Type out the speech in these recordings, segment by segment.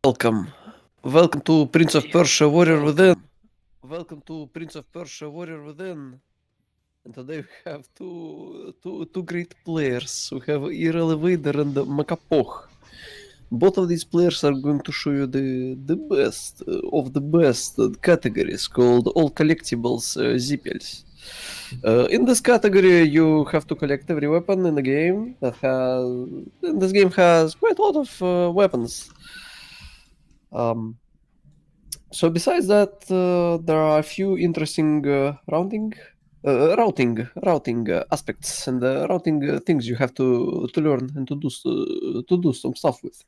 Welcome. Welcome to Prince of Persia Warrior Within. Welcome to Prince of Persia Warrior Within. And today we have two great players. We have Irel Vader and Makapoh. Both of these players are going to show you the best of the best categories called All Collectibles Zipless. In this category, you have to collect every weapon in the game that has. And this game has quite a lot of weapons. So besides that, there are a few interesting routing aspects and routing things you have to learn and to do some stuff with.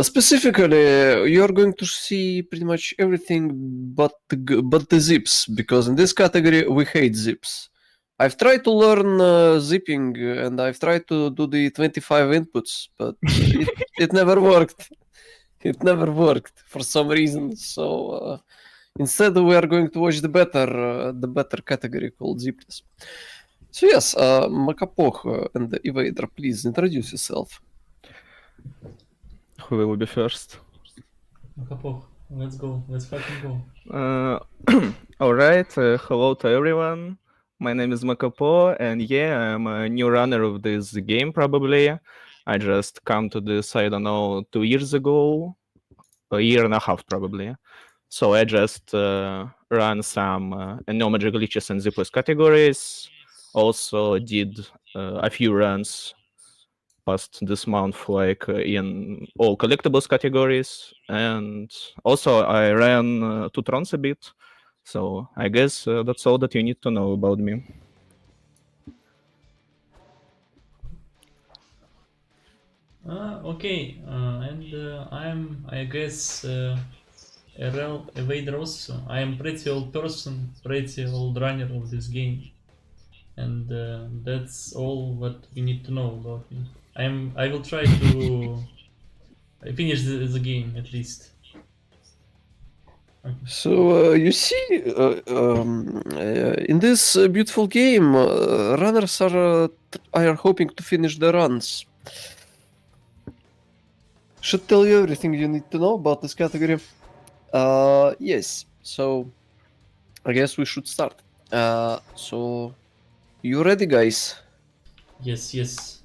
Specifically, you're going to see pretty much everything but the zips, because in this category we hate zips. I've tried to learn zipping and I've tried to do the 25 inputs, but it never worked. It never worked for some reason. So instead, we are going to watch the better category called Zipless. So yes, Makapoh and Evader, please introduce yourself. Who will be first? Makapoh, let's go. Let's fucking go. Alright, hello to everyone. My name is Makapoh, and yeah, I'm a new runner of this game probably. I just come to this, I don't know, 2 years ago, a year and a half probably. So I just run some no magic glitches and zipless categories. Also did a few runs past this month, like in all collectibles categories, and also I ran 2 trons a bit. So I guess that's all that you need to know about me. Okay, and I guess, a Evader also. I am pretty old person, pretty old runner of this game, and that's all what you need to know about me. I will try to finish the game at least. So you see, in this beautiful game, runners are hoping to finish the runs. Should tell you everything you need to know about this category. Yes. So I guess we should start. So you ready, guys? Yes. Yes.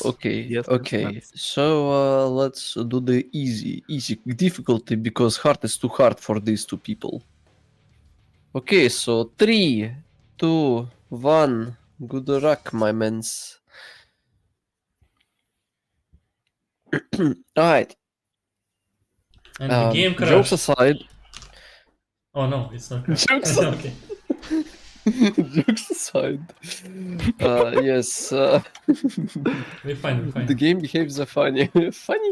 Okay. Yes. Okay. Yes. So let's do the easy difficulty, because hard is too hard for these two people. Okay. So 3, 2, 1. Good luck, my mens. All right. And the game crashed. Jokes aside. Oh no, it's not crashed. Jokes Okay. Jokes aside. Yes. We're fine. The game behaves a funny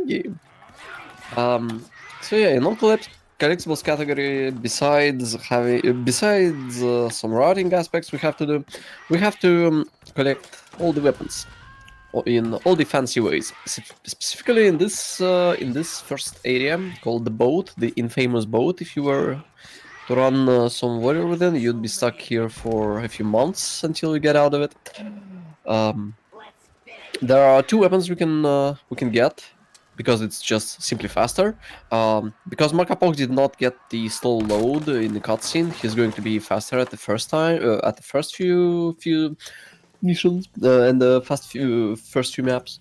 game. So yeah, in all collectibles category, besides some routing aspects, we have to collect all the weapons in all the fancy ways. Specifically in this first area called the boat, the infamous boat. If you were to run some warrior within, you'd be stuck here for a few months until you get out of it. There are 2 weapons we can get, because it's just simply faster. Because Makapoh did not get the slow load in the cutscene, he's going to be faster at the first few missions and the first few maps.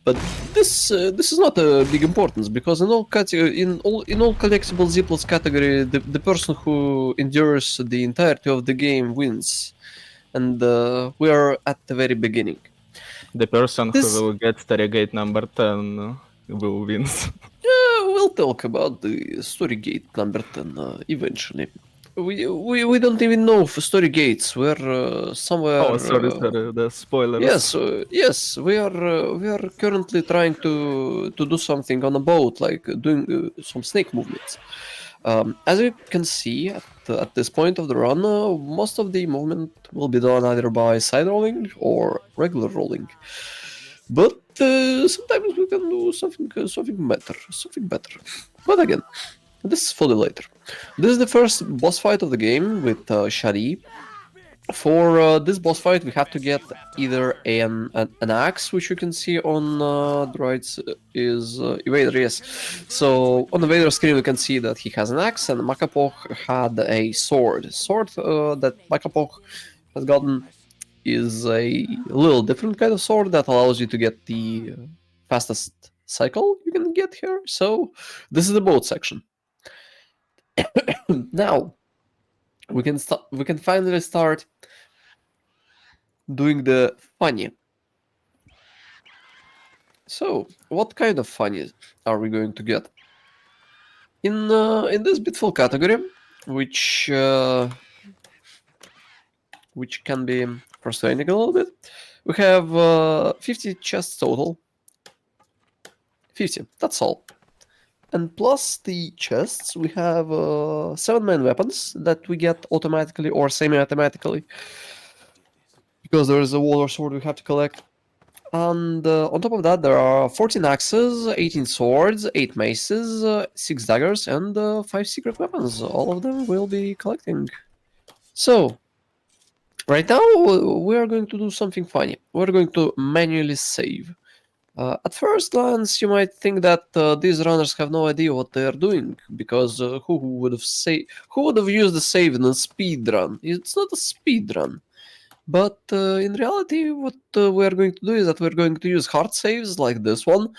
But this is not a big importance, because in all collectible Zipless category, the person who endures the entirety of the game wins, and we are at the very beginning. The person who will get Stargate number 10 will win. We'll talk about the Storygate number 10 eventually. We don't even know if Storygates. We're somewhere. Oh, sorry, the spoilers. Yes. We are currently trying to do something on a boat, like doing some snake movements. As you can see at this point of the run, most of the movement will be done either by side rolling or regular rolling. But sometimes we can do something better. But again, this is for the later. This is the first boss fight of the game with Shadi. For this boss fight, we have to get either an axe, which you can see on the right is Evader, yes. So on the Evader screen, we can see that he has an axe, and Makapoh had a sword. Sword that Makapoh has gotten is a little different kind of sword that allows you to get the fastest cycle you can get here. So this is the boat section. Now we can finally start doing the funny. So, what kind of funny are we going to get? In this Bitful category, which can be frustrating a little bit, we have 50 chests total. 50, that's all. And plus the chests, we have 7 main weapons that we get automatically or semi-automatically, because there is a water sword we have to collect. And on top of that, there are 14 axes, 18 swords, 8 maces, 6 daggers, and 5 secret weapons. All of them will be collecting. So, right now, we are going to do something funny. We're going to manually save. At first glance, you might think that these runners have no idea what they are doing, because who would have used the save in a speed run? It's not a speed run. But in reality, what we are going to do is that we're going to use hard saves like this one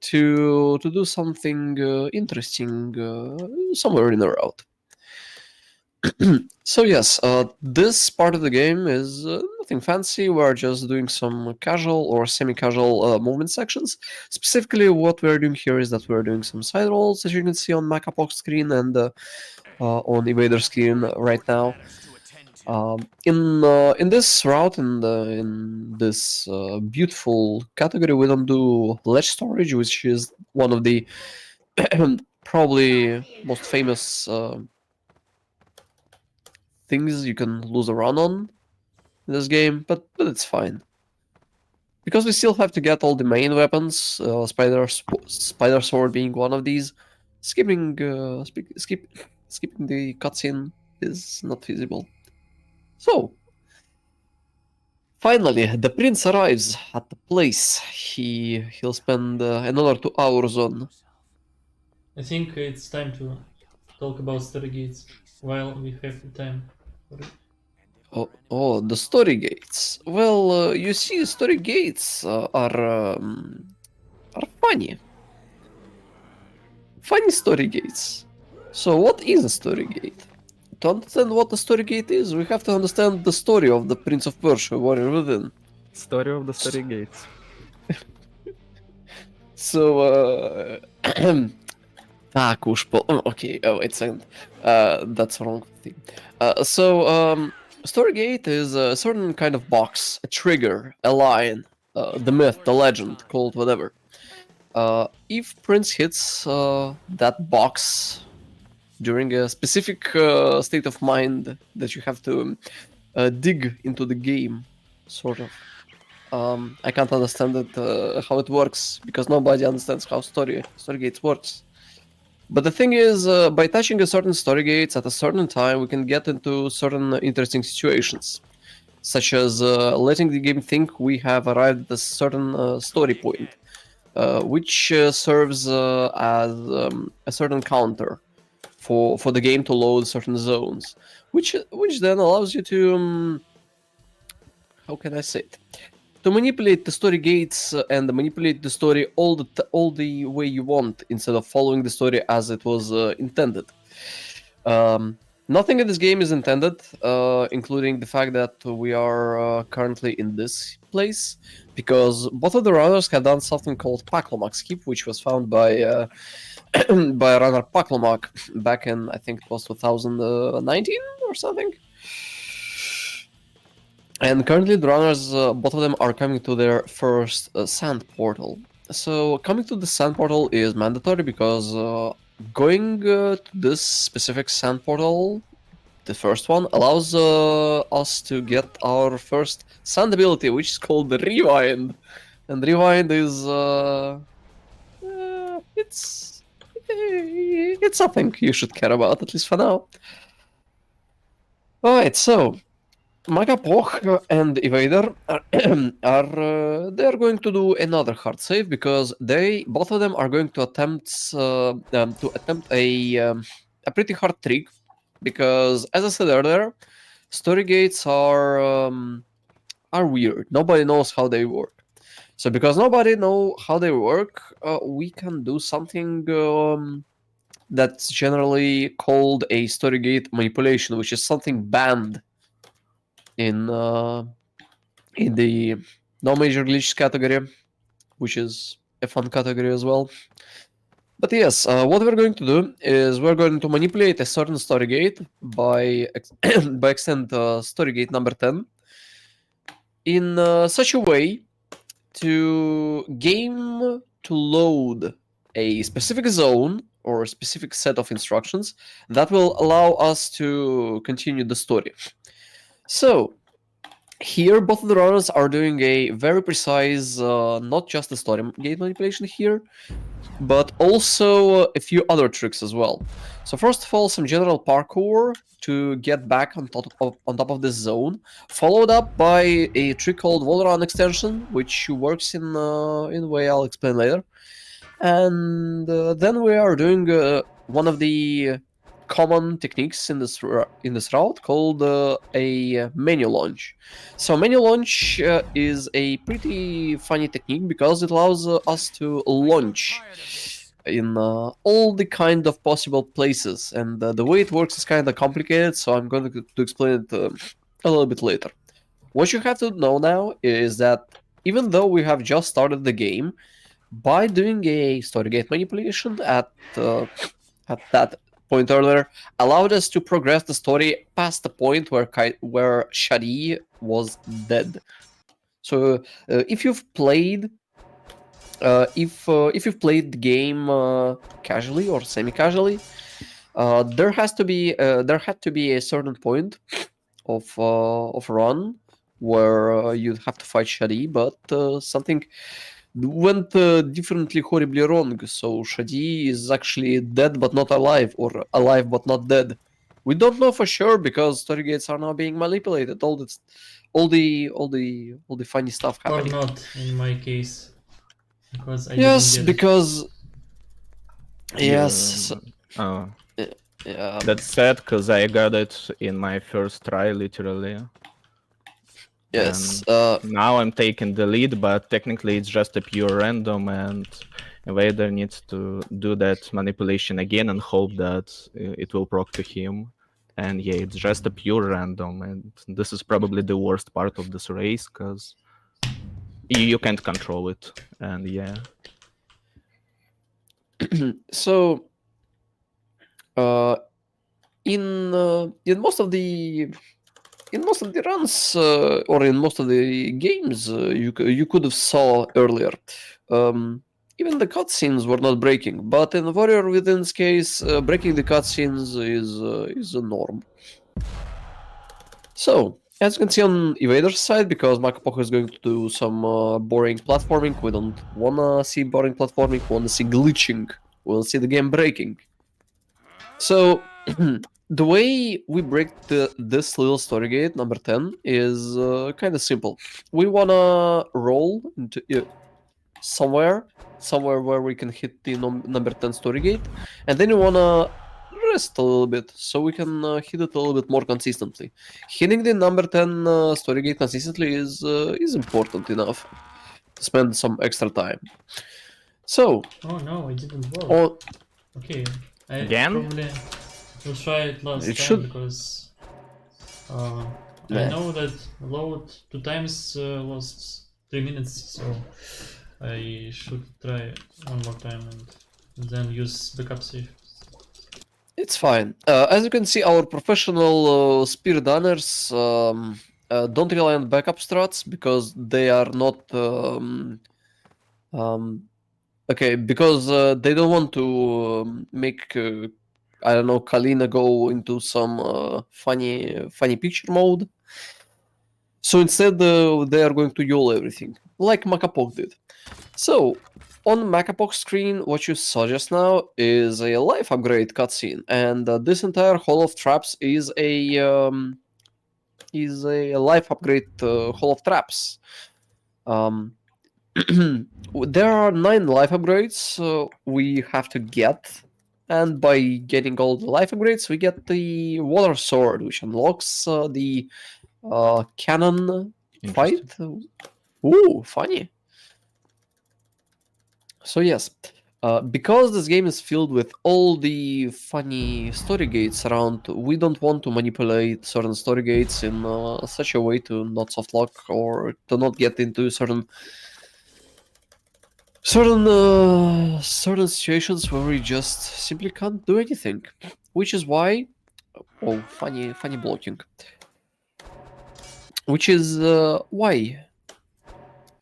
to do something interesting somewhere in the route. So yes, this part of the game is nothing fancy. We're just doing some casual or semi-casual movement sections. Specifically, what we're doing here is that we're doing some side rolls, as you can see on makapoh screen and on Evader screen right now. In this route, in this beautiful category, we don't do ledge storage, which is one of the probably most famous things you can lose a run on in this game, but it's fine. Because we still have to get all the main weapons, spider sword being one of these. Skipping the cutscene is not feasible. So, finally, the prince arrives at the place he'll spend another 2 hours on. I think it's time to talk about Stargates while we have the time for it. Oh, the story gates. Well, you see, story gates are funny. Funny story gates. So, what is a story gate? To understand what a story gate is, we have to understand the story of the Prince of Persia, Warrior Within. Story of the Story Gates. So, okay, wait a second. That's the wrong thing. Storygate is a certain kind of box, a trigger, a line, the myth, the legend, called whatever. If Prince hits that box during a specific state of mind that you have to dig into the game, sort of. I can't understand how it works, because nobody understands how Storygates works. But the thing is, by touching a certain Storygates at a certain time, we can get into certain interesting situations, such as letting the game think we have arrived at a certain story point, which serves as a certain counter for the game to load certain zones, which then allows you to how can I say it? To manipulate the story gates and manipulate the story all the way you want, instead of following the story as it was intended. Nothing in this game is intended, including the fact that we are currently in this place, because both of the runners have done something called Paklomak skip, which was found by by runner Paklomak back in, I think it was 2019 or something. And currently the runners, both of them are coming to their first sand portal. So coming to the sand portal is mandatory, because going to this specific sand portal, the first one, allows us to get our first sand ability, which is called the Rewind. And Rewind is... it's something you should care about, at least for now. Alright, so... Makapoh and Evader they are going to do another hard save because both of them are going to attempt a pretty hard trick because, as I said earlier, story gates are weird. Nobody knows how they work. So because nobody know how they work, we can do something that's generally called a story gate manipulation, which is something banned in the no major glitches category, which is a fun category as well. But yes, what we're going to do is we're going to manipulate a certain story gate by by extent story gate number 10 in such a way to game to load a specific zone or a specific set of instructions that will allow us to continue the story. So here, both of the runners are doing a very precise, not just the story gate manipulation here, but also a few other tricks as well. So first of all, some general parkour to get back on top of this zone, followed up by a trick called wall run extension, which works in a way I'll explain later. And then we are doing one of the common techniques in this route called a menu launch. So menu launch is a pretty funny technique because it allows us to launch in all the kind of possible places, and the way it works is kind of complicated, so I'm going to explain it a little bit later. What you have to know now is that even though we have just started the game, by doing a story gate manipulation at that point earlier, allowed us to progress the story past the point where Shadi was dead. So if you've played if you've played the game casually or semi-casually, there had to be a certain point of run where you'd have to fight Shadi, but something went differently horribly wrong. So Shadi is actually dead but not alive, or alive but not dead. We don't know for sure because story gates are now being manipulated. All the funny stuff Or happening. not, in my case. Because I Yes, didn't get because Yeah. yes, Oh, yeah. that's sad because I got it in my first try, literally. Yes. Now I'm taking the lead, but technically it's just a pure random, and Invader needs to do that manipulation again and hope that it will proc to him. And yeah, it's just a pure random, and this is probably the worst part of this race because you can't control it. And yeah, So, in most of the runs or in most of the games you could have saw earlier, even the cutscenes were not breaking. But in Warrior Within's case, breaking the cutscenes is a norm. So, as you can see on Evader's side, because makapoh is going to do some boring platforming, we don't wanna see boring platforming, we wanna see glitching, we wanna see the game breaking. So, the way we break this little story gate, number 10, is kind of simple. We wanna roll into somewhere where we can hit the number 10 story gate, and then you wanna rest a little bit so we can hit it a little bit more consistently. Hitting the number 10 story gate consistently is important enough to spend some extra time. So, Oh no, it didn't work. oh, Okay, I Again? probably will try it last It time should- because I Yeah. know that load 2 times lost 3 minutes, so I should try one more time and then use backup save. It's fine. As you can see, our professional speedrunners don't rely on backup strats because they are not okay, because they don't want to make I don't know, Kalina go into some funny picture mode. So instead, they are going to YOLO everything, like makapoh did. So on makapoh screen, what you saw just now is a life upgrade cutscene, and this entire hall of traps is is a life upgrade Hall of Traps. Um, there are 9 life upgrades we have to get, and by getting all the life upgrades, we get the Water Sword, which unlocks the cannon Interesting. fight. Ooh, funny. So yes, because this game is filled with all the funny story gates around, we don't want to manipulate certain story gates in such a way to not soft lock or to not get into certain situations where we just simply can't do anything, which is why funny blocking, which is why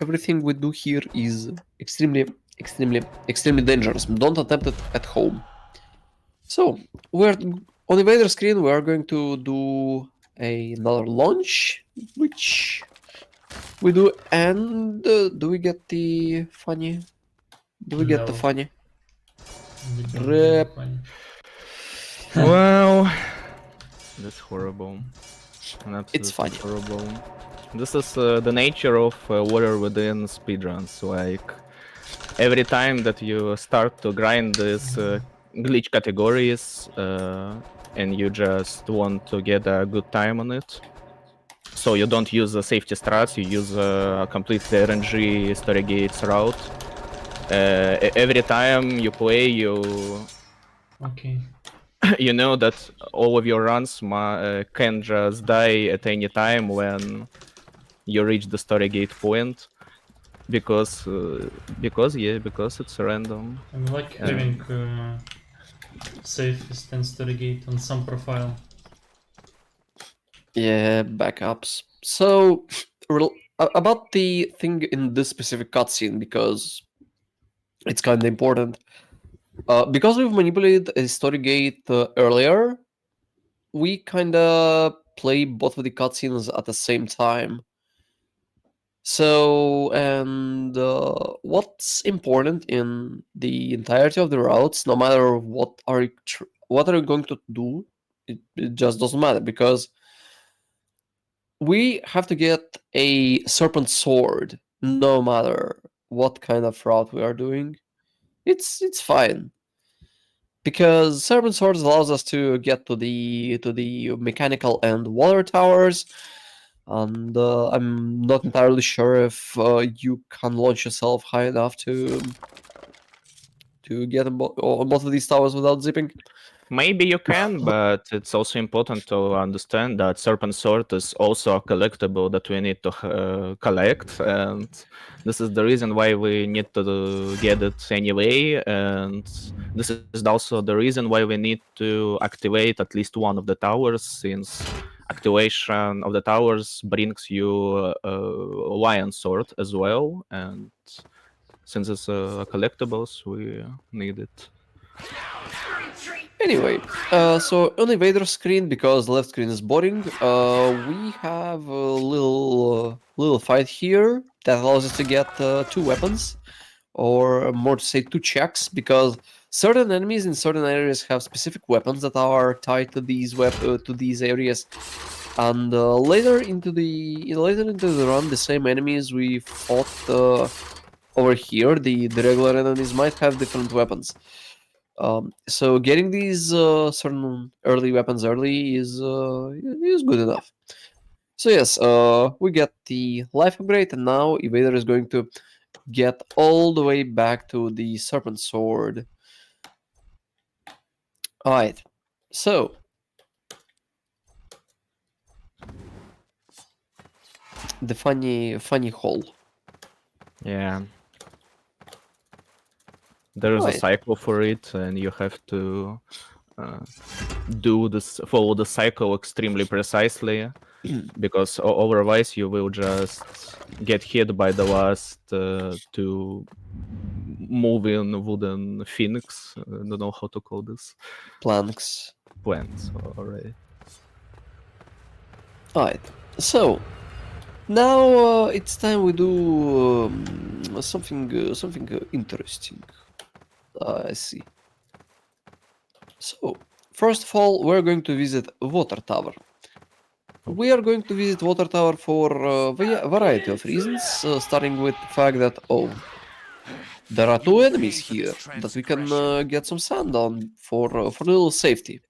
everything we do here is extremely dangerous. Don't attempt it at home. So we're on the Vader screen. We are going to do another launch, which we do. And do we get the funny? Do we get the No. funny? We don't Rip. get funny. Well, that's horrible. It's funny. Horrible. This is the nature of Warrior Within speedruns. Like every time that you start to grind these glitch categories, and you just want to get a good time on it, so you don't use the safety strats, you use a completely RNG story gates route. Every time you play, Okay. you know that all of your runs can just die at any time when you reach the story gate point, because it's random. I like having safest and story gate on some profile. Yeah, backups. So about the thing in this specific cutscene, because it's kind of important. Because we've manipulated a story gate earlier, we kind of play both of the cutscenes at the same time. So, and what's important in the entirety of the routes, no matter what what are you going to do, it just doesn't matter, because we have to get a serpent sword, no matter what kind of route we are doing. It's fine, because serpent swords allows us to get to the mechanical and water towers, and I'm not entirely sure if you can launch yourself high enough to get on both of these towers without zipping. Maybe you can, but it's also important to understand that Serpent Sword is also a collectible that we need to collect, and this is the reason why we need to get it anyway, and this is also the reason why we need to activate at least one of the towers, since activation of the towers brings you a Lion Sword as well, and since it's collectibles, we need it. Anyway, so on the Vader screen, because the left screen is boring, we have a little fight here that allows us to get 2 weapons, or more to say 2 checks, because certain enemies in certain areas have specific weapons that are tied to these areas, and later into the run, the same enemies we fought over here, the regular enemies, might have different weapons. So getting these certain early weapons early is good enough. So yes, we get the life upgrade, and now Evader is going to get all the way back to the Serpent Sword. Alright, so the funny hole. Yeah. There is a Right. cycle for it, and you have to uh, follow the cycle extremely precisely, because otherwise you will just get hit by the last 2 moving wooden phoenix. I don't know how to call this. Planks. Plants. Alright. Alright, so now it's time we do something interesting. I see. So, first of all, we're going to visit Water Tower. we are going to visit Water Tower for a variety of reasons, starting with the fact that, there are two enemies here that we can get some sand on for a little safety.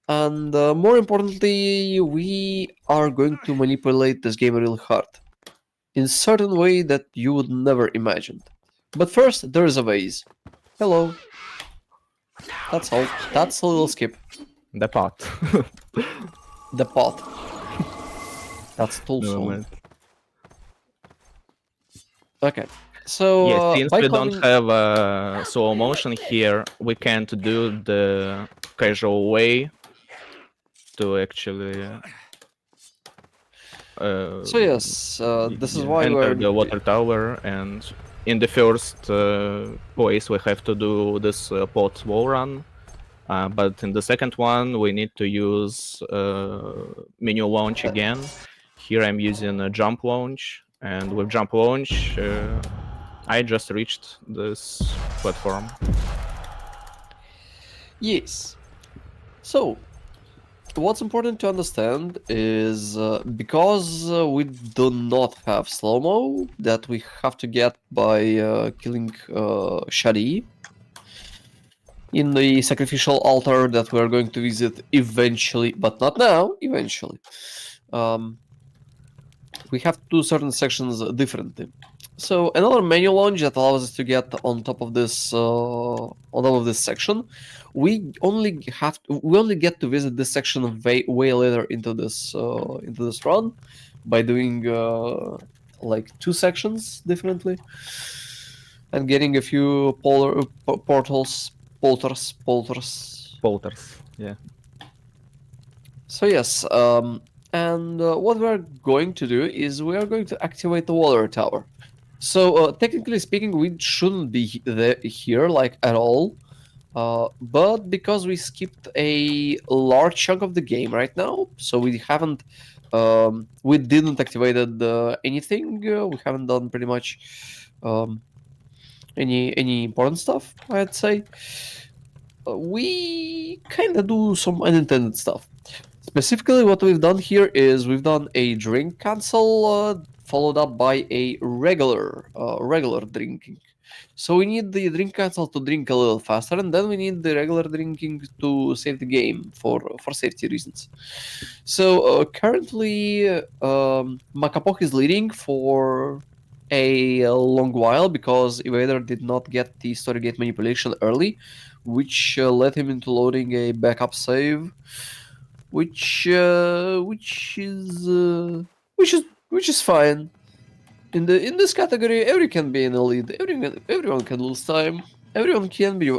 And more importantly, we are going to manipulate this game real hard, in a certain way that you would never imagine. But first, there is a vase. Hello. That's all. That's a little skip. The pot. The pot. That's too Never soon. mind. Okay. So Yeah, since by we coming... don't have slow motion here, we can't do the casual way to actually So yes, this is why enter we're... the water tower, and in the first place we have to do this pot wall run. But in the second one, we need to use menu launch again. Here I'm using a jump launch, and with jump launch, I just reached this platform. Yes. So, what's important to understand is because we do not have slow-mo that we have to get by killing Shadi in the sacrificial altar that we're going to visit eventually, but not now, eventually. We have to do certain sections differently. So another menu launch that allows us to get on top of this section. We only get to visit this section way later into this run by doing like two sections differently and getting a few polters. Yeah. So yes, and what we're going to do is we are going to activate the water tower. So technically speaking, we shouldn't be here like at all, but because we skipped a large chunk of the game right now, so we haven't, we didn't activated anything. We haven't done pretty much any important stuff. I'd say we kind of do some unintended stuff. Specifically, what we've done here is we've done a drink cancel followed up by a regular drinking. So we need the drink cancel to drink a little faster, and then we need the regular drinking to save the game for safety reasons. So currently, Makapoh is leading for a long while because Evader did not get the story gate manipulation early, which led him into loading a backup save, which is fine. In this category, everyone can be in the lead. Everyone can lose time. Everyone can be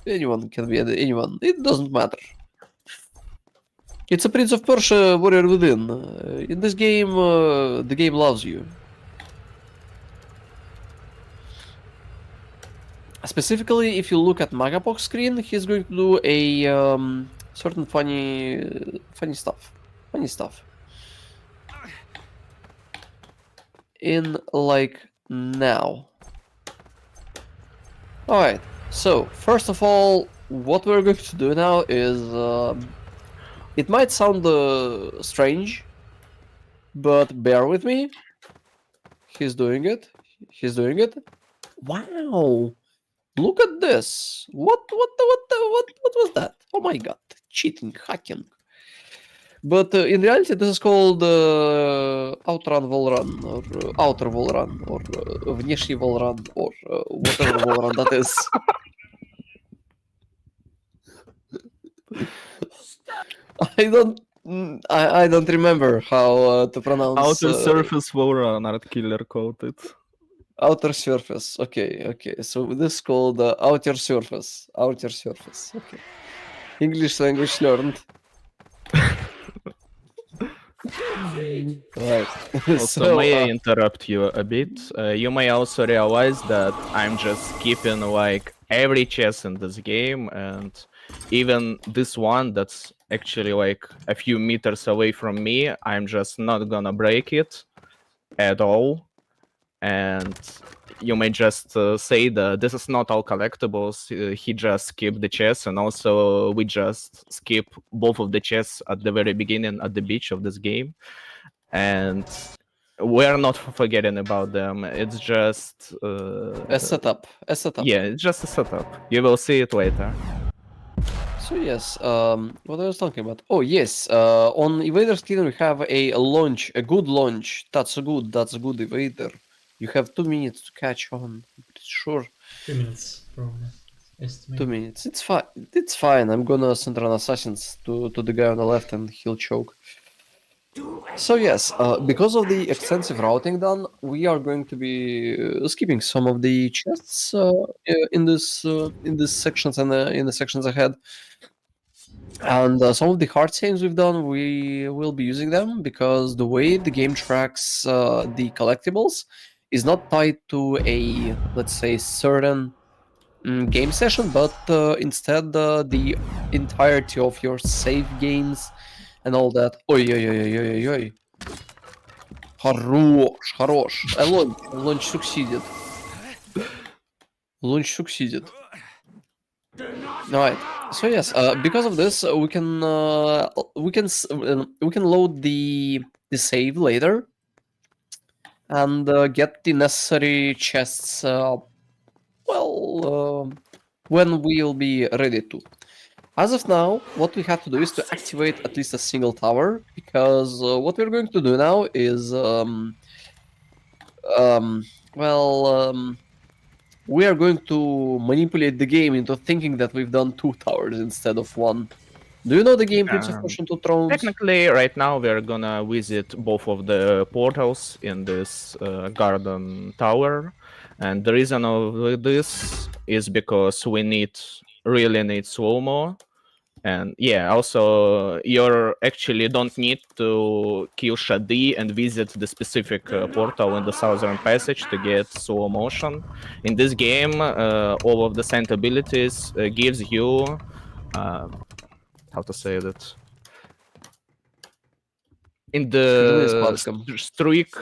anyone can be anyone. It doesn't matter. It's a Prince of Persia warrior within. In this game, the game loves you. Specifically, if you look at Makapoh's screen, he's going to do a certain funny stuff. In like now. Alright, so first of all, what we're going to do now is it might sound strange, but bear with me. He's doing it. Wow! Look at this. What was that? Oh my god! Cheating, hacking. But in reality, this is called outrun wall run, or outer wall run, or внешний wall run, or whatever wall run that is. I don't remember how to pronounce. Outer surface wall run, art killer quoted. Outer surface. Okay. So this is called outer surface. Okay. English language learned. Right. Also, may I interrupt you a bit? You may also realize that I'm just skipping like every chest in this game, and even this one that's actually like a few meters away from me, I'm just not gonna break it at all. and you may just say that this is not all collectibles. He just skipped the chests, and also we just skip both of the chests at the very beginning at the beach of this game, and we're not forgetting about them. It's just A setup. A setup. yeah, it's just a setup. You will see it later. So yes, what I was talking about. Oh yes, on Evader skin we have a launch, a good launch. That's a good Evader. You have 2 minutes to catch on. I'm pretty sure. 2 minutes, probably. 2 Estimate. minutes. It's fine. It's fine. I'm gonna send an assassins to the guy on the left and he'll choke. So yes, because of the extensive routing done, we are going to be skipping some of the chests in this sections and in the sections ahead. And some of the hard saves we've done, we will be using them because the way the game tracks the collectibles is not tied to a, let's say, certain game session, but instead the entirety of your save games and all that. Ой, ой, ой, ой, ой, ой. Хорош. Launch succeeded. Launch succeeded. Alright. So yes, because of this, we can load the save later and get the necessary chests. When we'll be ready to. As of now, what we have to do is to activate at least a single tower, because what we're going to do now is we are going to manipulate the game into thinking that we've done 2 towers instead of 1. Do you know the game Prince of Persian 2 Thrones? Technically, right now we're gonna visit both of the portals in this garden tower, and the reason of this is because we really need slow-mo. And yeah, also you actually don't need to kill Shadi and visit the specific portal in the Southern Passage to get slow motion. In this game, all of the Saint abilities gives you how to say that, in the strict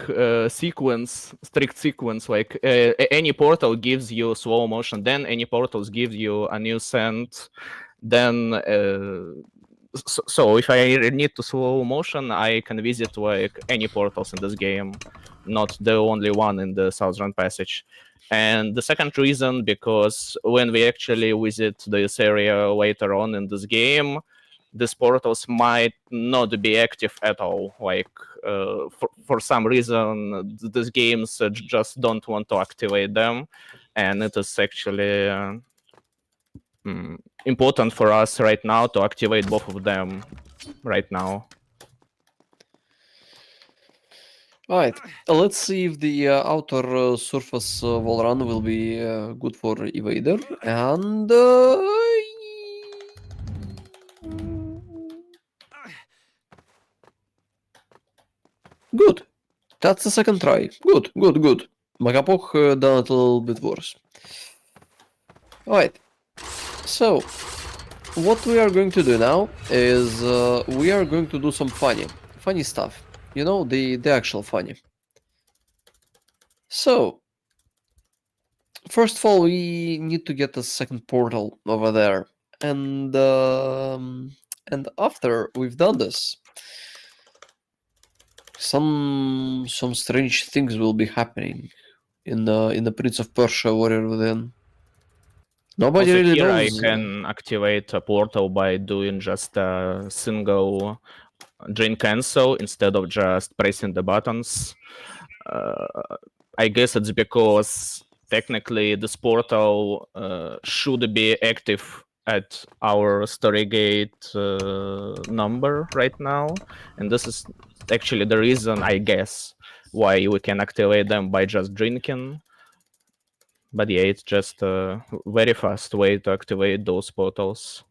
sequence, like any portal gives you slow motion, then any portals gives you a new scent, then so if I need to slow motion, I can visit like any portals in this game, not the only one in the Southern Passage. And the second reason, because when we actually visit this area later on in this game, these portals might not be active at all. Like for some reason, these games just don't want to activate them, and it is actually important for us right now to activate both of them right now. Alright, let's see if the outer surface wall run will be good for Evader, and good. That's the second try. Good. Makapoh done it a little bit worse. Alright, so what we are going to do now is we are going to do some funny stuff. You know, the actual funny. So, first of all, we need to get a second portal over there, and after we've done this, some strange things will be happening in the Prince of Persia Warrior Within. Nobody Also really here knows. I can activate a portal by doing just a single drain cancel instead of just pressing the buttons. I guess it's because technically this portal should be active at our Storygate number right now, and this is actually the reason, I guess, why we can activate them by just drinking. But yeah, it's just a very fast way to activate those portals.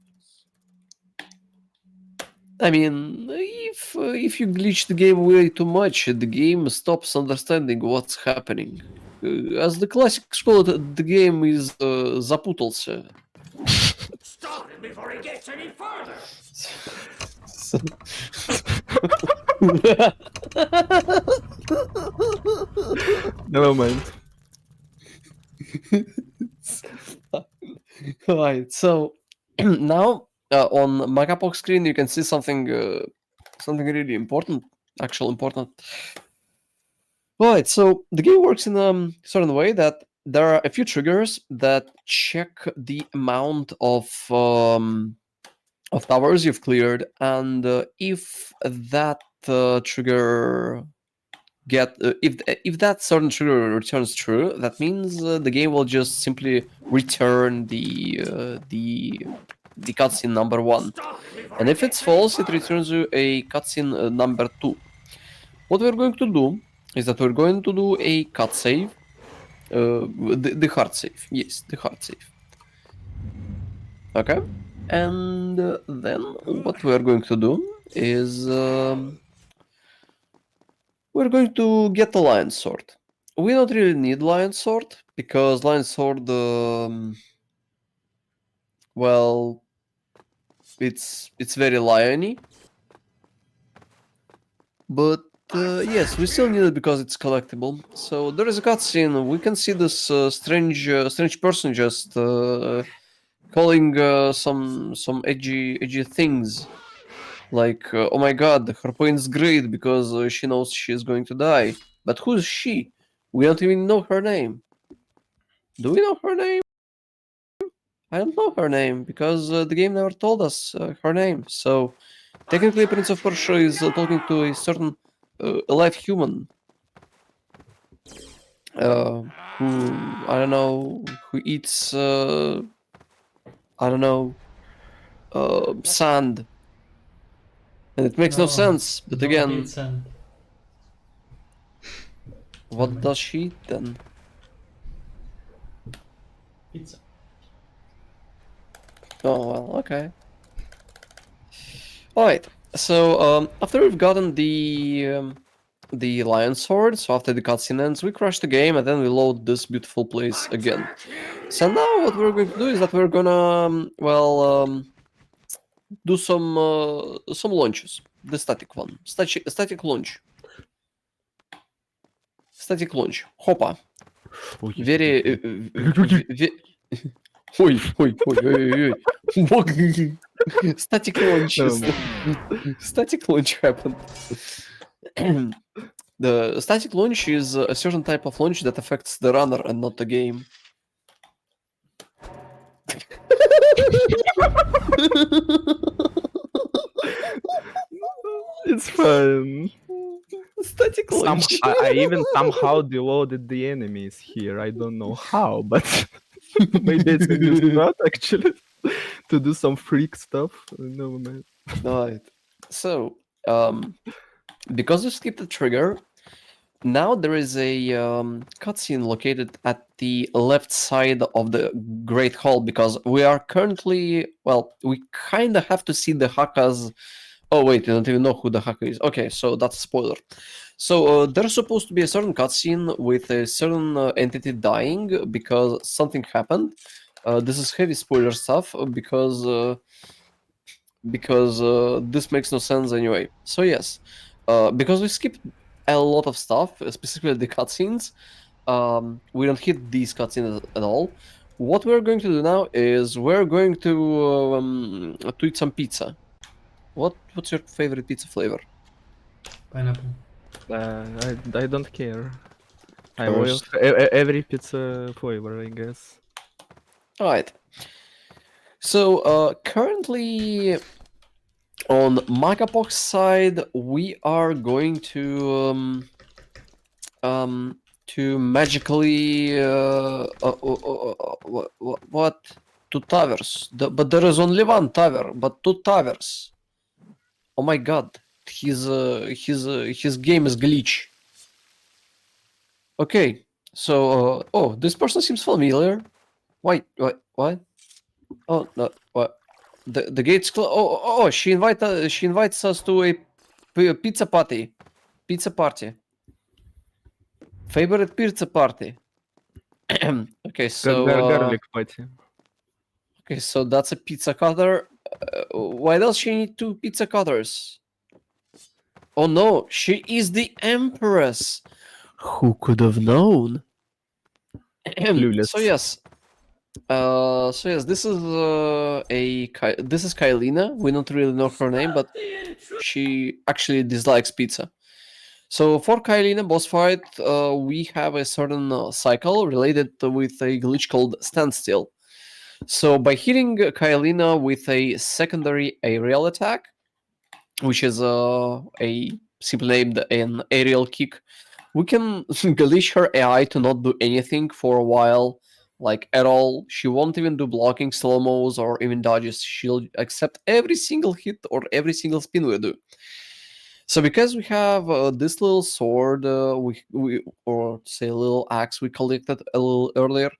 I mean, if you glitch the game way too much, the game stops understanding what's happening. As the classics call it, the game is запутался. Stop him before he gets any further! Never mind. Right. So now on makapoh screen you can see something really important. Actual important. Right. So the game works in a certain way that there are a few triggers that check the amount of towers you've cleared, and if that trigger if that certain trigger returns true, that means the game will just simply return the cutscene number 1, and if it's false, it returns you a cutscene number 2. What we're going to do is that we're going to do a cut save, the hard save. Yes, the hard save. Okay, and then what we're going to do is we're going to get the lion sword. We don't really need lion sword because lion sword, well, it's very liony. But yes, we still need it because it's collectible. So there is a cutscene. We can see this strange person just calling some edgy things. Like, oh my god, her point's great because she knows she's going to die. But who's she? We don't even know her name. Do we know her name? I don't know her name because the game never told us her name. So technically, Prince of Persia is talking to a certain alive human who I don't know who eats I don't know sand, and it makes no sense. But don't again, eat sand. what does she eat then? Pizza. Oh well, okay. All right. So after we've gotten the lion sword, so after the cutscene ends, we crash the game and then we load this beautiful place again. So now what we're going to do is that we're gonna do some launches. The static one, static launch, static launch. Hoppa. Very. Ой, ой, ой, ой, ой. Static launch. Static launch happened. The static launch is a certain type of launch that affects the runner and not the game. It's fun. Static launch. I even somehow deloaded the enemies here. I don't know how, but maybe it's a good start actually to do some freak stuff. Never mind. Right. So, because you skipped the trigger, now there is a cutscene located at the left side of the Great Hall because we are currently, well, we kind of have to see the Hakkas. Oh wait, you don't even know who the Hakka is. Okay, so that's a spoiler. So there's supposed to be a certain cutscene with a certain entity dying because something happened. This is heavy spoiler stuff because this makes no sense anyway. So yes, because we skipped a lot of stuff, specifically the cutscenes, we don't hit these cutscenes at all. What we're going to do now is we're going to eat some pizza. What's your favorite pizza flavor? Pineapple. I don't care. I First. love every pizza flavor, I guess. All right. So currently on makapoh side, we are going to magically what? Two towers. But there is only one tower, but two towers. Oh my god, his game is glitch. Okay, so oh, this person seems familiar. Wait, what? Oh no, what? The gate's closed. Oh, she invites us to a pizza party. Pizza party. Favorite pizza party. Okay, so Garlic patty. okay, so that's a pizza cutter. Why does she need two pizza cutters? Oh no, she is the Empress. Who could have known? Clueless. So yes, this is this is Kylina. We don't really know her name, but she actually dislikes pizza. So for Kylina boss fight, we have a certain cycle related with a glitch called standstill. So by hitting Kylina with a secondary aerial attack, which is a simply named an aerial kick, we can glitch her AI to not do anything for a while, like at all. She won't even do blocking, slow mos, or even dodges. She'll accept every single hit or every single spin we do. So because we have this little sword, we or say little axe we collected a little earlier,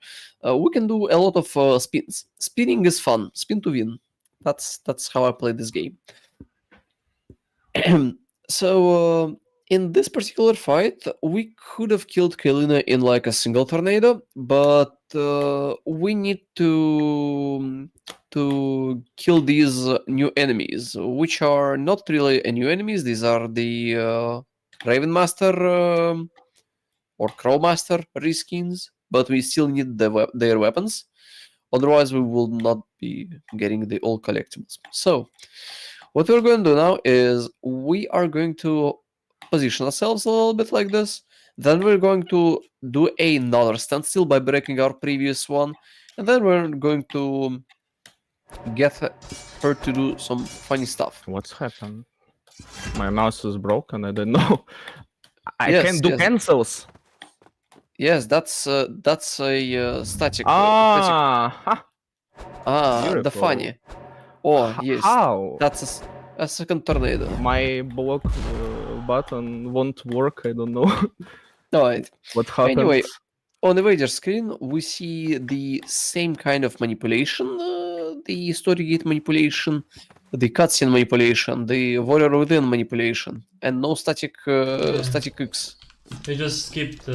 we can do a lot of spins. Spinning is fun. Spin to win. That's how I play this game. So in this particular fight, we could have killed Kalina in like a single tornado, but we need to kill these new enemies, which are not really new enemies. These are the Raven Master or Crow Master reskins, but we still need their weapons. Otherwise, we will not be getting the all collectibles. So what we're going to do now is we are going to position ourselves a little bit like this. Then we're going to do another standstill by breaking our previous one. And then we're going to get her to do some funny stuff. What's happened? My mouse is broken. I don't know. I Yes, can't do yes. cancels. Yes, that's a static. Ah, The beautiful. funny. Oh, yes. How? That's a second tornado. My block button won't work. I don't know Alright. what happened. Anyway, on the Vader screen, we see the same kind of manipulation, the story gate manipulation, the cutscene manipulation, the warrior within manipulation, and no static static kicks. We just skipped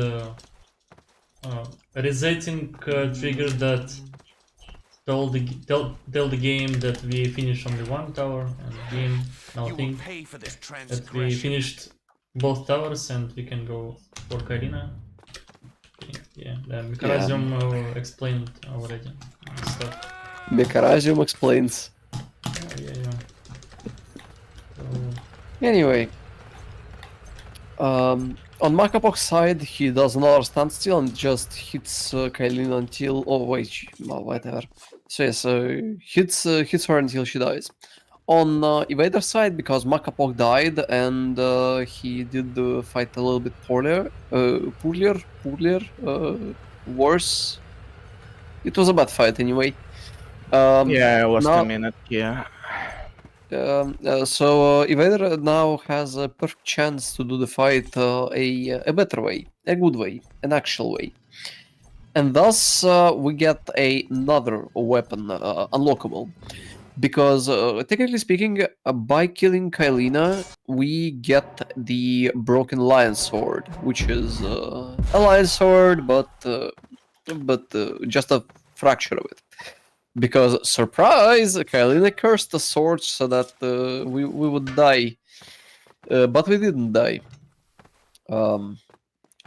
resetting trigger that tell the game that we finished only one tower, and the game now You will think pay for this that we transgression. finished both towers and we can go for Karina. Yeah, the Mikarazum explained already this stuff. Mekarazum explains. Yeah. So, Anyway, on Makapoh's side, he does another standstill and just hits Kailin until. Oh wait, whatever. So yes, hits her until she dies. On Evader's side, because Makapoh died and he did the fight a little bit poorlier, worse. It was a bad fight anyway. Yeah, I lost now- a minute. Yeah. So Evader now has a perfect chance to do the fight a better way, a good way, an actual way. And thus we get another weapon unlockable. Because technically speaking, by killing Kylina, we get the Broken Lion Sword, which is a lion sword, but just a fracture of it. Because surprise, Kylina cursed the sword so that we would die, but we didn't die. A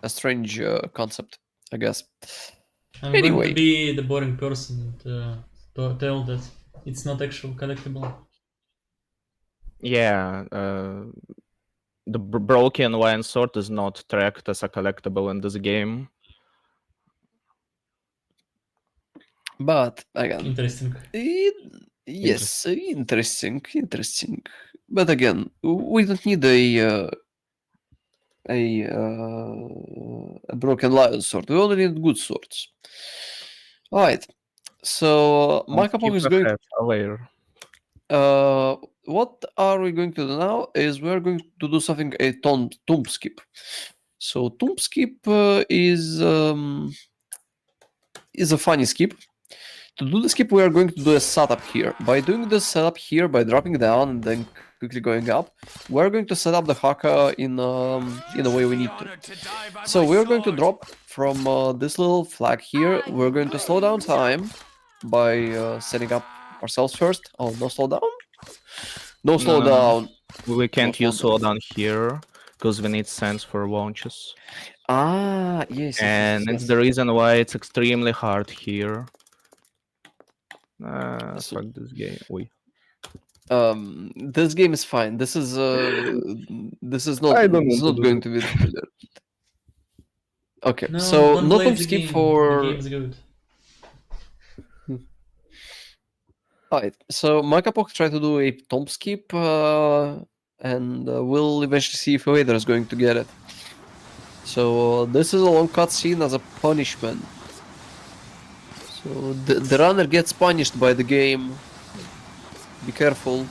strange concept, I guess. I'm going Anyway. to be the boring person to tell that it's not actual collectible. Yeah. The broken lion sword is not tracked as a collectible in this game. But again, Interesting. yes, interesting. But again, we don't need a broken lion sword. We only need good swords. All right. So Makapoh is going. Later. What are we going to do now? Is we are going to do something a tomb skip. So tomb skip is a funny skip. To do the skip, we are going to do a setup here. By doing the setup here, by dropping down and then quickly going up, we're going to set up the haka in a way we need to. So we're going to drop from this little flag here. We're going to slow down time by setting up ourselves first. Oh, no slow down? No slow down. We can't Not use wonder. slowdown here because we need sense for launches. Ah, yes, And it's the reason why it's extremely hard here. So- Fuck this game. Oi. This game is fine. This is not I don't this is want to not do going that. to be difficult. Okay, No, so don't no play time the skip game. The for. game's good. Alright, so makapoh try to do a tomb skip, and we'll eventually see if Vader is going to get it. So this is a long cutscene as a punishment. So the runner gets punished by the game. Be careful.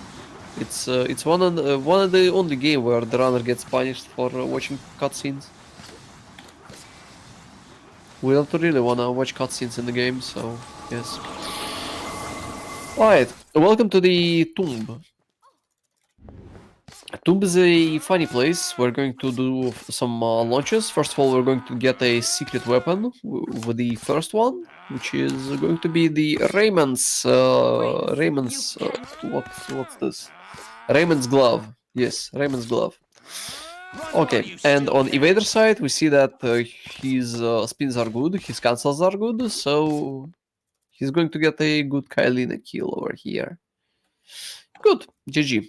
It's one of the only game where the runner gets punished for watching cutscenes. We don't really wanna watch cutscenes in the game, so yes. Alright, welcome to the tomb. Tomb is a funny place. We're going to do some launches. First of all, we're going to get a secret weapon with the first one, which is going to be the what's this? Raymond's glove. Yes, Raymond's glove. Okay, and on Evader side, we see that his spins are good, his cancels are good, so he's going to get a good Kylina kill over here. Good, GG.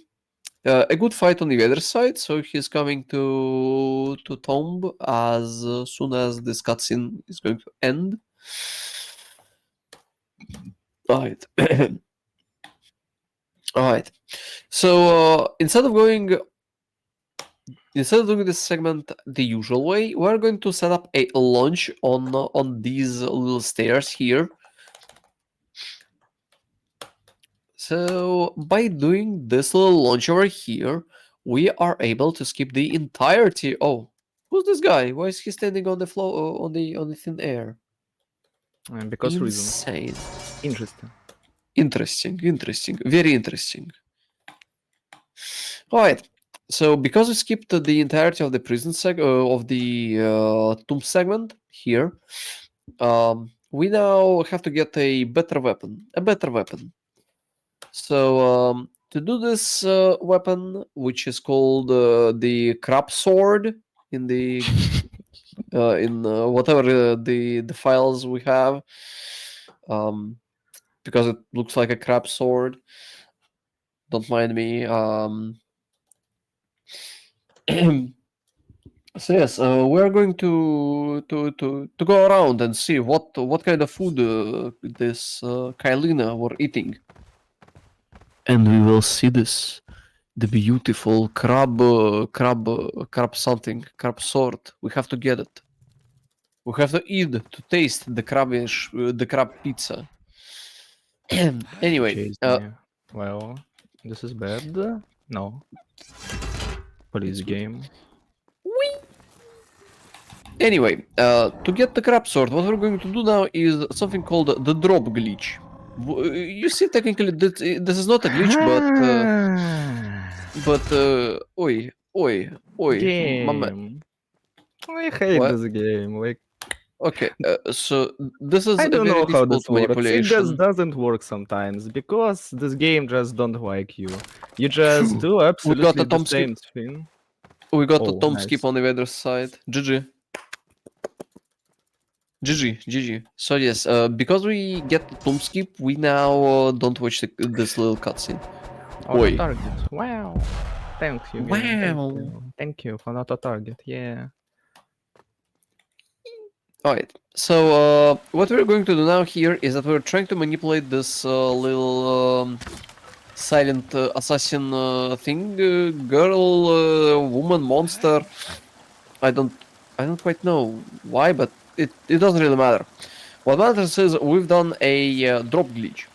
A good fight on the other side, so he's coming to Tomb as soon as this cutscene is going to end. Alright. Alright. So instead of doing this segment the usual way, we're going to set up a launch on these little stairs here. So by doing this little launch over here, we are able to skip the entirety. Oh, who's this guy? Why is he standing on the floor on the thin air? Because reasons. Insane. Interesting. Interesting. Very interesting. All right. So because we skipped the entirety of the prison of the tomb segment here, we now have to get a better weapon. So to do this weapon, which is called the crab sword in the whatever the files we have, because it looks like a crab sword. Don't mind me. So yes, we're going to go around and see what kind of food this Kylina were eating, and we will see this. The beautiful crab sword. We have to get it. We have to eat to taste the crab pizza. Anyway, Chase me. Well, this is bad. No. Police It's good. game. Anyway, to get the crab sword, what we're going to do now is something called the drop glitch. You see, technically, this is not a glitch, but oi, Game. I hate What? this game. Like, Okay, so this is I a don't very know how this difficult works. It manipulation. just doesn't work sometimes because this game just don't like you. You just do absolutely a the thumb skip. same thing. We got a Oh, tomb nice. skip on the other side. GG. GG. So yes, because we get the tomb skip, we now don't watch this little cutscene. Auto Oi. target. Wow. Thank you. Game. Wow. Thank you for auto target. Yeah. Alright, so what we're going to do now here is that we're trying to manipulate this little silent assassin thing, girl, woman, monster. I don't quite know why, but it doesn't really matter. What matters is we've done a drop glitch.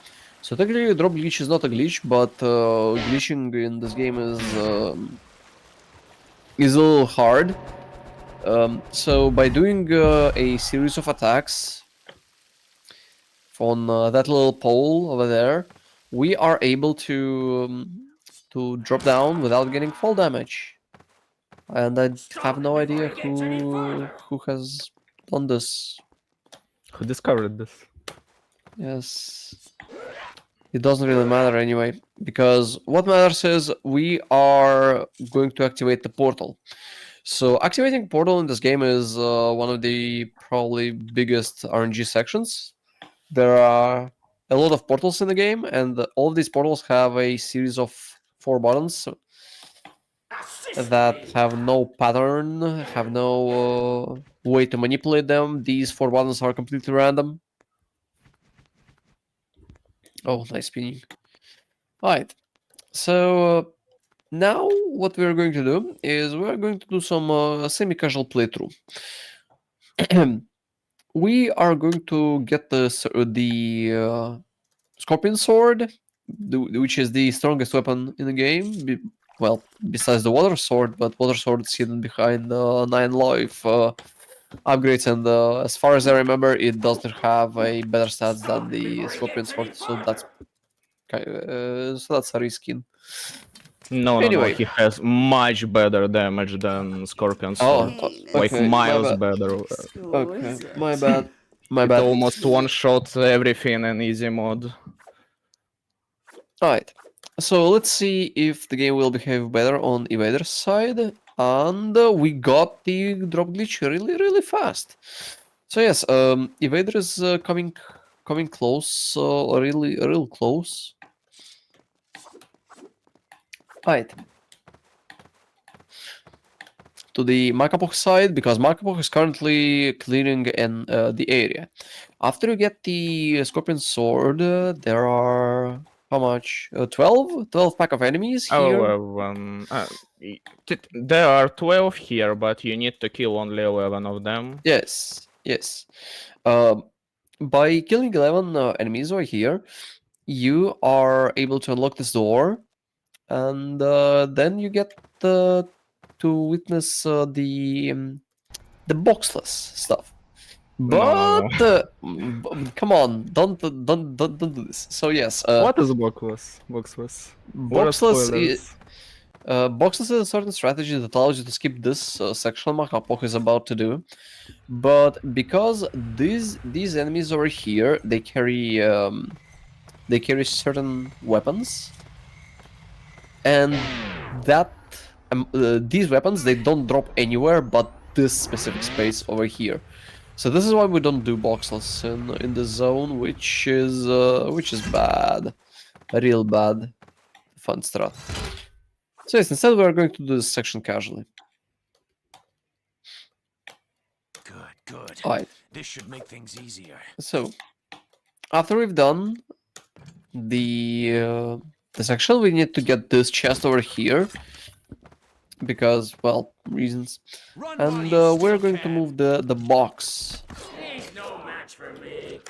So technically, drop glitch is not a glitch, but glitching in this game is a little hard. So by doing a series of attacks on that little pole over there, we are able to drop down without getting fall damage. And I have no idea who has done this. Who discovered this? Yes. It doesn't really matter anyway, because what matters is we are going to activate the portal. So activating portal in this game is one of the probably biggest RNG sections. There are a lot of portals in the game, and all of these portals have a series of 4 buttons Assist that me! have no pattern, have no way to manipulate them. These 4 buttons are completely random. Oh, nice spinning. Alright, so now what we're going to do is we're going to do some semi-casual playthrough. We are going to get the Scorpion Sword, which is the strongest weapon in the game. Well, besides the Water Sword, but Water Sword is hidden behind 9 life upgrades, and as far as I remember, it doesn't have a better stats than the Scorpion Sword, so that's a reskin. No, Anyway, he has much better damage than Scorpion Sword. oh, Like okay, my miles bad. better. Okay, my bad. My It bad. almost one-shot everything in easy mode. Alright, so let's see if the game will behave better on Evader's side. And we got the drop glitch really fast. So yes, Evader is coming close, real close. Alright. To the makapoh side, because makapoh is currently clearing the area. After you get the Scorpion Sword, there are how much? 12? 12 pack of enemies here. There are 12 here, but you need to kill only 11 of them. Yes, yes. Um, by killing 11 enemies over here, you are able to unlock this door, and then you get to witness the boxless stuff. No. But come on, don't do this. So yes, What is boxless? What are boxless. spoilers? Boxless is a certain strategy that allows you to skip this section makapoh is about to do. But because these enemies over here, they carry certain weapons, and that these weapons they don't drop anywhere but this specific space over here. So this is why we don't do boxless in the zone, which is bad, real bad. Fun strat. So yes, instead we are going to do this section casually. Good. Alright. This should make things easier. So after we've done the section, we need to get this chest over here because, well, reasons. Run And while you we're still going to can. move the box. He's no match for me.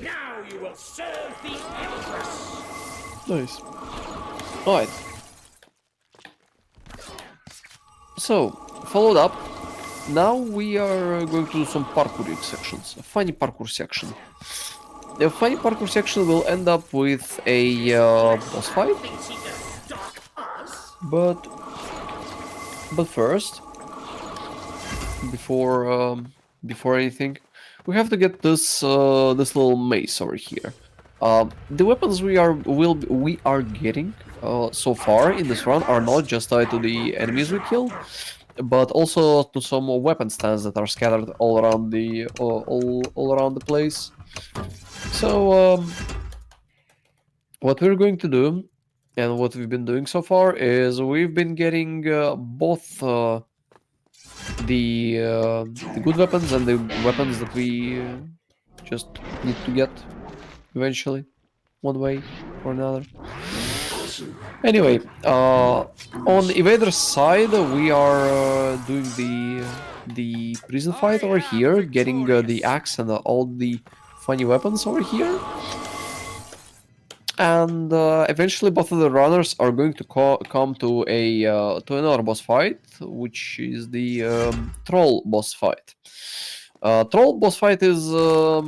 Now you will serve the Empress. Nice. Alright. So, followed up. Now we are going to do some parkour sections. A funny parkour section. The funny parkour section will end up with a boss fight. Thinks he can stop us? But first, before anything, we have to get this this little mace over here. The weapons we are getting so far in this run are not just tied to the enemies we kill, but also to some weapon stands that are scattered all around the all around the place. So what we're going to do, and what we've been doing so far, is we've been getting both the good weapons and the weapons that we just need to get eventually, one way or another. Anyway, on Evader's side, we are doing the prison fight over here, getting the axe and all the funny weapons over here. And eventually, both of the runners are going to come to to another boss fight, which is the troll boss fight. Troll boss fight is a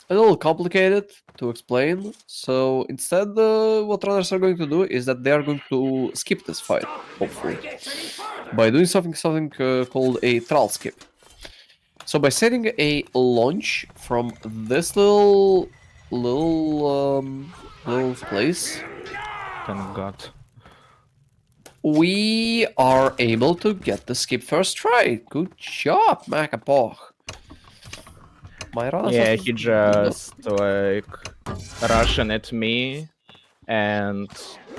little complicated to explain. So instead, what runners are going to do is that they are going to skip this fight, hopefully, by doing something called a troll skip. So by setting a launch from this little little place, Thank God. we are able to get the skip first try. Good job, makapoh. My runners Yeah, are he good enough. just like rushing at me, and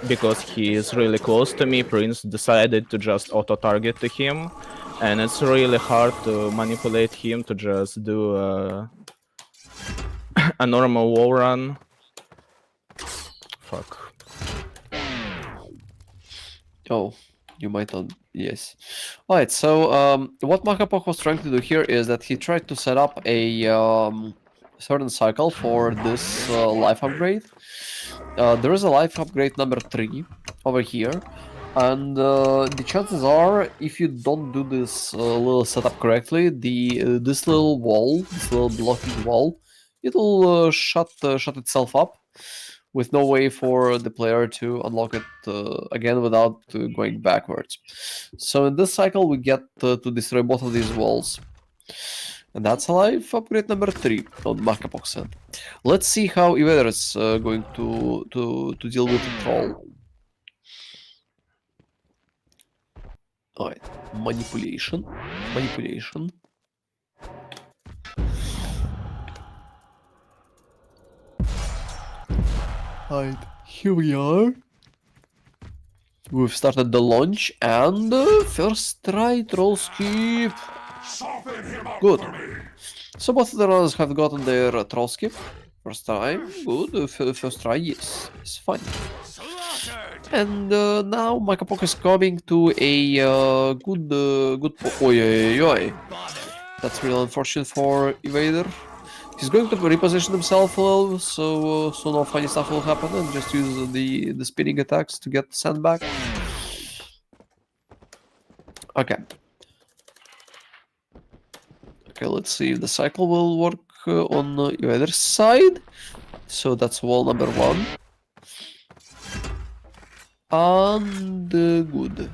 because he is really close to me, Prince decided to just auto-target to him, and it's really hard to manipulate him to just do a normal wall run. Fuck. Oh, you might not. Yes. All right. So, what makapoh was trying to do here is that he tried to set up a certain cycle for this life upgrade. There is a life upgrade number 3 over here, and the chances are, if you don't do this little setup correctly, this little wall, this little blocking wall, it'll shut itself up, with no way for the player to unlock it again without going backwards. So in this cycle, we get to destroy both of these walls. And that's a life upgrade number 3 on makapoh's end. Let's see how Evader is going to deal with the troll. Alright, manipulation. Alright, here we are. We've started the launch, and first try troll skip. Good. So both of the runners have gotten their troll skip. First time, good. First try, yes, it's fine. And now makapoh is coming to a good. Oi. That's really unfortunate for Evader. He's going to reposition himself a little, so no funny stuff will happen, and just use the spinning attacks to get the sand back. Okay. Okay, let's see if the cycle will work on either side. So that's wall number 1. And good.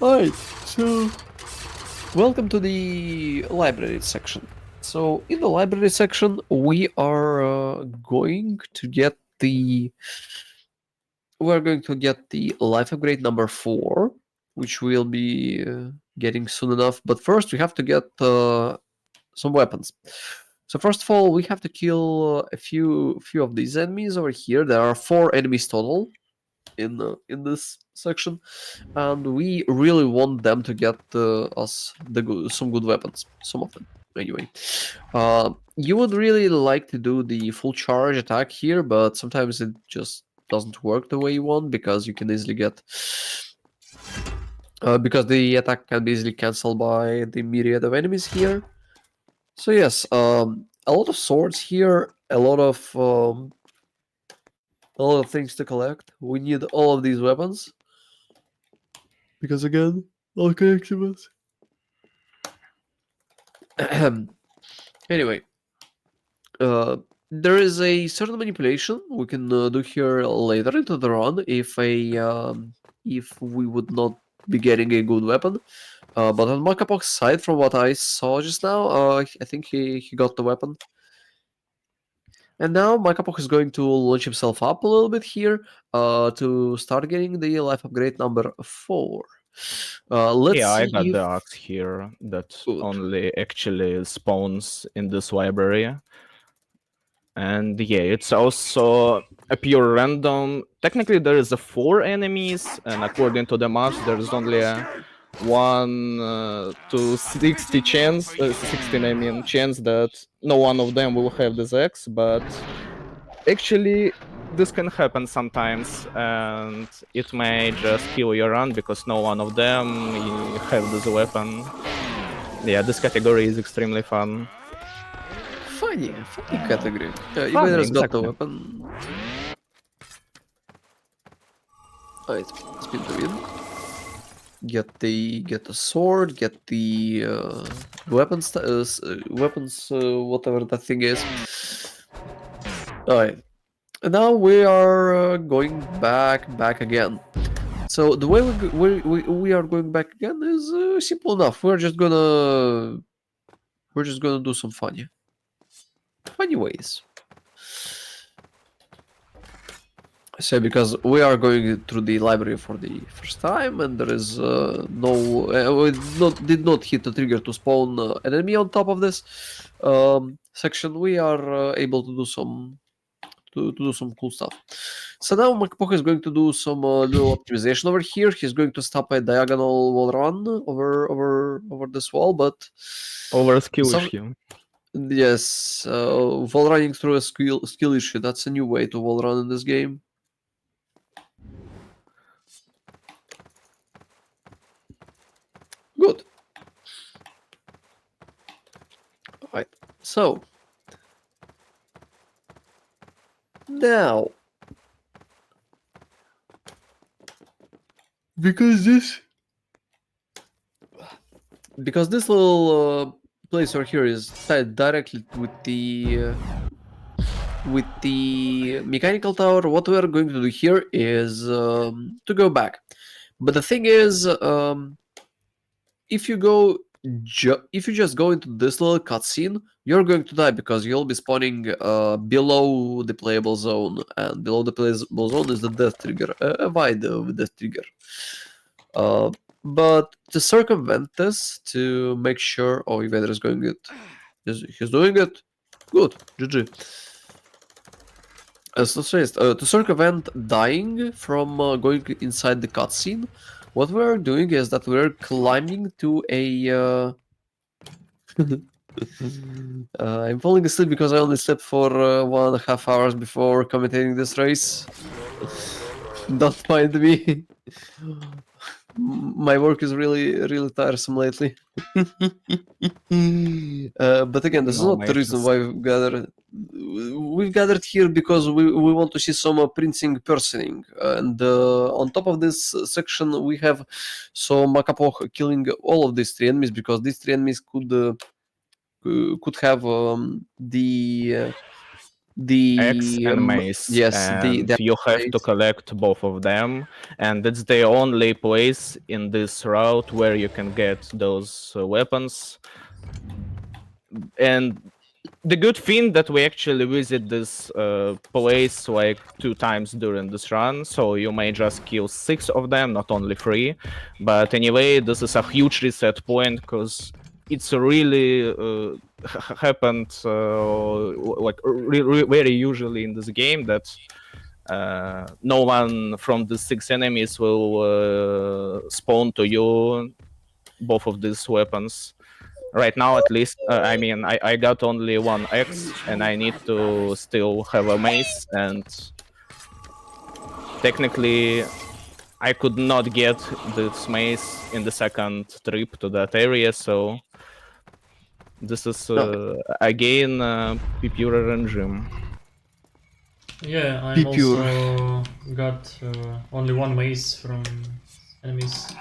Alright, so welcome to the library section. So in the library section, we are going to get the life upgrade number 4, which we'll be getting soon enough. But first, we have to get some weapons. So first of all, we have to kill a few of these enemies over here. There are 4 enemies total in this section, and we really want them to get us some good weapons. Some of them, anyway. You would really like to do the full charge attack here, but sometimes it just doesn't work the way you want, because you can easily get because the attack can be easily cancelled by the myriad of enemies here. So yes, a lot of swords here, a lot of things to collect. We need all of these weapons, because again, all collectibles. Anyway, there is a certain manipulation we can do here later into the run if we would not be getting a good weapon. But on makapoh's side, from what I saw just now, I think he got the weapon. And now makapoh is going to launch himself up a little bit here to start getting the life upgrade number 4. Let's Yeah, I see got if... the axe here that Good. only actually spawns in this library. And yeah, it's also a pure random. Technically, there is 4 enemies, and according to the math, there is only a 1 to 60 chance, 16 I mean, chance that no one of them will have this axe. But actually, this can happen sometimes, and it may just kill your run because no one of them have this weapon. Yeah, this category is extremely fun. Funny category. Funny, Evader's got the exactly. weapon. Alright, spin to win. Get the sword, get the weapons, whatever that thing is. Alright, and now we are going back again. So the way we are going back again is simple enough. We're we're just gonna do some funny ways. So because we are going through the library for the first time, and there is we did not hit the trigger to spawn an enemy on top of this section, we are able to do some cool stuff. So now makapoh is going to do some little optimization over here. He's going to stop a diagonal wall run over this wall, but Over skill some- issue. yes, wall running through a skill issue. That's a new way to wall run in this game. Good. Alright, so now because this little place over here is tied directly with the mechanical tower, what we are going to do here is to go back. But the thing is, if you just go into this little cutscene, you're going to die because you'll be spawning below the playable zone, and below the playable zone is the death trigger, a wide death trigger. But to circumvent this, to make sure, oh, Evader is going it. He's doing it. Good, GG. To circumvent dying from going inside the cutscene, what we're doing is that we're climbing to a. I'm falling asleep because I only slept for 1.5 hours before commentating this race. Don't mind me. My work is really tiresome lately. But again, this is No, not the reason why we've gathered here, because we want to see some printing personing, and on top of this section we have makapoh killing all of these 3 enemies, because these 3 enemies could have the X and mace. yes, and the you have to mace. collect both of them, and it's the only place in this route where you can get those weapons. And the good thing that we actually visit this place like 2 times during this run, so you may just kill 6 of them, not only 3. But anyway, this is a huge reset point, because it's really happened like very usually in this game that no one from the 6 enemies will spawn to you both of these weapons. Right now, at least, I mean, I got only 1 X, and I need to still have a mace, and technically I could not get this mace in the second trip to that area, so this is again pure regime. Yeah, I'm Pure. also got only 1 mace from enemies.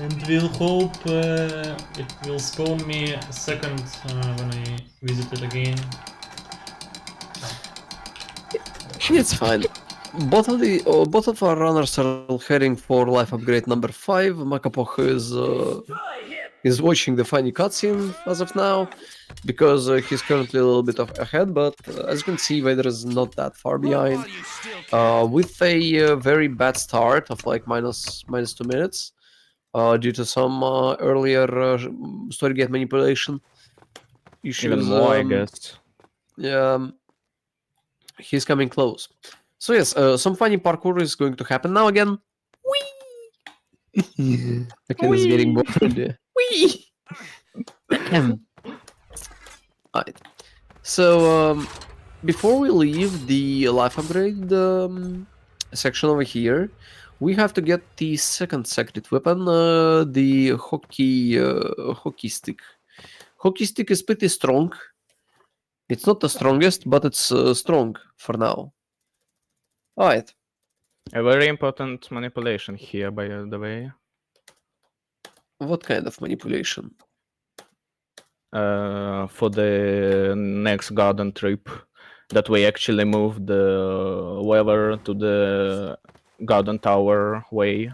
And we'll hope it will spawn me a second when I visit it again. It's fine. Both of our runners are heading for life upgrade number 5. Makapoh is watching the funny cutscene as of now, because he's currently a little bit ahead. But as you can see, Vader is not that far behind. With a very bad start of like minus 2 minutes, due to some earlier story gate manipulation issues. Even more, I guess. Yeah, he's coming close. So yes, some funny parkour is going to happen now again. Whee! Okay, it's getting bored. Whee! Alright. So before we leave the life upgrade section over here, we have to get the second secret weapon, the hockey stick. Hockey stick is pretty strong. It's not the strongest, but it's strong for now. Alright. A very important manipulation here, by the way. What kind of manipulation? For the next garden trip, that we actually move the lever to the garden tower way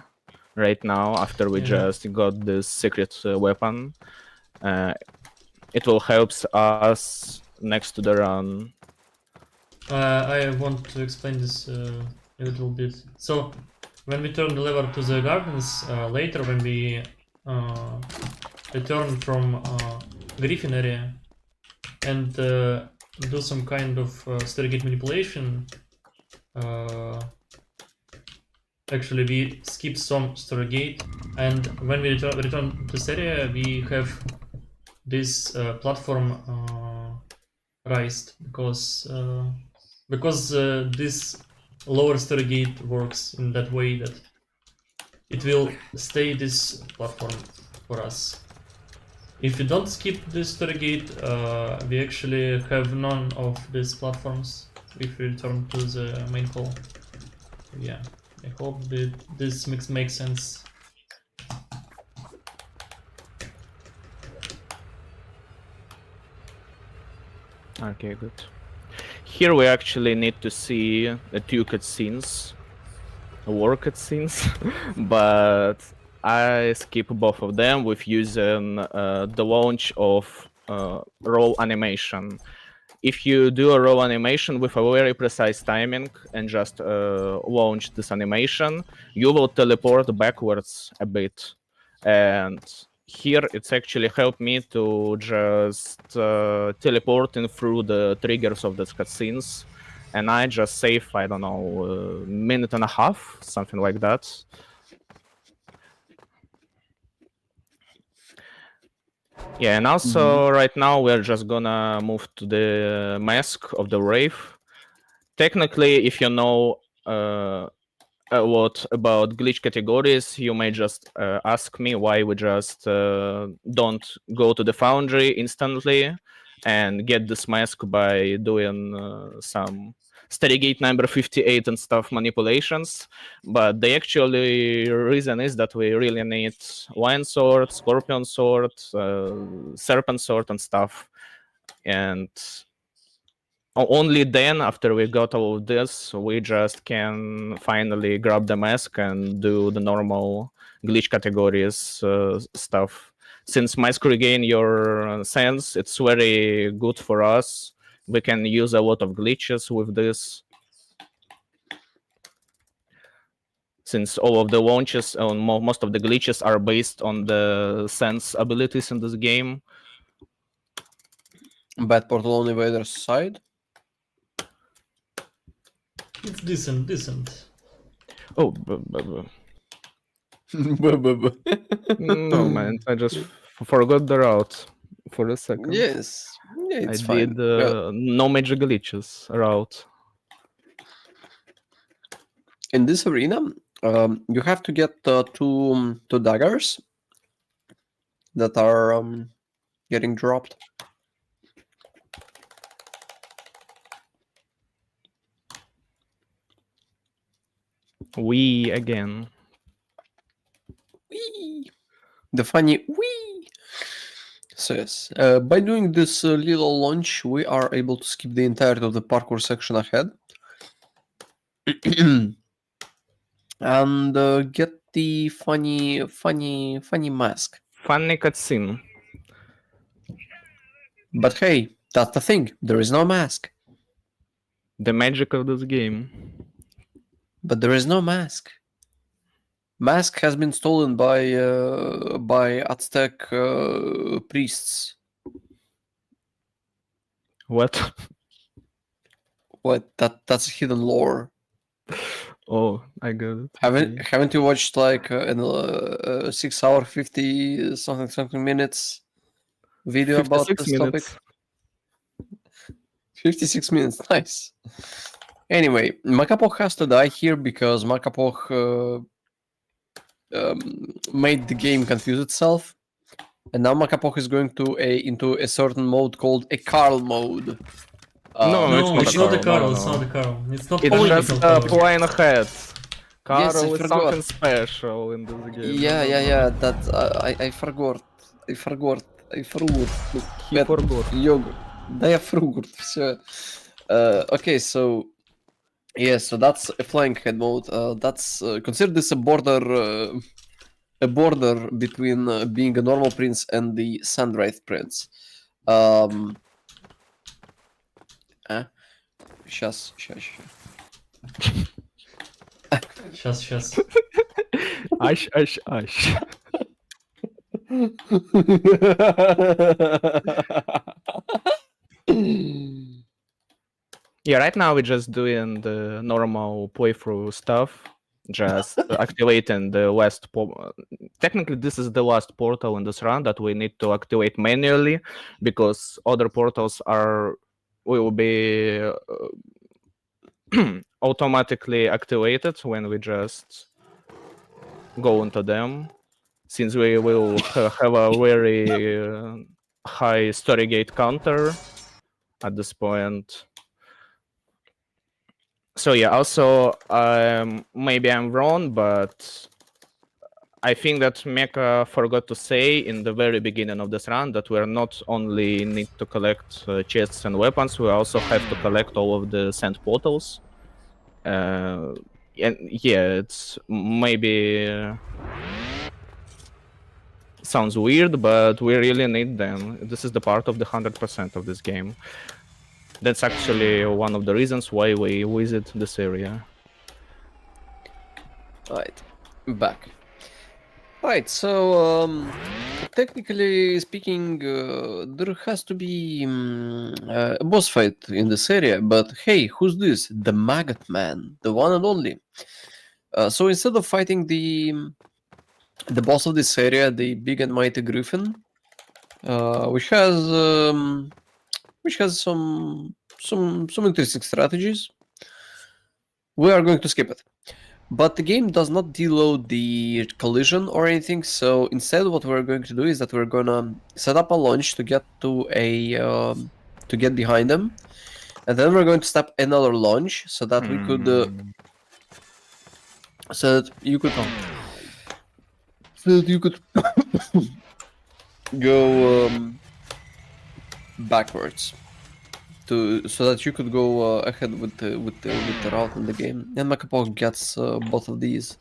right now, after we just got this secret weapon. it will help us next to the run. I want to explain this a little bit. So, when we turn the lever to the gardens later, when we return from Griffin area and do some kind of surrogate manipulation, actually we skip some surrogate, and when we return to this area, we have this platform raised because this lower surrogate works in that way that it will stay this platform for us. If we don't skip this surrogate, we actually have none of these platforms if we return to the main hall. Yeah, I hope that this makes sense. Okay, good. Here we actually need to see the two cutscenes, war cutscenes, but I skip both of them with using the launch of roll animation. If you do a roll animation with a very precise timing and just launch this animation, you will teleport backwards a bit. And here it's actually helped me to just teleport in through the triggers of the cutscenes. And I just save, I don't know, a minute and a half, something like that. Yeah, and also right now we're just gonna move to the mask of the Wraith. Technically, if you know a lot about glitch categories, you may just ask me why we just don't go to the foundry instantly and get this mask by doing some Stargate number 58 and stuff manipulations. But the actually reason is that we really need Lion Sword, Scorpion Sword, Serpent Sword and stuff. And only then, after we got all of this, we just can finally grab the mask and do the normal glitch categories stuff. Since mask regain your sense, it's very good for us. We can use a lot of glitches with this. Since all of the launches and most of the glitches are based on the sense abilities in this game. Bad portal on Invader's side. It's decent. Oh, no man, I just forgot the route for a second. Yes, yeah, it's I fine. did no major glitches route. In this arena, you have to get two daggers that are getting dropped. We again. Whee! The funny wee. So yes, by doing this little launch, we are able to skip the entirety of the parkour section ahead. And get the funny mask. Funny cutscene. But hey, that's the thing. There is no mask. The magic of this game. But there is no mask. Mask has been stolen by Aztec priests. What? What? That's hidden lore. Oh, I got it. Haven't you watched like a 6 hour 50 something minutes video about 56 this minutes. topic? 56 minutes, nice. Anyway, Makapoh has to die here because Makapoh made the game confuse itself, and now Makapoh is going to into a certain mode called a Carl mode. No, it's not a Carl. No, It's no. not a Carl. It's not It's only just a a Carl. plain head. Carl Yes, I is forgot. something special in this game. Yeah. That I forgot. I forgot. He forgot. Йогурт. Да, я фругурт. Все. Okay, so yeah, so that's a flying head mode. That's consider this a border between being a normal prince and the Sandwraith prince. Сейчас. Сейчас. Ащ. Yeah, right now we're just doing the normal playthrough stuff, just activating the last. Technically, this is the last portal in this run that we need to activate manually, because other portals will be automatically activated when we just go into them, since we will have a very high story gate counter at this point. So yeah, also maybe I'm wrong, but I think that Mecha forgot to say in the very beginning of this run that we're not only need to collect chests and weapons, we also have to collect all of the sand portals. And yeah, it's maybe sounds weird, but we really need them. This is the part of the 100% of this game. That's actually one of the reasons why we visit this area. Right, back. Right, so technically speaking, there has to be a boss fight in this area, but hey, who's this? The Maggot Man, the one and only. So instead of fighting the boss of this area, the big and mighty Griffin, which has some interesting strategies, we are going to skip it. But the game does not deload the collision or anything, so instead what we're going to do is that we're gonna set up a launch to get to to get behind them, and then we're going to step another launch so that we could so that you could go backwards so that you could go ahead with the route in the game. And Makapoh gets both of these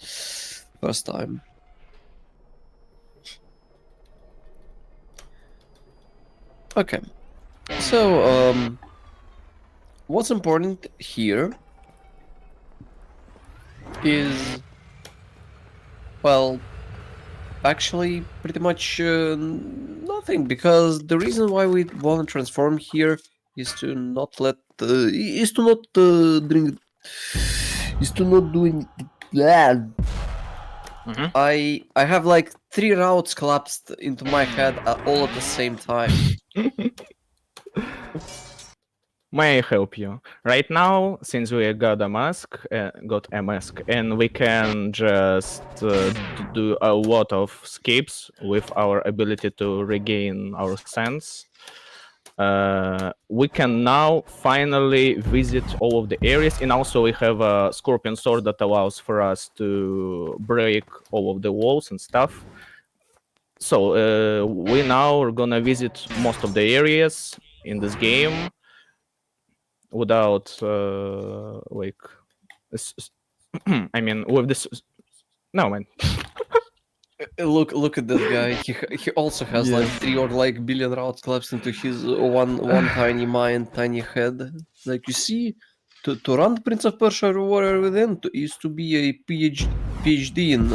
first time. Okay, so what's important here is, well, actually pretty much nothing, because the reason why we want to transform here is to not let is to not drink is to not doing I have like 3 routes collapsed into my head all at the same time. May I help you? Right now, since we got a mask, and we can just do a lot of escapes with our ability to regain our sense. We can now finally visit all of the areas, and also we have a scorpion sword that allows for us to break all of the walls and stuff. So we now are gonna visit most of the areas in this game without like I mean with this. No, man. Look at this guy. He also has like 3 or like billion routes collapsed into his one tiny mind, tiny head. Like, you see, to run Prince of Persia Warrior Within is to be a PhD in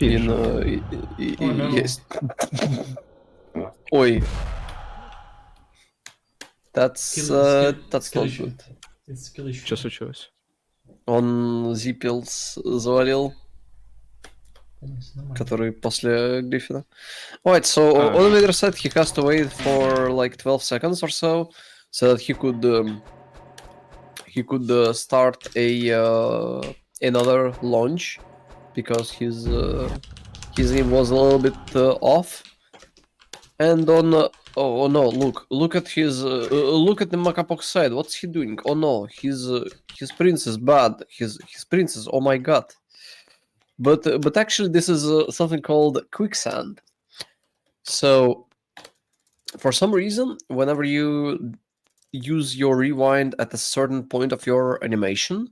Oh, no. yes. Oi. That's not good. It's skill issue. Что случилось? Он Zipless завалил, который после Гриффина. Alright, so on the other side, he has to wait for like 12 seconds or so that he could start another launch, because his aim was a little bit off. And on oh no, look at his look at the makapoh side. What's he doing? Oh no, his prince is bad. His prince is, oh my god. But actually this is something called quicksand. So for some reason, whenever you use your rewind at a certain point of your animation,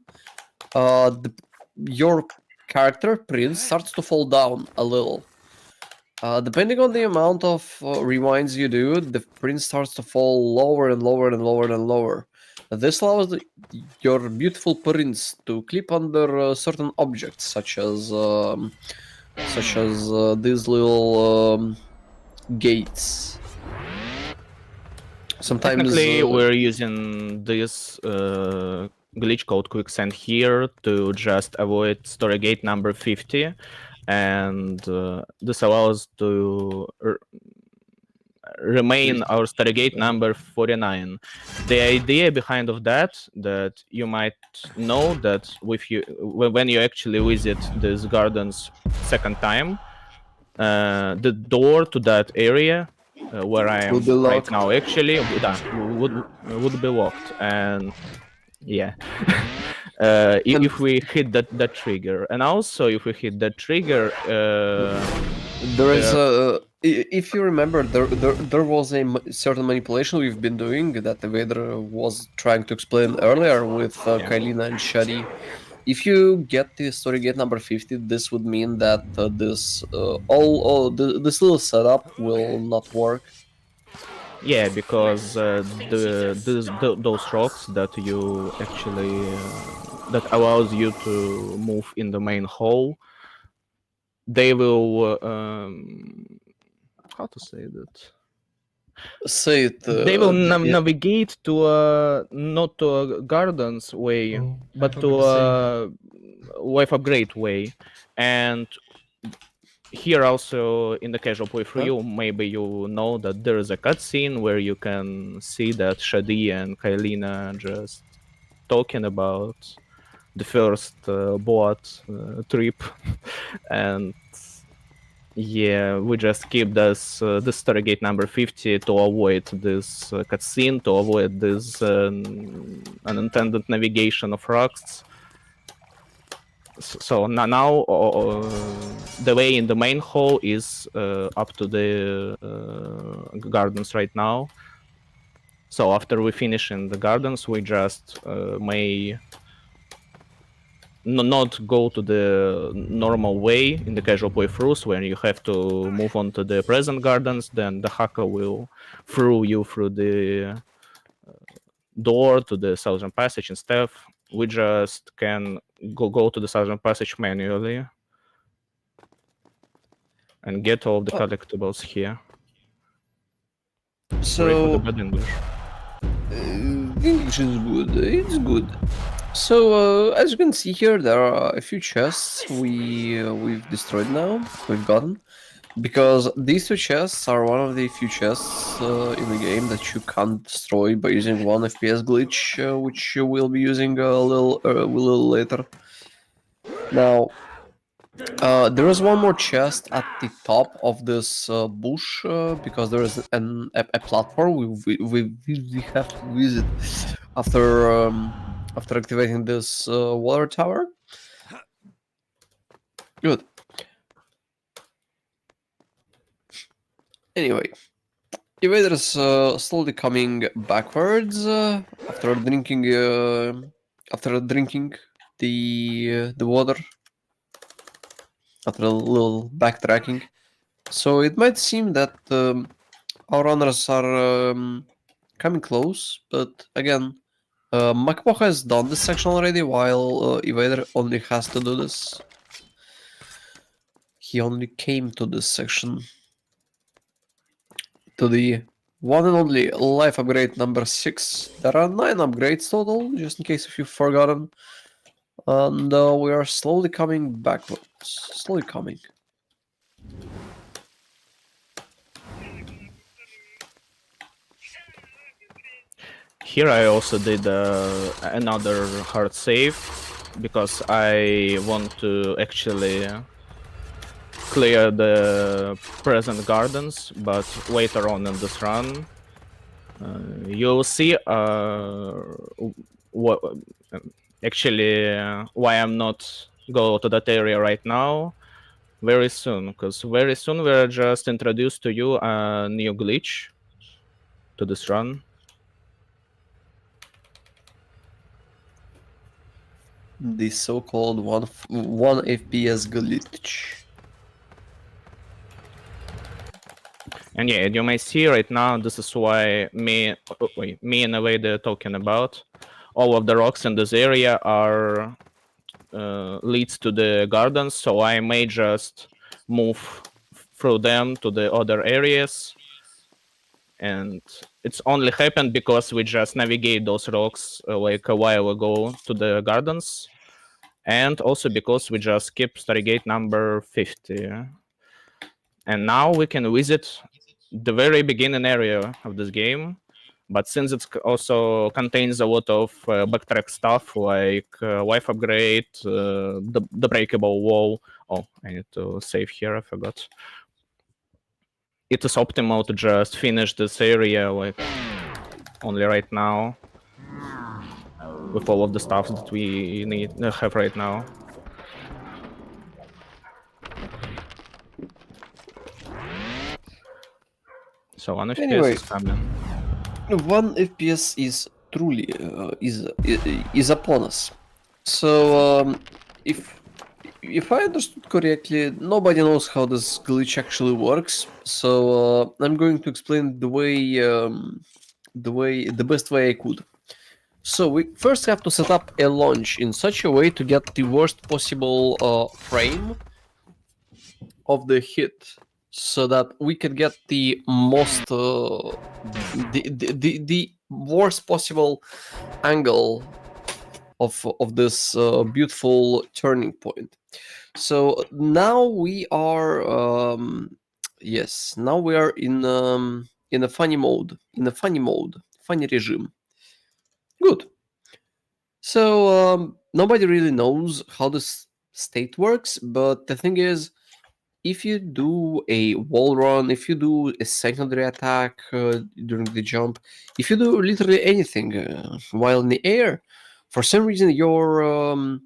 your character prince starts to fall down a little. Depending on the amount of rewinds you do, the print starts to fall lower and lower and lower and lower. This allows your beautiful prints to clip under certain objects, such as these little gates. Sometimes Technically, we're using this glitch called quicksand here to just avoid story gate number 50, and this allows to remain our story gate number 49. The idea behind of that you might know that when you actually visit these gardens second time, the door to that area where I am Will be right locked. now actually would be locked, and yeah. If we hit that trigger, and also if we hit that trigger, there is if you remember, there was a certain manipulation we've been doing that the Vader was trying to explain earlier with Yeah. Kylina and Shadi. If you get the story gate number 50, this would mean that this this little setup will not work. Yeah, because those rocks that you actually that allows you to move in the main hole, they will how to say that? Say it. They will yeah. navigate to not to a gardens way, Oh, I but to forgot to say. a life upgrade way, and here also in the casual playthrough, maybe you know that there is a cutscene where you can see that Shadi and Kylina just talking about the first boat trip, and yeah, we just keep this story gate number 50 to avoid this cutscene, to avoid this unintended navigation of rocks. So now the way in the main hall is up to the gardens right now. So after we finish in the gardens, we just may not go to the normal way in the casual playthroughs when you have to move on to the present gardens. Then the hacker will throw you through the door to the southern passage and stuff. We just can go to the southern passage manually and get all of the collectibles here. Sorry for the So bad English. English is good. It's good. So as you can see here, there are a few chests we've destroyed now. We've gotten because these two chests are one of the few chests in the game that you can't destroy by using one FPS glitch, which you will be using a little later. Now, there is one more chest at the top of this bush because there is a platform we have to visit after activating this water tower. Good. Anyway, Evader is slowly coming backwards after drinking the water. After a little backtracking. So it might seem that our runners are coming close, but again, makapoh has done this section already, while Evader only has to do this. He only came to this section. To the one and only life upgrade number 6. There are 9 upgrades total, just in case if you've forgotten. And we are slowly coming backwards. Slowly coming. Here I also did another hard save because I want to actually clear the present gardens, but later on in this run you'll see what actually why I'm not go to that area right now very soon, because very soon we're just introduced to you a new glitch to this run. The so-called one FPS glitch. And yeah, you may see right now, this is why me and Evade talking about. All of the rocks in this area are leads to the gardens, so I may just move through them to the other areas. And it's only happened because we just navigate those rocks like a while ago to the gardens. And also because we just skip Stargate number 50. And now we can visit the very beginning area of this game. But since it also contains a lot of backtrack stuff like life upgrade, the breakable wall. Oh, I need to save here, I forgot. It is optimal to just finish this area like only right now with all of the stuff that we need have right now. So 1 FPS Anyway. is coming. 1 FPS is truly is upon us. So if I understood correctly, nobody knows how this glitch actually works. So I'm going to explain the best way I could. So we first have to set up a launch in such a way to get the worst possible frame of the hit, so that we can get the most the worst possible angle of this beautiful turning point. So now we are yes, now we are in a funny mode, funny regime. Good. So nobody really knows how this state works, but the thing is, if you do a wall run, if you do a secondary attack during the jump, if you do literally anything while in the air, for some reason your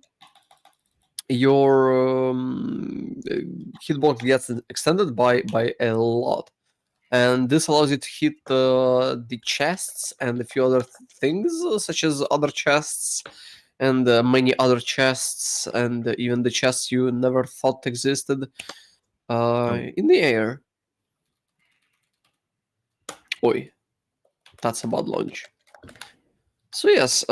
hitbox gets extended by a lot, and this allows you to hit the chests and a few other things, such as other chests and many other chests, and even the chests you never thought existed. In the air. Oi, that's a bad launch. So yes,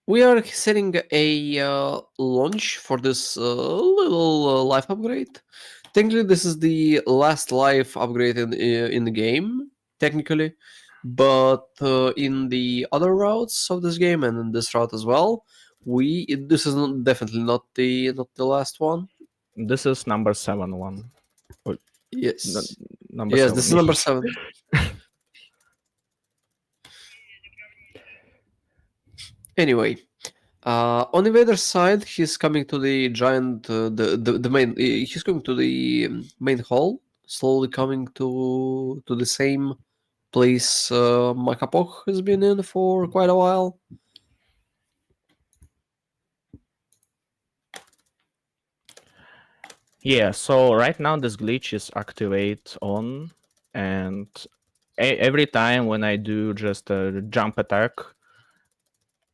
we are setting a launch for this little life upgrade. Technically, this is the last life upgrade in the game, technically, but in the other routes of this game and in this route as well, this is definitely not the last one. This is number 7 one. Yes. Number Yes, 7. this is number 7. Anyway, on the other side, he's coming to the giant, the main. He's going to the main hall, slowly coming to the same place makapoh has been in for quite a while. Yeah, so right now this glitch is activate on, and every time when I do just a jump attack,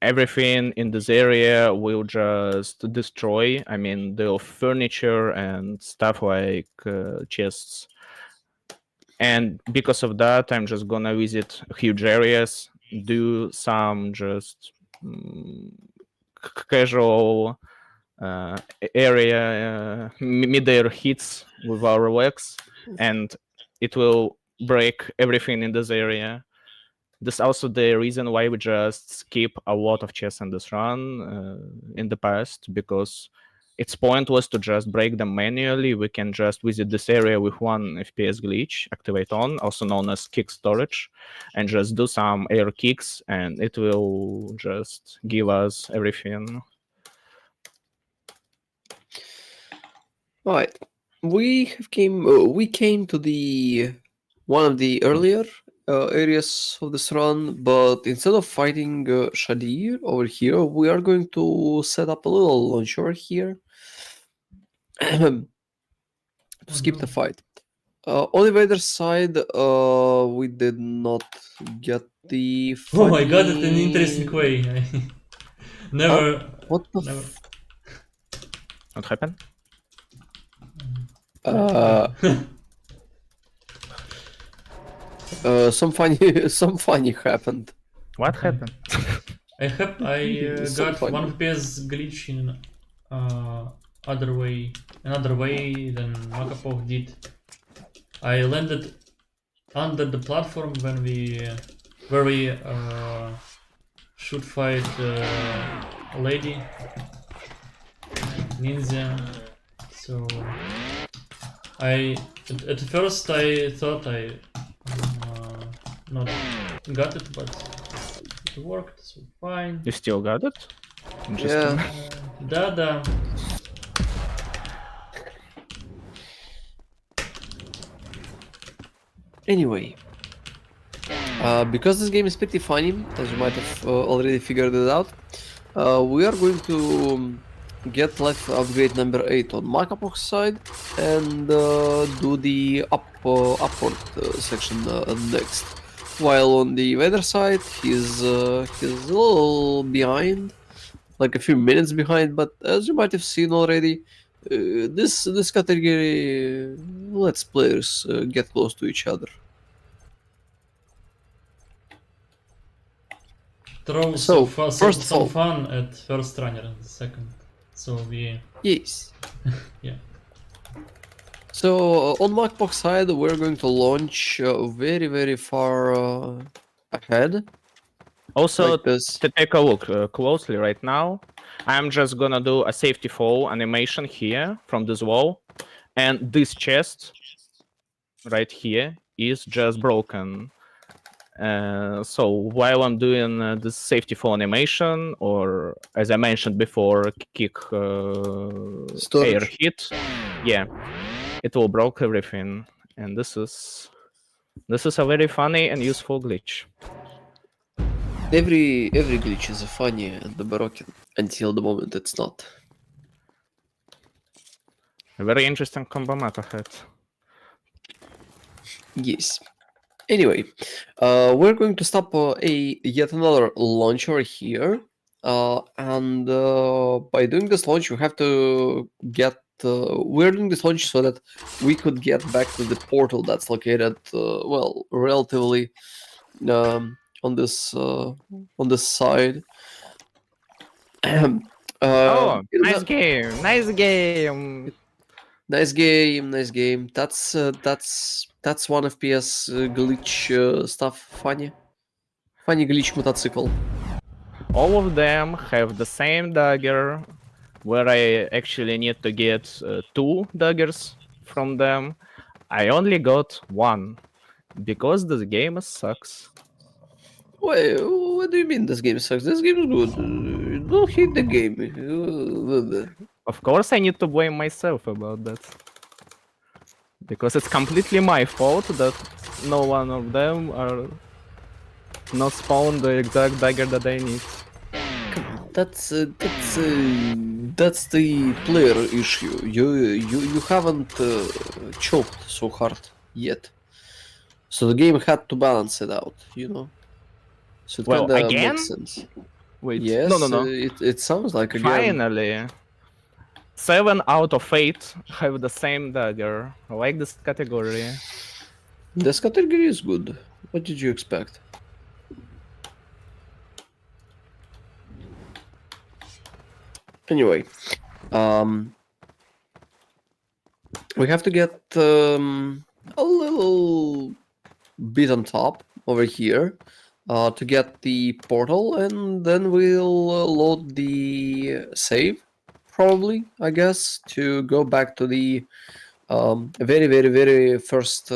everything in this area will just destroy. I mean, the furniture and stuff like chests. And because of that, I'm just gonna visit huge areas, do some just casual area mid-air hits with our legs, and it will break everything in this area. This is also the reason why we just skip a lot of chests in this run in the past, because its point was to just break them manually. We can just visit this area with 1 FPS glitch, activate on, also known as kick storage, and just do some air kicks, and it will just give us everything. Right, we came to the one of the earlier areas of this run, but instead of fighting Shadir over here, we are going to set up a little launcher here to skip the fight. On the other side, we did not get the funny... Oh, I got it in an interesting way. Never. What the Never. What happened? Some funny some funny happened. What happened? I So got funny. 1 FPS glitch in another way than Makapoh did. I landed under the platform when where we should fight a lady ninja. So at first I thought I not got it, but it worked, so fine. You still got it? Interesting. Yeah. Да. Anyway, because this game is pretty funny, as you might have already figured it out, we are going to get life upgrade number 8 on Makapoh's side and do the upward section next. While on the weather side, he's a little behind, like a few minutes behind. But as you might have seen already, this category lets players get close to each other. Throw So, first of some all- fun at first runner and second. So we Yes. yeah. So on Makapoh's side, we're going to launch very far ahead, Also, like this. to take a look closely right now, I'm just gonna do a safety fall animation here from this wall, and this chest right here is just broken. So while I'm doing this safety fall animation, or as I mentioned before, kick air Storage. hit, yeah, it will broke everything, and this is a very funny and useful glitch. Every glitch is funny and broken until the moment it's not. A very interesting combo map ahead. Yes. Anyway, we're going to stop yet another launcher here, and by doing this launch, we have to get. We're doing this launch so that we could get back to the portal that's located, well, relatively on this side. Oh, You nice have- game! Nice game! Nice game. That's 1 FPS glitch stuff. Funny glitch motorcycle. All of them have the same dagger, where I actually need to get 2 daggers from them. I only got 1 because this game sucks. Wait, what do you mean this game sucks? This game is good. Don't hate the game. Of course, I need to blame myself about that. Because it's completely my fault that no one of them are not spawned the exact dagger that I need. That's the player issue. You haven't choked so hard yet. So the game had to balance it out, you know. So it Well, kinda again? makes sense. Wait, Yes, no. it sounds like again. Finally! 7 out of 8 have the same dagger. I like this category. This category is good. What did you expect? Anyway, we have to get a little bit on top over here to get the portal, and then we'll load the save, probably, I guess, to go back to the very first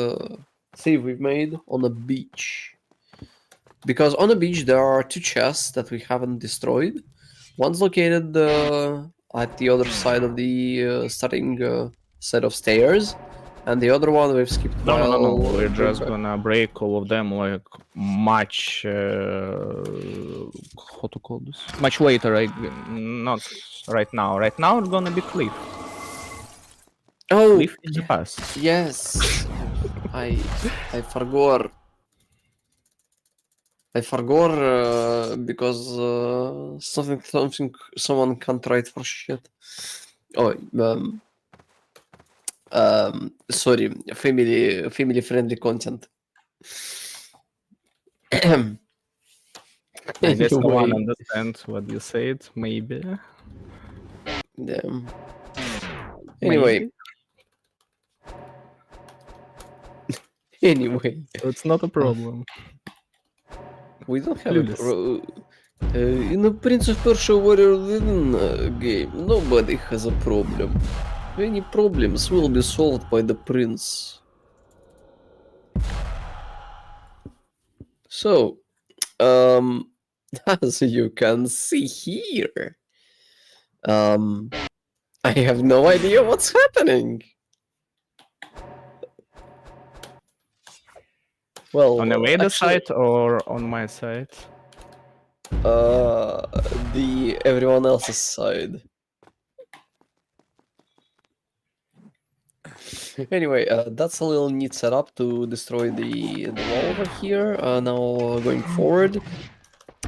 save we've made on the beach. Because on the beach there are 2 chests that we haven't destroyed. One's located at the other side of the starting set of stairs, and the other one we've skipped. No. while We're going just back. gonna break all of them like much. How to call this? Much later. Not right now. Right now it's gonna be cliff. Oh, Cliff is the past. yes. I forgot. I forgot because someone can't write for shit. Oh, sorry, family friendly content. I guess no one Anyway, understands what you said. Maybe. damn. Anyway, Maybe. anyway, So it's not a problem. we don't have a Clueless. in the Prince of Persia Warrior Within game, nobody has a problem. Any problems will be solved by the prince. So, as you can see here, I have no idea what's happening. Well, On the Vader actually, side or on my side? the everyone else's side. Anyway, that's a little neat setup to destroy the wall over here. Now going forward,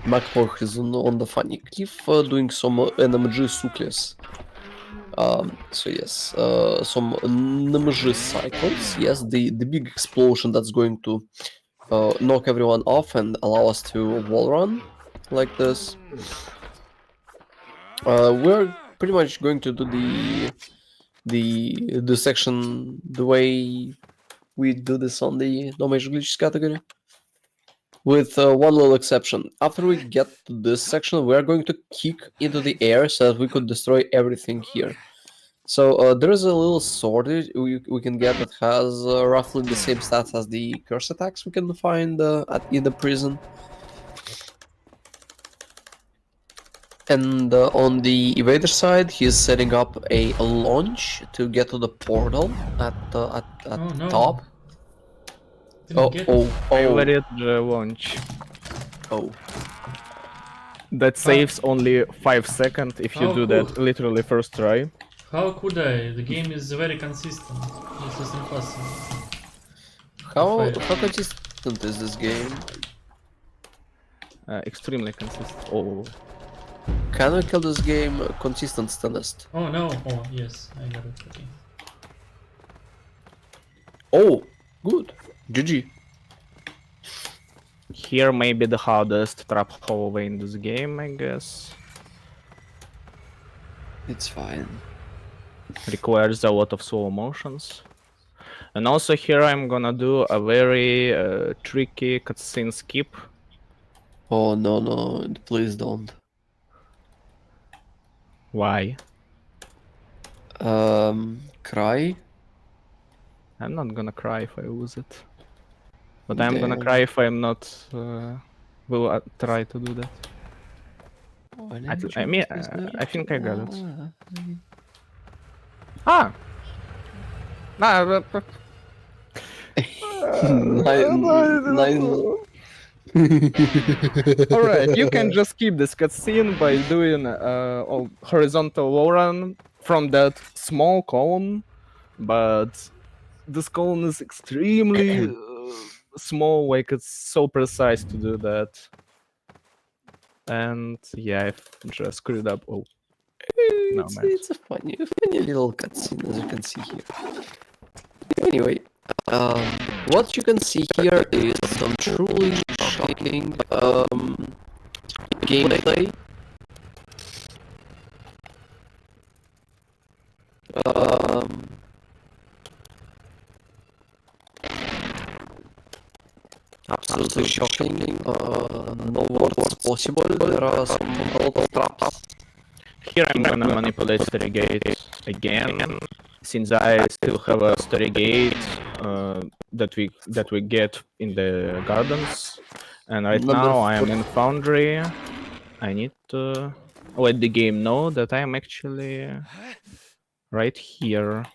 makapoh is on the funny cliff doing some NMG Zipless. So yes, some NMG cycles. Yes, the big explosion that's going to knock everyone off and allow us to wall run like this. We're pretty much going to do the section the way we do this on the no major glitches category, with one little exception. After we get to this section, we are going to kick into the air so that we could destroy everything here. So there is a little sword we can get that has roughly the same stats as the curse attacks we can find in the prison. And on the evader side, he's setting up a launch to get to the portal at Oh the no. top. Didn't get it. I already the launch. Oh. That saves only 5 seconds if you How do cool. that literally first try. How could I? The game is very consistent. This is impossible. How If consistent is this game? Extremely consistent. Oh, Can we kill this game consistent stylist? Oh no. Oh yes, I got it. Okay. Oh, good. GG. here may be the hardest trap hallway in this game, I guess. It's fine. Requires a lot of slow motions. And also here I'm gonna do a very tricky cutscene skip. Oh no, please don't. Why? Cry? I'm not gonna cry if I lose it. But I'm gonna Damn. cry if I'm not will try to do that. I mean, I think I got it. Ah! Alright, you can just skip this cutscene by doing a horizontal wall run from that small cone, but this cone is extremely small, like it's so precise to do that. And yeah, I've just screwed up. Oh, no, man. It's a funny little cutscene, as you can see here. Anyway, what you can see here is some truly shocking gameplay. Absolutely shocking. No words possible. There are a lot of traps. Here I'm gonna manipulate story gate again, since I still have a story gate that we get in the gardens, and right now I am in Foundry. I need to let the game know that I am actually right here.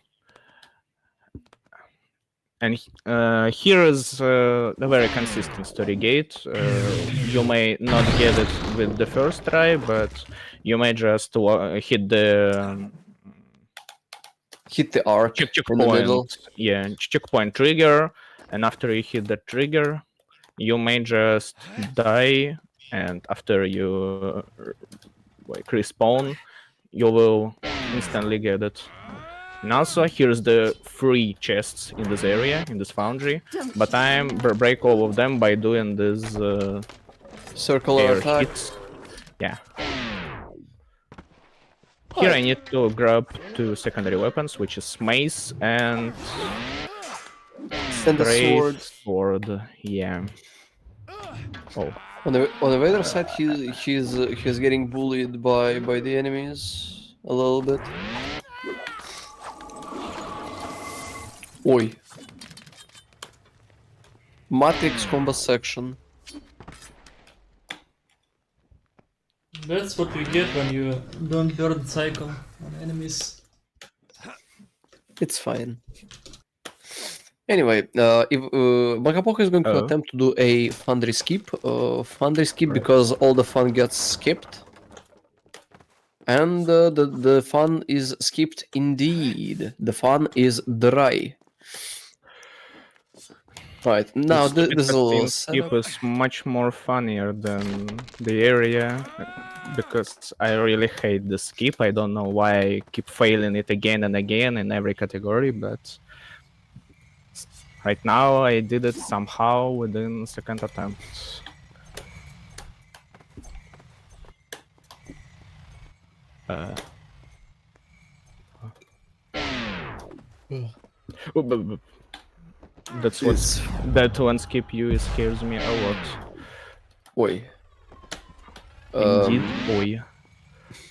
And here is a very consistent story gate. You may not get it with the first try, but you may just hit the arc in the middle. Yeah, checkpoint trigger, and after you hit the trigger, you may just die, and after you like respawn, you will instantly get it. And also here's the 3 chests in this area, in this foundry. But I'm break all of them by doing this Circular air attack. hits. Yeah. Here I need to grab 2 secondary weapons, which is mace and And the straight sword. sword. Yeah. Oh. On the other side, he's getting bullied by the enemies a little bit. Oi. Matrix combo section. That's what you get when you don't burn cycle on enemies. It's fine. Anyway, if makapoh is going to Oh. attempt to do a foundry skip, Right. because all the fun gets skipped, and the fun is skipped indeed. The fun is dry. Right now, Stupid this is a little cutscene skip setup. is much more funnier than the area because I really hate the skip. I don't know why I keep failing it again and again in every category, but right now I did it somehow within second attempt. Oh, that's what's that one skip you scares me a lot. Oi. Indeed, boy.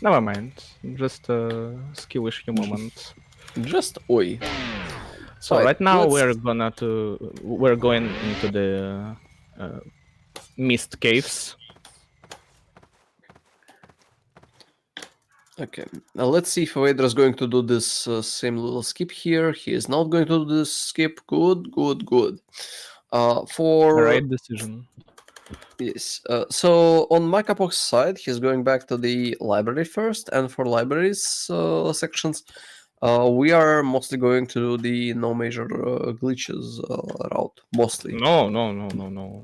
Never mind. Just a skillish moment. Just oi. So Right, right now let's- we're going into the mist caves. Okay, now let's see if Vader is going to do this same little skip here. He is not going to do this skip. Good, good, good. For Right decision. yes. So on makapoh's side, he's going back to the library first, and for libraries sections, we are mostly going to do the no major glitches route. Mostly, No. not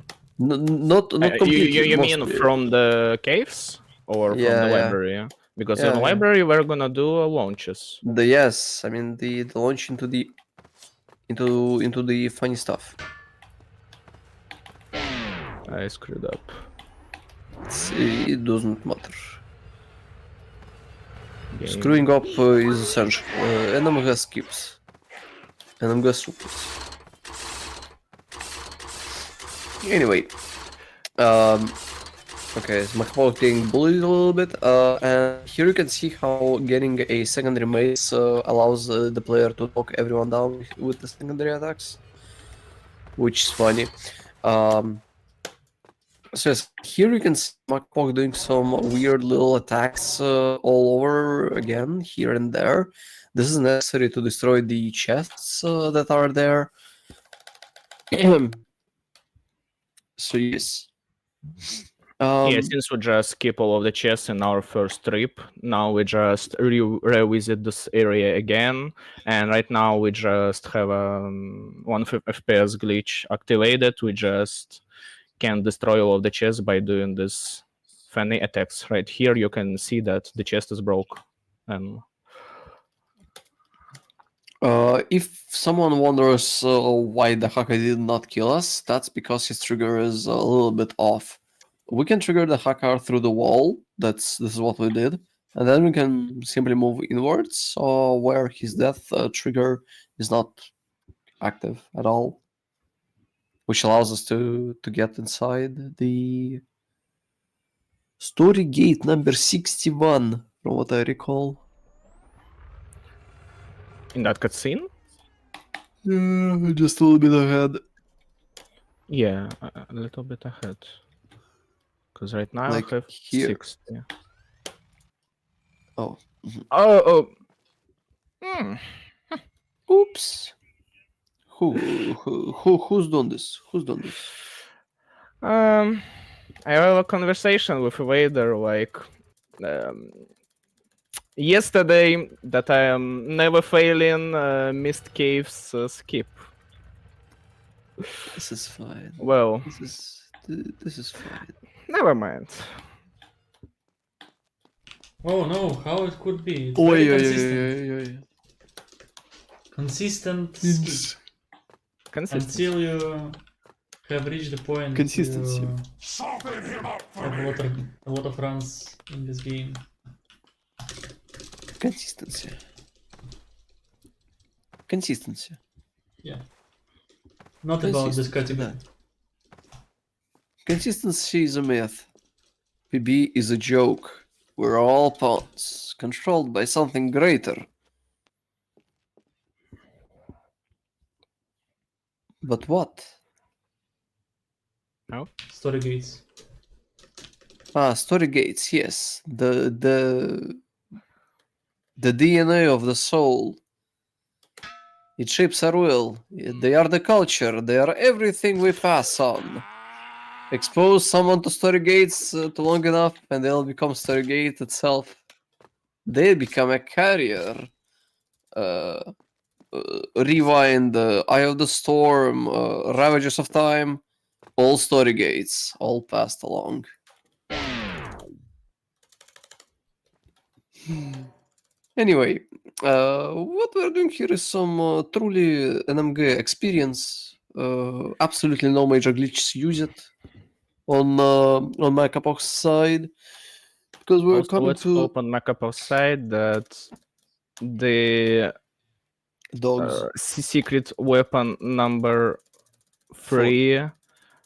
completely. You mean Mostly. from the caves or from the Yeah, yeah, library? Yeah? Because in yeah, the yeah. library we're gonna do launches. Yes, I mean the launch into the funny stuff. I screwed up. It doesn't matter. Game. Screwing up is essential. NMG skips. NMG supers. Anyway, okay, so makapoh getting bullied a little bit, and here you can see how getting a secondary mace allows the player to knock everyone down with the secondary attacks, which is funny. So yes, here you can see makapoh doing some weird little attacks all over again, here and there. This is necessary to destroy the chests that are there. So yes. Yeah, since we just skip all of the chests in our first trip, now we just revisit this area again, and right now we just have a 1 FPS glitch activated. We just can destroy all of the chests by doing this funny attacks. Right here you can see that the chest is broke. And If someone wonders why the hacker did not kill us, that's because his trigger is a little bit off. We can trigger the hacker through the wall. This is what we did, and then we can simply move inwards, where his death trigger is not active at all, which allows us to get inside the story gate number 61, from what I recall. in that cutscene? Yeah, just a little bit ahead. Yeah, a little bit ahead. Because right now Like I have here. 60. Oh. Oh. Oops. Who's done this? Who's done this? I have a conversation with Vader like yesterday that I am never failing missed caves skip. This is fine. Well, This is fine. never mind. Oh no, how it could be? It's Oi, very oi, consistent. oi, oi, oi. Consistent skip Consistency. until you have reached the point Consistency. you Soften him up for have me. a lot of runs in this game. Consistency. Consistency. Yeah. Not about this Consistency, category. да. Consistency is a myth. PB is a joke. We're all pawns, controlled by something greater. But what? Story gates. Story gates, yes. The DNA of the soul. It shapes our will. They are the culture. They are everything we pass on. Expose someone to story gates too long enough and they'll become story gate itself. They become a carrier. Rewind, Eye of the Storm, Ravages of Time, all story gates, all passed along. Anyway, what we're doing here is some truly NMG experience. Absolutely no major glitches use it on makapoh's side because we're Also, coming let's to open makapoh side that the dogs. secret weapon number 3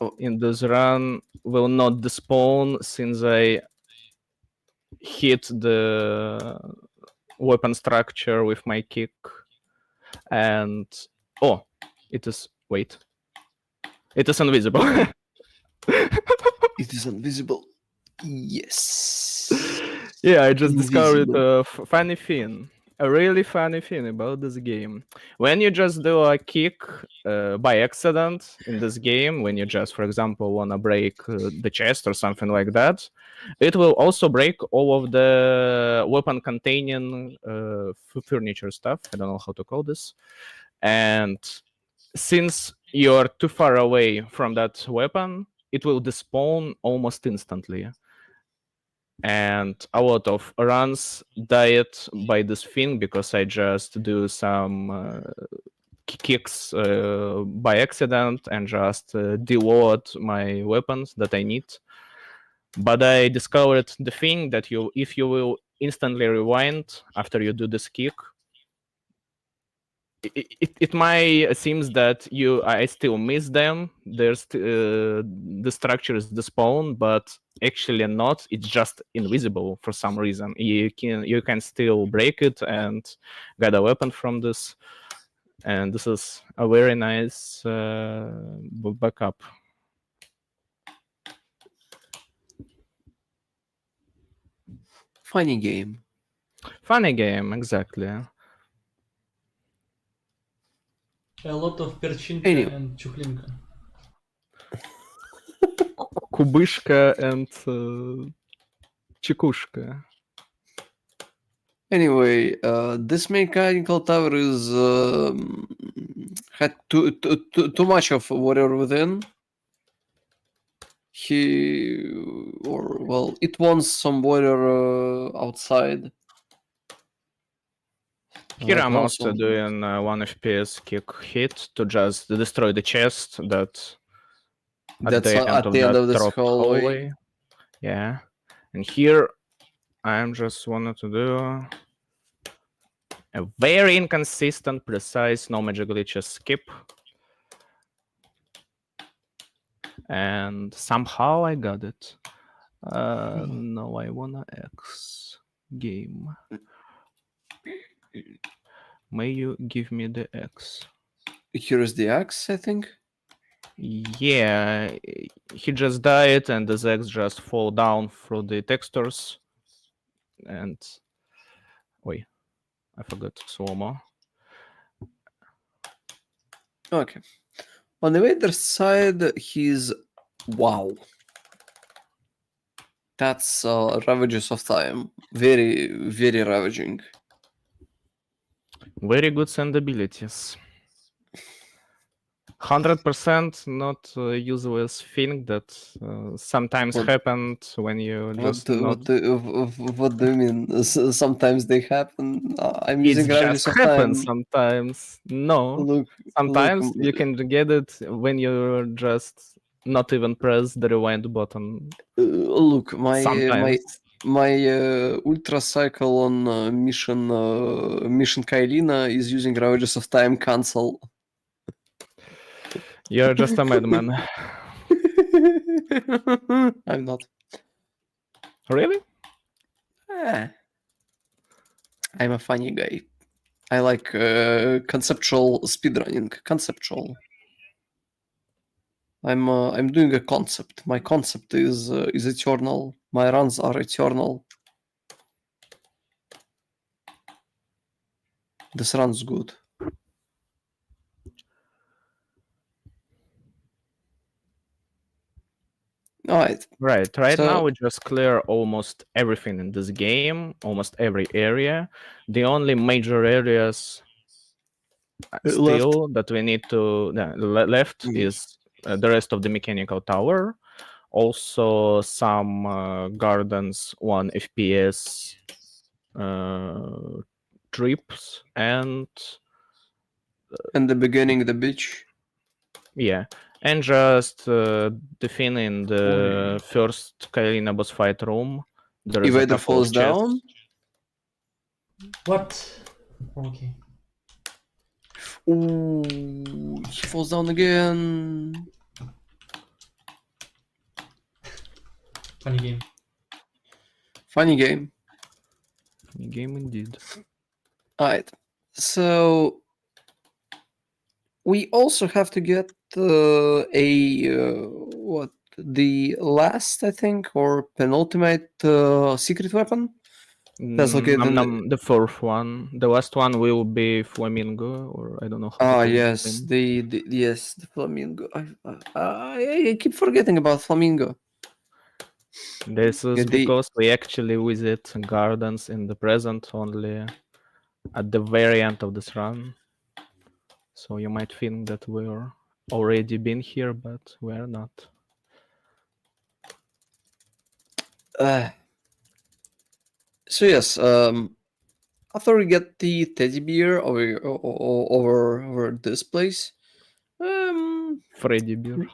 Oh. in this run will not despawn since I hit the weapon structure with my kick. And it is it is invisible. It is invisible. Yes. Yeah, I just discovered Invisible. a funny thing, a really funny thing about this game. When you just do a kick by accident in this game, when you just, for example, want to break the chest or something like that, it will also break all of the weapon containing furniture stuff. I don't know how to call this. And since you're too far away from that weapon, it will despawn almost instantly. And a lot of runs died by this thing because I just do some kicks by accident and just deload my weapons that I need. But I discovered the thing that if you will instantly rewind after you do this kick, it might seems that I still miss them. There's the structure is the spawn, but actually not. It's just invisible for some reason. You can still break it and get a weapon from this, and this is a very nice backup. Funny game. Funny game, exactly. A lot of perchinka Anyway. and chuklinka. Kubышka and chikushka. Anyway, this mechanical tower is had too much of water within. It wants some water outside. Here Right I'm now, also doing 1 FPS kick hit to just destroy the chest that's at the end of the end that of this drop hallway. Yeah. And here I'm just wanted to do a very inconsistent, precise, no magic glitches skip. And somehow I got it. No, I wanna X game. May you give me the X? Here is the axe, I think. Yeah, he just died and the X just fall down through the textures. And wait, I forgot slow-mo. Okay. On the other side, he's wow. That's Ravages of Time. Very, very ravaging. Very good send abilities. 100% not useless thing that sometimes What- happened when you just not. What do you mean? Sometimes they happen. I'm It using just Ravages of happens Time. sometimes. No, Look, sometimes you can get it when you just not even press the rewind button. look. My Sometimes. ultra cycle on mission Kailina is using Ravages of Time cancel. You're just a madman. I'm not. Really? I'm a funny guy. I like conceptual speedrunning. Conceptual. I'm doing a concept. My concept is eternal. My runs are eternal. This run's good. All right. Right So- now we just clear almost everything in this game, almost every area. The only major areas still that we need to left Mm. is the rest of the mechanical tower, also some gardens 1 FPS trips, and And the beginning, the beach. yeah, and just the thing in the first Kailina boss fight room. There is a Evader couple falls of chests. down. What? Okay. Ooh, he falls down again. Funny game. Funny game. Game indeed. All right. So we also have to get what, the last, I think, or penultimate secret weapon. That's located in The fourth one. The last one will be Flamingo, or I don't know how to call yes, him. the flamingo. I keep forgetting about flamingo. This is Yeah, because we actually visit gardens in the present only at the very end of this run. So you might think that we're already been here, but we're not. So yes, after we get the teddy bear over this place, Freddy Bear.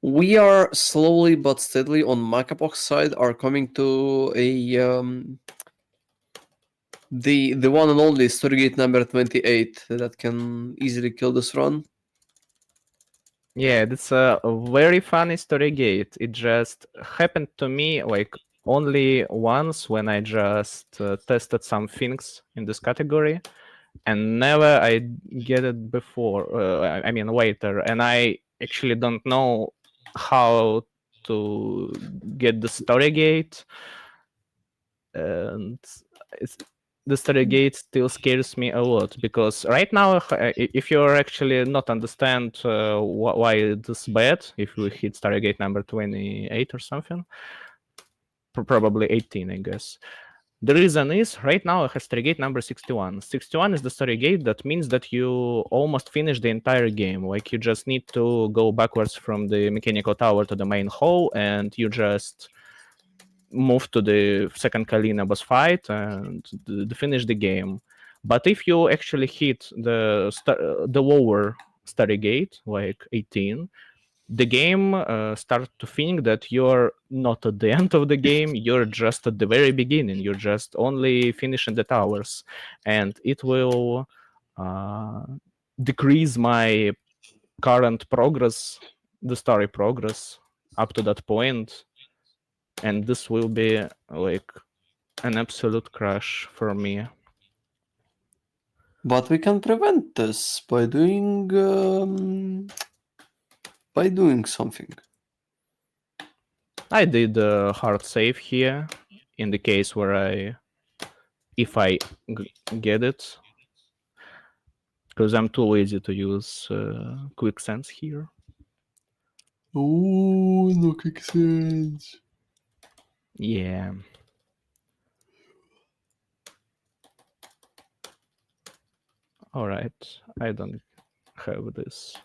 we are slowly but steadily on makapoh's side are coming to a the one and only story gate number 28 that can easily kill this run. Yeah, that's a very funny story gate. It just happened to me like only once when I just tested some things in this category, and never I get it before. I mean later, and I actually don't know how to get the story gate, and the story gate still scares me a lot because right now, if you actually not understand why it's bad, if we hit Stargate number 28 or something, probably 18, I guess. The reason is right now it has Stargate number 61. 61 is the Stargate that means that you almost finish the entire game. Like you just need to go backwards from the mechanical tower to the main hall, and you just move to the second Kalina boss fight and finish the game. But if you actually hit the lower Starry Gate, like 18, the game starts to think that you're not at the end of the game, you're just at the very beginning, you're just only finishing the towers, and it will decrease my current progress, the story progress up to that point, and this will be like an absolute crash for me. But we can prevent this by doing something. I did a hard save here in the case where if I get it, because I'm too lazy to use quick sense here. Oh, no quick sense. Yeah. All right, I don't have this.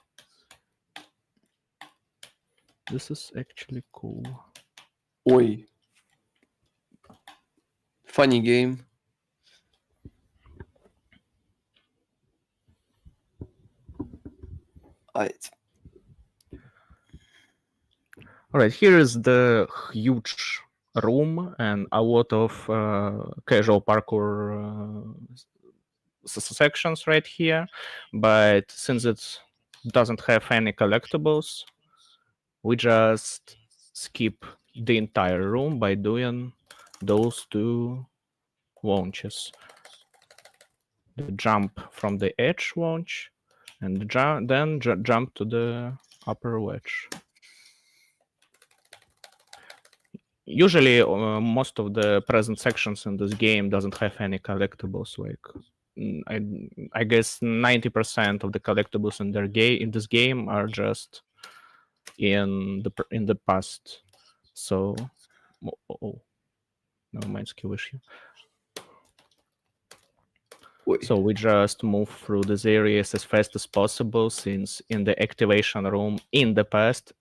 This is actually cool. Oi. Funny game. Alright. Alright, here is the huge room and a lot of casual parkour sections right here. But since it doesn't have any collectibles, we just skip the entire room by doing those two launches. The jump from the edge launch and then jump to the upper wedge. Usually, most of the present sections in this game doesn't have any collectibles. Like, I guess 90% of the collectibles in this game are just in the past. So, never mind, skill issue. Oi. So we just move through these areas as fast as possible, since in the activation room in the past,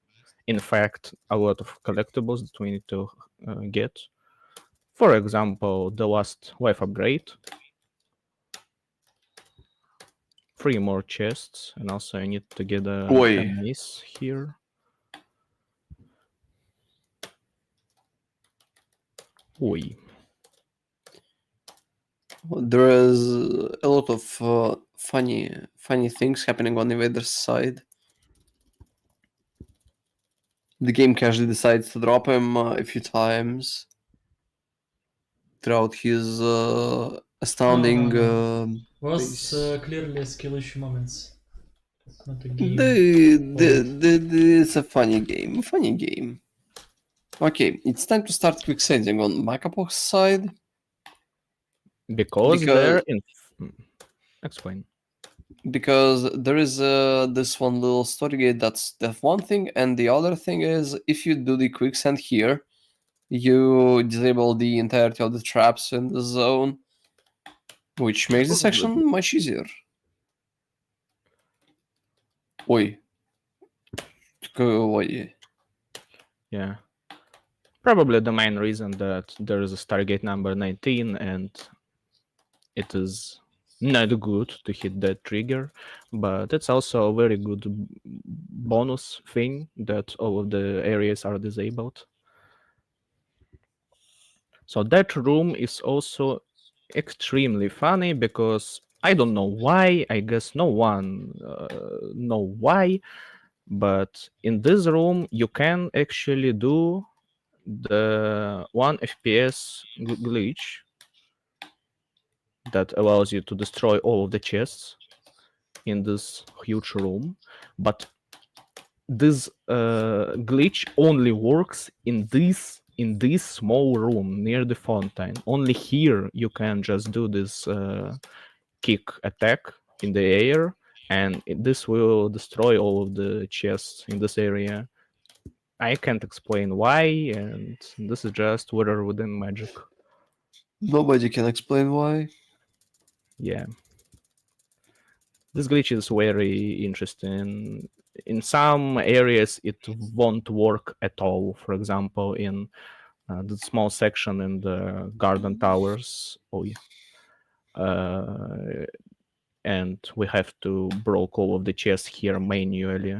in fact, a lot of collectibles that we need to get. For example, the last life upgrade. 3 more chests, and also I need to get a Oi. mace here. Oi. There is a lot of funny things happening on Invader's side. The game casually decides to drop him a few times throughout his astounding Was pace. clearly a skill issue moments. Not a game. It's a funny game. Funny game. Okay, it's time to start quicksanding on Makapoh's side. Because they're in. Explain. Because there is this one little story gate that's one thing, and the other thing is if you do the quicksand here, you disable the entirety of the traps in the zone, which makes the section much easier. Oi. Oi. Yeah. Probably the main reason that there is a Stargate number 19 and it is not good to hit that trigger, but it's also a very good bonus thing that all of the areas are disabled. So that room is also extremely funny because I don't know why. I guess no one know why, but in this room you can actually do the 1 FPS glitch that allows you to destroy all of the chests in this huge room, but this glitch only works in this small room near the fountain. Only here you can just do this kick attack in the air, and this will destroy all of the chests in this area. I can't explain why, and this is just weather within magic. Nobody can explain why. Yeah. This glitch is very interesting. In some areas, it won't work at all. For example, in the small section in the garden towers. Oh, yeah. And we have to broke all of the chests here manually.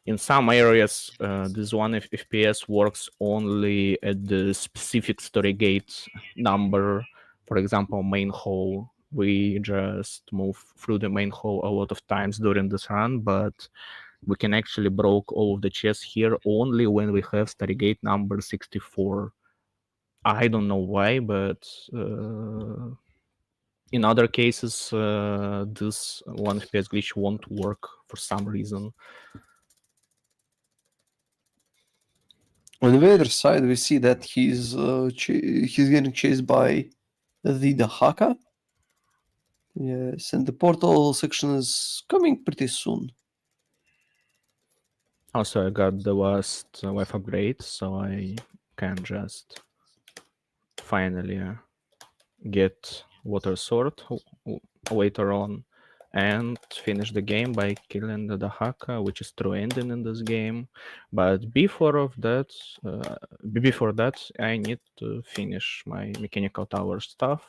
In some areas, this 1 FPS works only at the specific story gate number. For example, main hall. We just move through the main hall a lot of times during this run, but we can actually broke all of the chests here only when we have Stargate number 64. I don't know why, but in other cases, this 1 FPS glitch won't work for some reason. On the other side, we see that he's getting chased by the Dahaka. Yes, and the portal section is coming pretty soon. Also, I got the last life upgrade, so I can just finally get water sword later on, and finish the game by killing the Dahaka, which is true ending in this game. But before that, I need to finish my mechanical tower stuff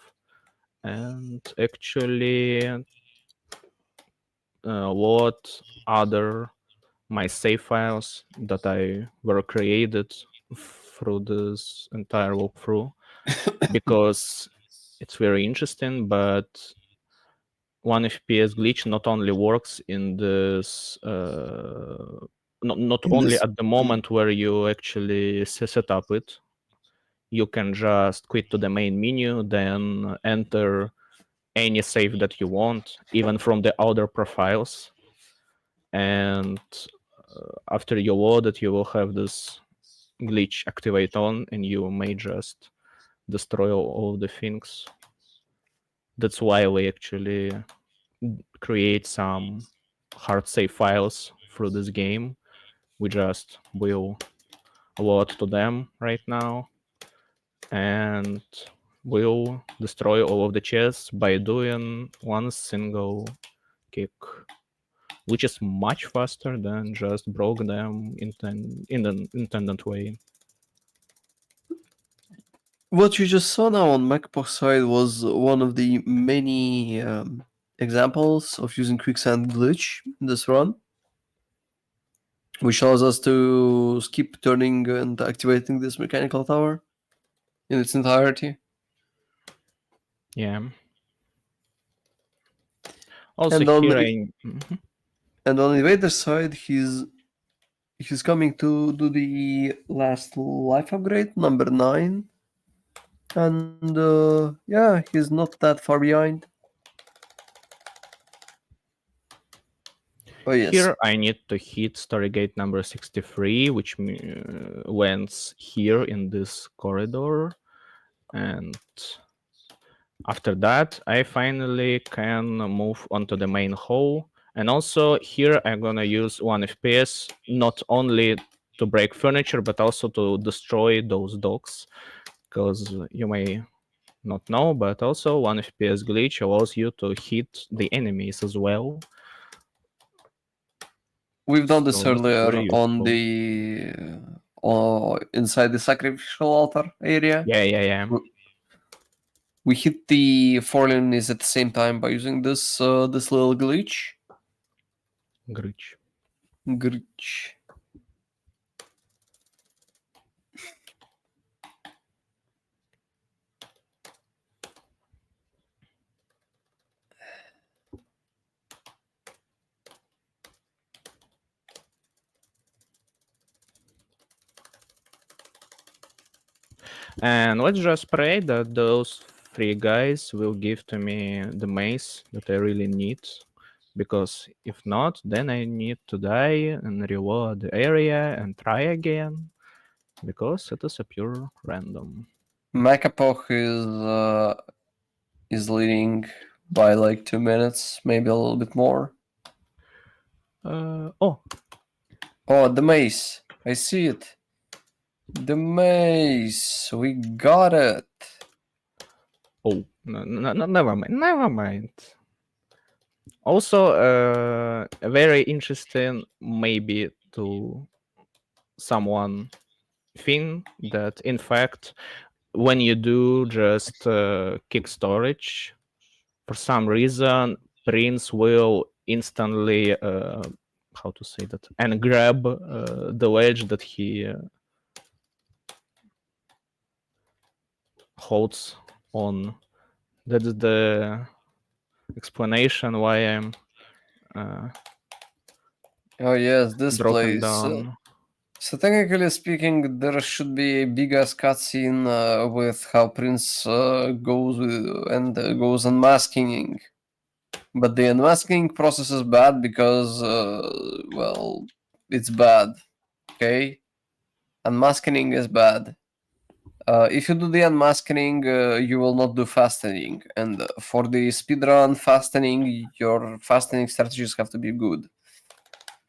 and actually load other my save files that I were created through this entire walkthrough because it's very interesting. But one FPS glitch not only works in this, not In only this, at the moment where you actually set up it. You can just quit to the main menu, then enter any save that you want, even from the other profiles. And after you load it, you will have this glitch activate on, and you may just destroy all the things. That's why we actually create some hard save files through this game. We just will load to them right now, and we'll destroy all of the chests by doing one single kick, which is much faster than just broke them in an intended way. what you just saw now on makapoh side was one of the many examples of using quicksand glitch in this run, which allows us to skip turning and activating this mechanical tower in its entirety. Yeah. Also And on here the and on Invader's side, he's coming to do the last life upgrade, number 9. And yeah, he's not that far behind. Oh yes. Here I need to hit Stargate number 63, which lands here in this corridor. And after that, I finally can move onto the main hall. And also here I'm gonna use 1 FPS, not only to break furniture, but also to destroy those dogs. Because you may not know, but also 1 FPS glitch allows you to hit the enemies as well. We've done this So that's earlier very on useful. the inside the sacrificial altar area. Yeah. We hit the 4 enemies at the same time by using this this little glitch. Glitch. Glitch. And let's just pray that those 3 guys will give to me the mace that I really need. Because if not, then I need to die and reload the area and try again. Because it is a pure random. Makapoh is leading by like 2 minutes, maybe a little bit more. Oh, Oh, the mace. I see it. The mace. We got it. oh, no, never mind. Never mind. Also, very interesting, maybe to someone thing that in fact when you do just kick storage, for some reason Prince will instantly how to say that, and grab the ledge that he holds on. That is the explanation why I'm Oh yes, this broken place. down. So technically speaking, there should be a big ass cutscene with how Prince goes goes unmasking, but the unmasking process is bad because well, it's bad. Okay, unmasking is bad. If you do the unmasking, you will not do fastening, and for the speedrun fastening, your fastening strategies have to be good.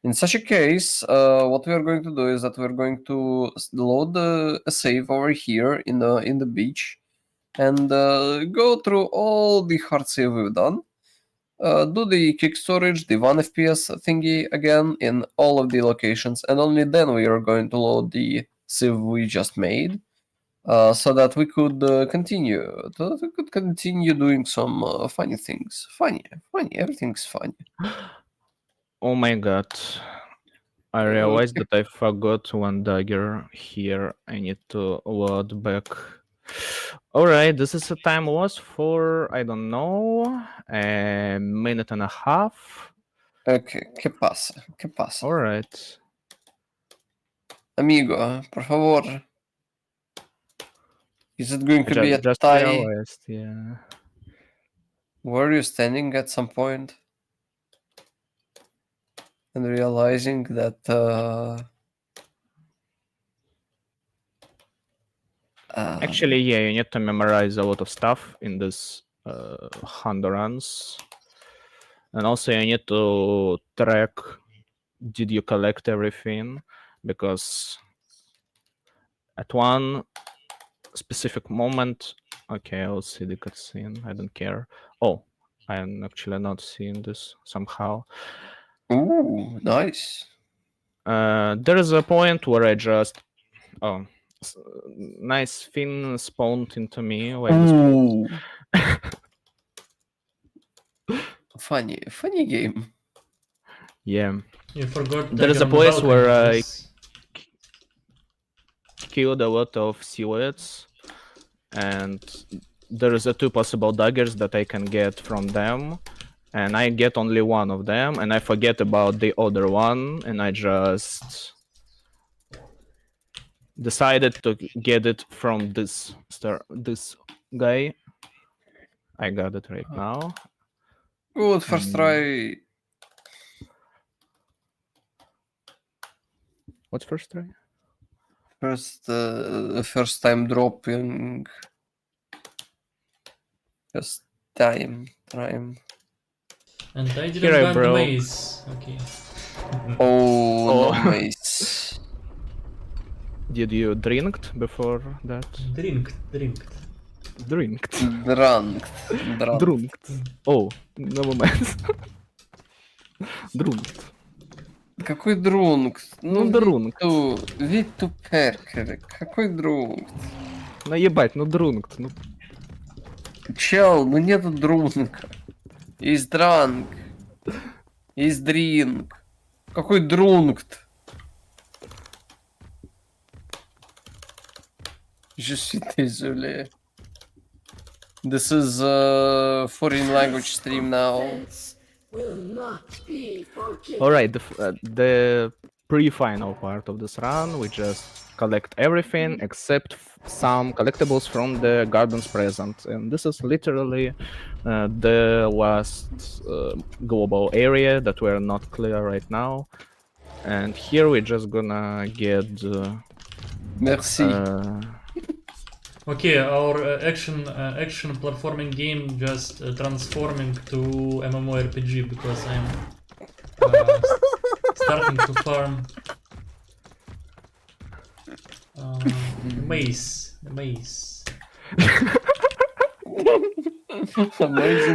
In such a case, what we are going to do is that we're going to load a save over here in the beach, and go through all the hard save we've done, do the kick storage, the 1 FPS thingy again in all of the locations, and only then we are going to load the sieve we just made, so that we could continue doing some funny things. Funny, everything's funny. Oh my god. I realized that I forgot one dagger here. I need to load back. Alright, this is a time loss for, I don't know, a minute and a half. Okay, ¿qué pasa? ¿Qué pasa? Alright. Amigo, por favor. Is it going to be a Just tie? realized, yeah. Were you standing at some point and realizing that Actually, yeah, you need to memorize a lot of stuff in this runs. And also you need to track, did you collect everything? Because at one specific moment, okay, I'll see the cutscene, I don't care. Oh, I'm actually not seeing this somehow. ooh, nice. There is a point where I just, oh, nice thing spawned into me like this. Ooh. Funny game. Yeah. You forgot There is a dagger on the place balcony, where I yes. killed a lot of silhouettes, and there is a 2 possible daggers that I can get from them, and I get only one of them, and I forget about the other one, and I just decided to get it from this guy. I got it right now. Good first try. What's first try? First time dropping. First time. And I Here didn't I ban the broke. maze. Okay. Oh, Oh. no mace. Did you drinked before that? Drinked. Drinked. Drunk. Drunked. Oh, never mind. Drunked. Какой друнг? Ну, друнг. Виту перкер. Какой друнг? Наебать, ну дрункт. Ну, Чел, ну нету друнга. Есть дранг. Есть дринг. Какой друнгт? Je suis désolé. This is a foreign language stream now. Will not be forgiven. alright, the pre-final part of this run, we just collect everything except some collectibles from the gardens present, and this is literally the last global area that we're not clear right now. And here we're just gonna get Merci. Okay, our action platforming game just transforming to MMORPG because I'm starting to farm maze. Amazing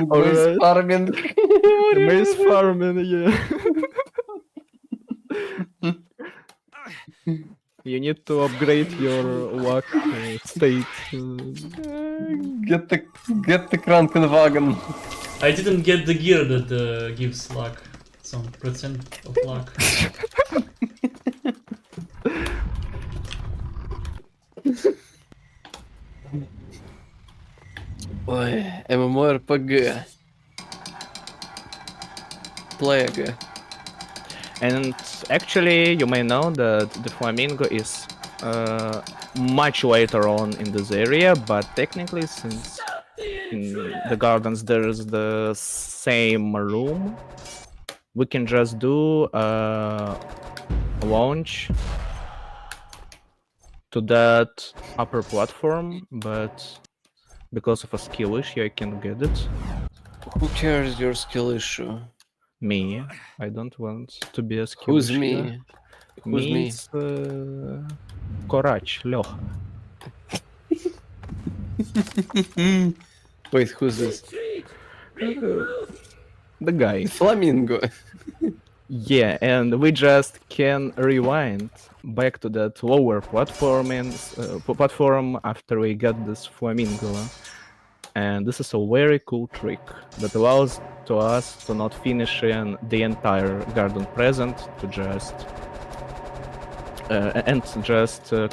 Alright. maze farming. maze farming, yeah. You need to upgrade your luck state. Get the Krankenwagen. I didn't get the gear that gives luck, some percent of luck. Ой, MMORPG. Plague. And actually, you may know that the flamingo is much later on in this area, but technically, since in the gardens there's the same room, we can just do a launch to that upper platform, but because of a skill issue, I can't get it. Who cares your skill issue? Me, I don't want to be a skill Who's issue. me? Who's me? It's Koraч, Леха. Wait, who's this? the guy. Flamingo. Yeah, and we just can rewind back to that lower platform after we get this flamingo. And this is a very cool trick that allows to us to not finish in the entire garden present, to just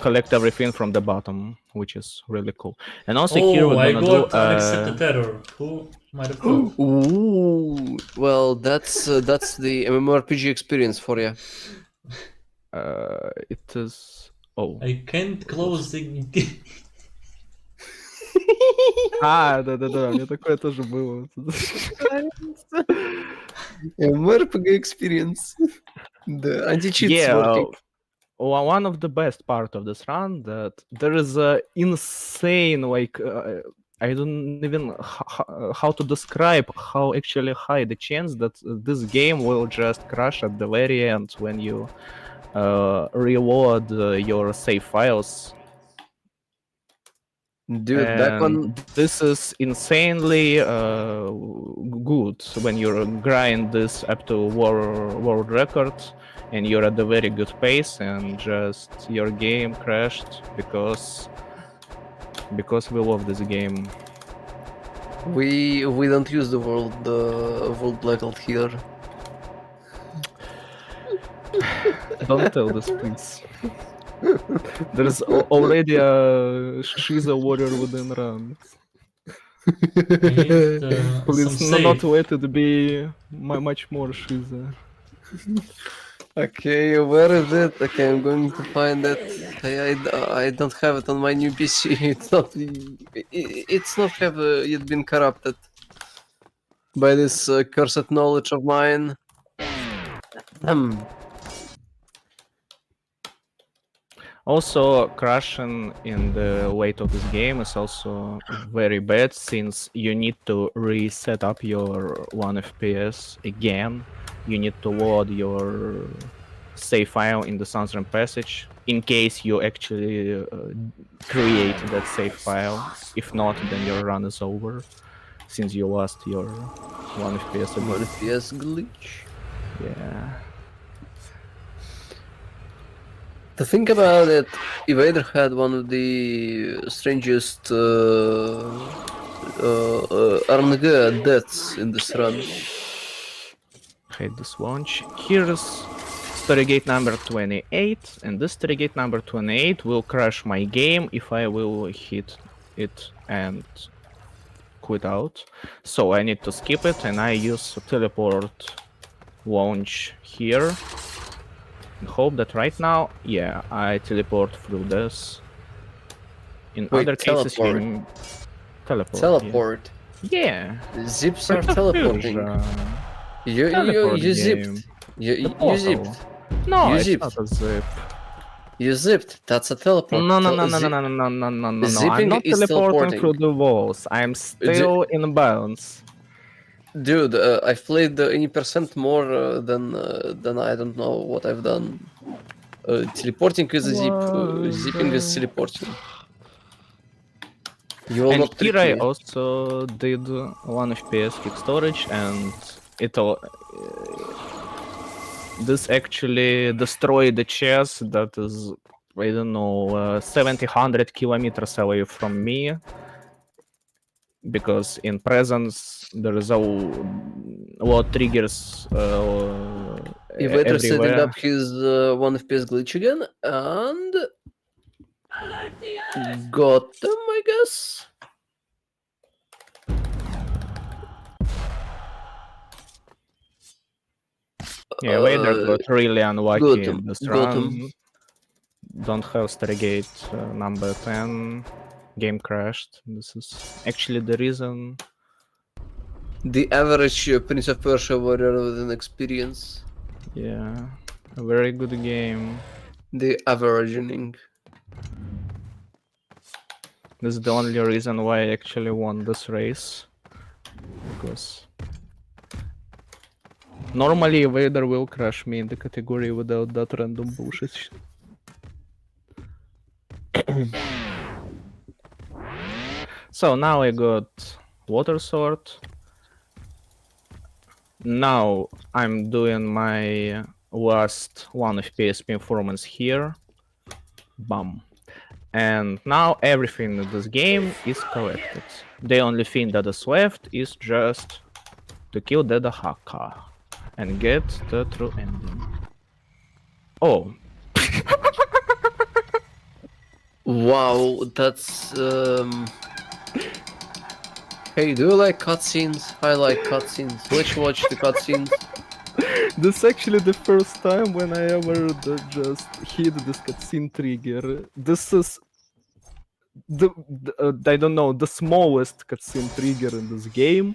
collect everything from the bottom, which is really cool. And also here Oh, we're I gonna do got unaccepted error. Who might have thought? Ooh, well, that's the MMORPG experience for you. it is I can't close the game. да, у меня такое тоже было. MMORPG experience. The anti-cheat is Yeah, working. one of the best part of this run that there is a insane I don't even how to describe how actually high the chance that this game will just crash at the very end when you reload your save files. Dude, back when And this is insanely good when you grind this up to world record and you're at a very good pace and just your game crashed because we love this game. we don't use the world blackout here. Don't tell this, please. There's already a Shiza warrior within ranks. I need some Please not save. let it be much more Shiza. Okay, where is it? Okay, I'm going to find it. I don't have it on my new PC. It's not have yet been corrupted by this cursed knowledge of mine. Also, crashing in the late of this game is also very bad since you need to reset up your 1 FPS again. You need to load your save file in the Southern Passage in case you actually create that save file. If not, then your run is over since you lost your 1 FPS ability. 1 FPS glitch. Yeah. To think about it, Evader had one of the strangest RNG deaths in this run. Hate this launch. Here's story gate number 28, and this story gate number 28 will crash my game if I will hit it and quit out. So I need to skip it, and I use teleport launch here. And hope that right now, yeah, I teleport through this. In Wait, other cases, teleport? you teleport. Teleport. Yeah. Zips are teleporting. You zipped. You zipped. No, You it's zipped. not a zip. You zipped. That's a teleport. No. Zip- I'm Zipping not is teleporting teleporting. through the walls. I'm still in bounds. Dude, I've played any percent more than I don't know what I've done. Teleporting is a zip. Zipping is teleporting. You will And not trick here I me. also did 1 FPS kick storage, and it all. This actually destroyed the chest that is, I don't know, 700 kilometers away from me. Because in presence there is a lot triggers Evader setting everywhere. up his 1 FPS glitch again and got them, I guess. Yeah, Vader got really unlucky got him, in this got run. him. Don't have Stargate number 10. Game crashed. This is actually the reason. The average Prince of Persia warrior with an experience. Yeah, a very good game. The averaging. This is the only reason why I actually won this race. Because normally Vader will crush me in the category without that random bullshit. So now I got Water Sword. Now I'm doing my last 1 FPS performance here. Bam. And now everything in this game is collected. The only thing that is left is just to kill the hacker and get the true ending. Oh, Wow, that's Hey, do you like cutscenes? I like cutscenes. Let's watch the cutscenes. this is actually the first time when I ever just hit this cutscene trigger. This is I don't know, the smallest cutscene trigger in this game.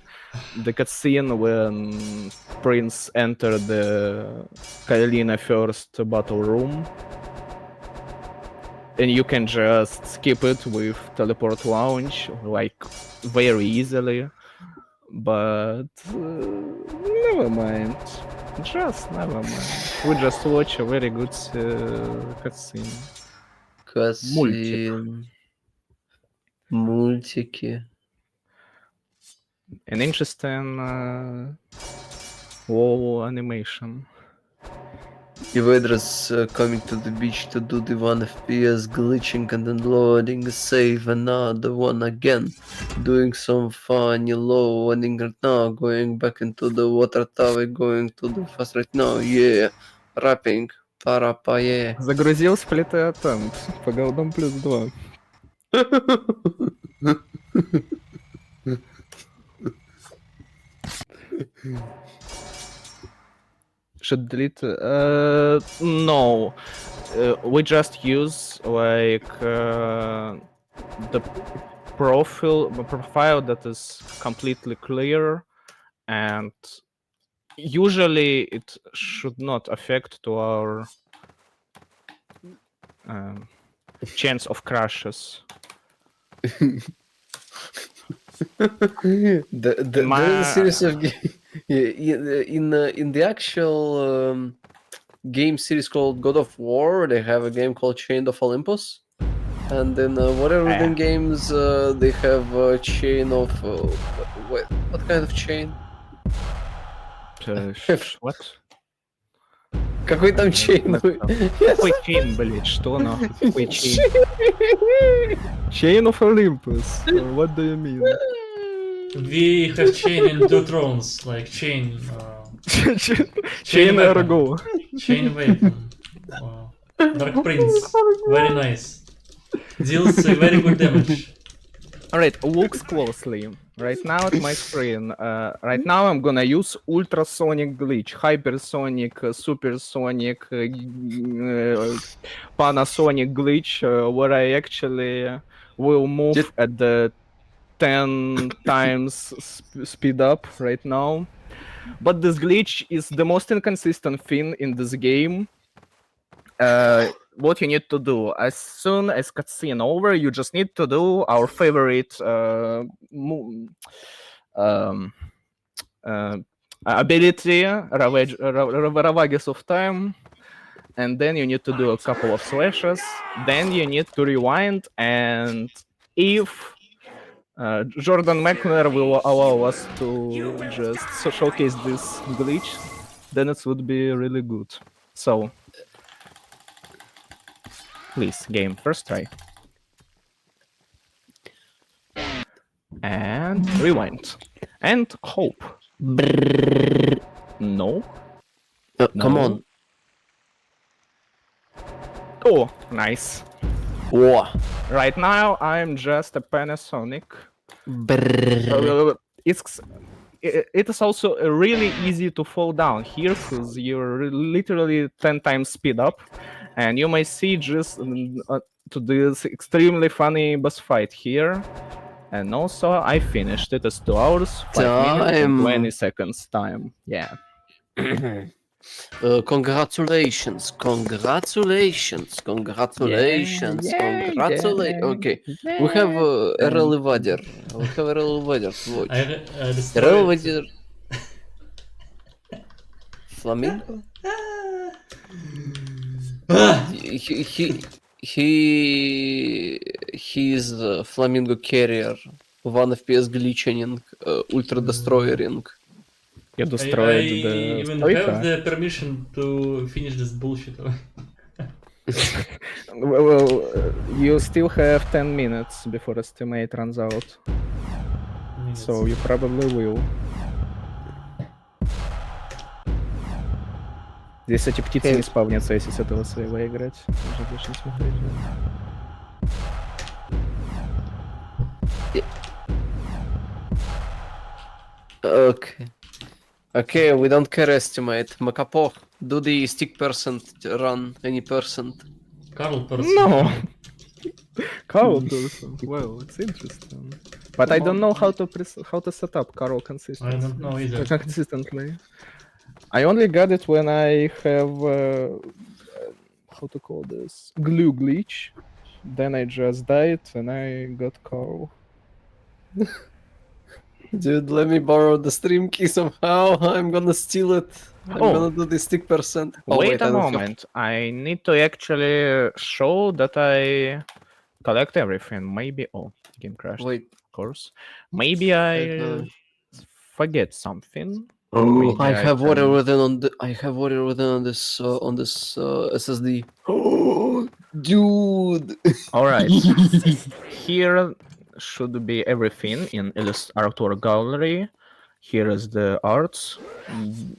The cutscene when Prince entered the Kaelina first battle room. And you can just skip it with teleport launch, like, very easily. But never mind. Just never mind. We just watch a very good cutscene. Cutscene. Мультики. An interesting wall animation. Invaders coming to the beach to do the 1 FPS glitching and then loading, save another one again. Doing some funny loading right now, going back into the water tower, going to the fast right now, yeah. Rapping, парапае. Загрузил сплиты attempt. По голдам плюс 2. Should delete? No. We just use like the profile that is completely clear, and usually it should not affect to our chance of crashes. The series of in the actual game series called God of War, they have a game called Chain of Olympus, and in whatever the games they have a chain of what kind of chain? What? Какой там chain? Какой chain, блять? Что нахуй? Какой chain? Chain of Olympus. What do you mean? We have chain in two thrones, like chain. Chain weapon. ergo. Chain weapon. Dark Prince. Very nice. Deals very good damage. Alright, looks closely. Right now at my screen. Right now I'm gonna use ultrasonic glitch, hypersonic, supersonic, Panasonic glitch, where I actually will move at the 10 times speed up right now. But this glitch is the most inconsistent thing in this game. What you need to do, as soon as cutscene over, you just need to do our favorite ability, Ravages of Time, and then you need to do a couple of slashes, then you need to rewind, and if Jordan McNair will allow us to just showcase this glitch, then it would be really good. So, please, game, first try. And rewind. And hope. No. Come on. Oh, nice. Oh. Right now, I'm just a Panasonic. It is also really easy to fall down here because you're literally 10 times speed up, and you may see just to this extremely funny boss fight here. And also, I finished it as 2 hours, 5 minutes, and 20 seconds time. Yeah. Congratulations. Okay, we have RL Evader. We have RL Evader to watch. RL Evader. Flamingo? He is Flamingo carrier, 1 FPS glitching, ultra destroyering. You I destroyed the even Stoica. have the permission to finish this bullshit. Well, you still have 10 minutes before estimate runs out. So you probably will. Здесь эти птицы не спавнятся, если с этого сейва играть. Уже больше не смотреть. Okay. Okay, we don't care estimate. Makapoh, do the stick percent run any percent? Carl person. No! Carl person. Well, it's interesting. But I don't know how to set up Carl consistently. I don't know either. Consistently. I only got it when I have how to call this glue glitch. Then I just died and I got Carl. Dude, let me borrow the stream key somehow. I'm gonna steal it. I'm gonna do the stick percent. Oh, wait a I don't have- moment. I need to actually show that I collect everything. Maybe game crashed. Wait. Of course. Maybe I forget something. Oh, Maybe I have water can- written on the. I have water written on this SSD. Oh, dude. All right. Here should be everything in Illustrator gallery. Here is the arts.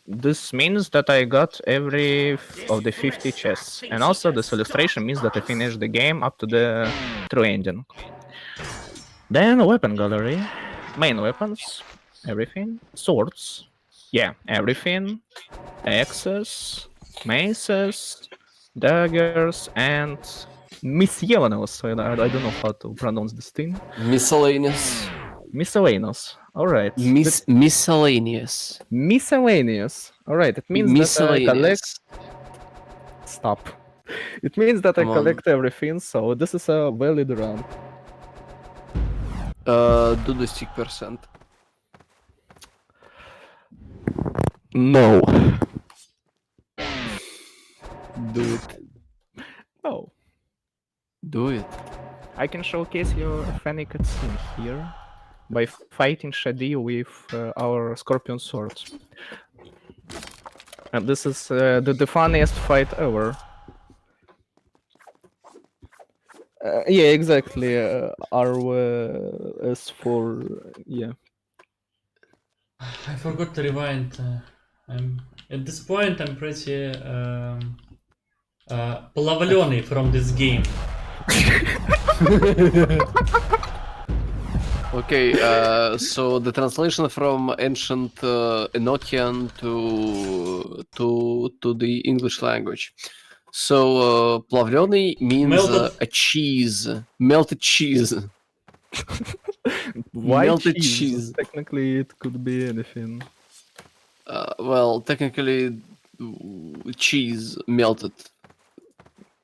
This means that I got every of the 50 chests. And also this illustration means that I finished the game up to the true ending. Then weapon gallery. Main weapons. Everything. Swords. Yeah, everything. Axes. Maces. Daggers. And miscellaneous. I don't know how to pronounce this thing. Miscellaneous. Miscellaneous. All right. Miscellaneous. Miscellaneous. All right. It means that I collect. Stop. It means that Come I on. collect everything. So this is a valid run. Do the stick percent. No. Do it. No. Do it. I can showcase your funny cutscene here by fighting Shadi with our Scorpion sword. And this is the funniest fight ever. Yeah, exactly. R is for yeah. I forgot to rewind. I'm at this point. I'm pretty плавленый from this game. Okay, so the translation from ancient Enochian to the English language. So плавленый means Melted. a cheese, melted cheese. Why Melted cheese? cheese. Technically, it could be anything. Well, technically, cheese melted.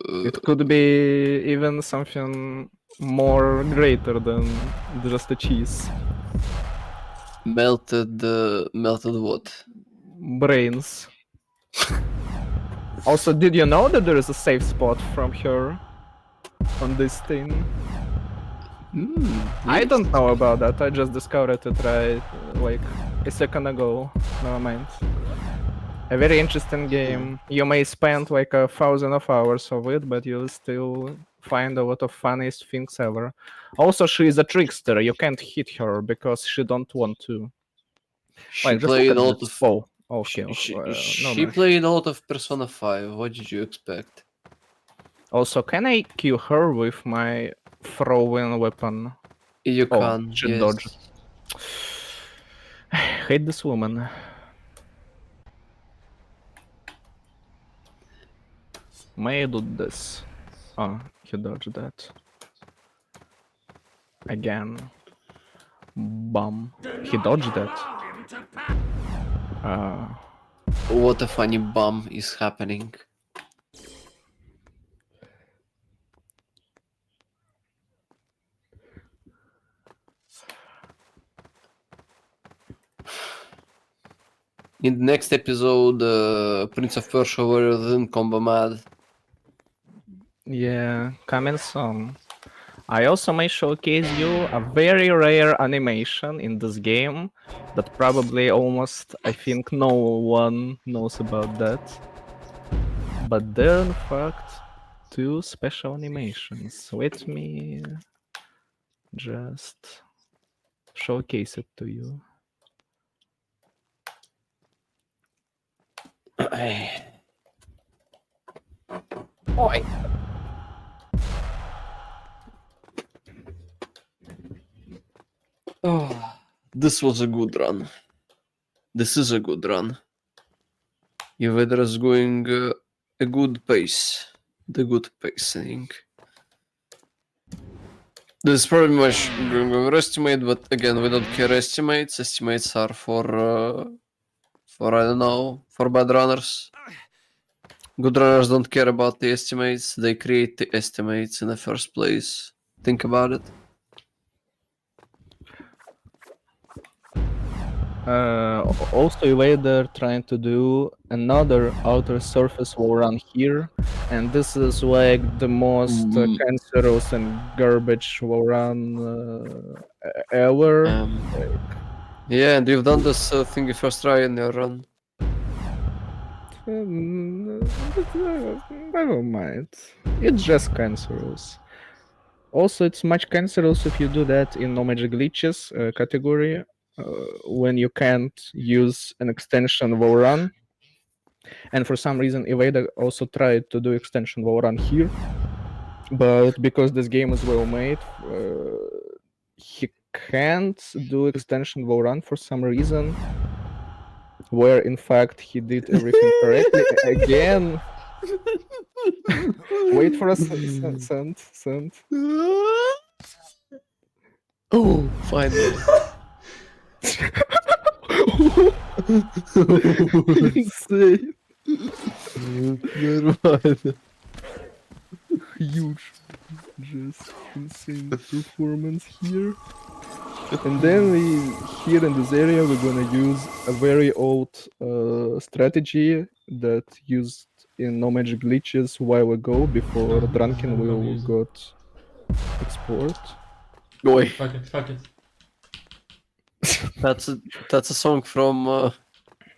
It could be even something more greater than just a cheese. Melted what? Brains. Also, did you know that there is a safe spot from her on this thing? I don't know about that. I just discovered it right like a second ago. Never mind. A very interesting game. You may spend like 1,000 of hours of it, but you'll still find a lot of funniest things ever. Also, she is a trickster. You can't hit her because she don't want to. She Like, just look played at a lot this. of. Oh, okay. She played a lot of Persona 5. What did you expect? Also, can I kill her with my throwing weapon? You can. She Yes. dodged. Hate this woman. May I do this? Oh, he dodged that. Again. Bum. He dodged that. What a funny bum is happening. In the next episode, Prince of Persia Warrior Within Combo Mad. Yeah, coming soon. I also may showcase you a very rare animation in this game that probably almost, I think, no one knows about that. But there are in fact 2 special animations. Let me just showcase it to you. Oi. Oh, this was a good run. This is a good run. Evader is going a good pace. The good pace, I think. This is probably much going overestimate, but again, we don't care estimates. Estimates are for I don't know, for bad runners. Good runners don't care about the estimates. They create the estimates in the first place. Think about it. Also, Evader trying to do another outer surface wall run here, and this is like the most cancerous and garbage wall run ever. Yeah, and you've done this thingy first try in your run. Never mind. It's just cancerous. Also, it's much cancerous if you do that in no magic glitches category, when you can't use an extension wall run. And for some reason, Evader also tried to do extension wall run here, but because this game is well made, he can't do extension wall run for some reason. Where in fact he did everything correctly. Again, wait for a send. Oh, finally. Insane. Never mind. Huge. Just insane performance here. And then here in this area, we're gonna use a very old strategy that used in No Magic Glitches a while ago before Drunken Will got export. Boy, Fuck it. that's a song from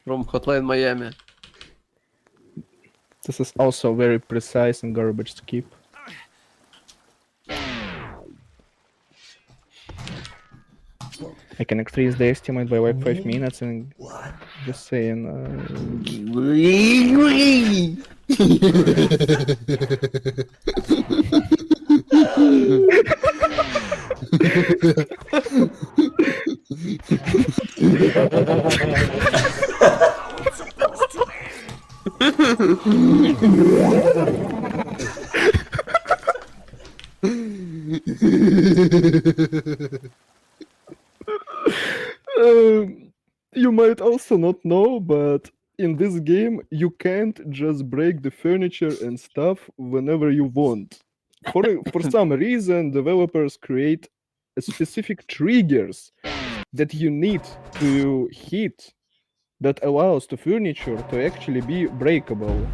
Hotline Miami. This is also very precise and garbage to keep. I can increase the estimate by like 5 minutes and just saying. You might also not know, but in this game, you can't just break the furniture and stuff whenever you want. For some reason, developers create specific triggers that you need to hit that allows the furniture to actually be breakable.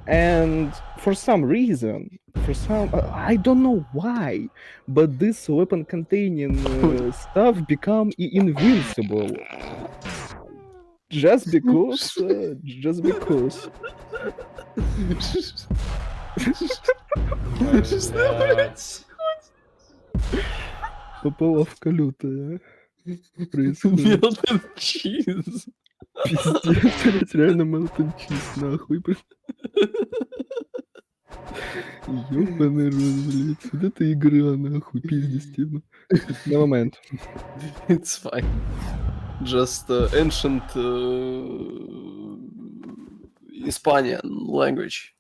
And for some reason, I don't know why, but this weapon containing stuff become invincible. Just because. Блядь. Пополовка лютая происходит. Melted cheese. Пиздец, блядь, реально Melted Cheese, нахуй. Ёбаный рот, блядь. Вот это игра, нахуй, пиздец. No moment. It's fine. Just ancient Hispanian language.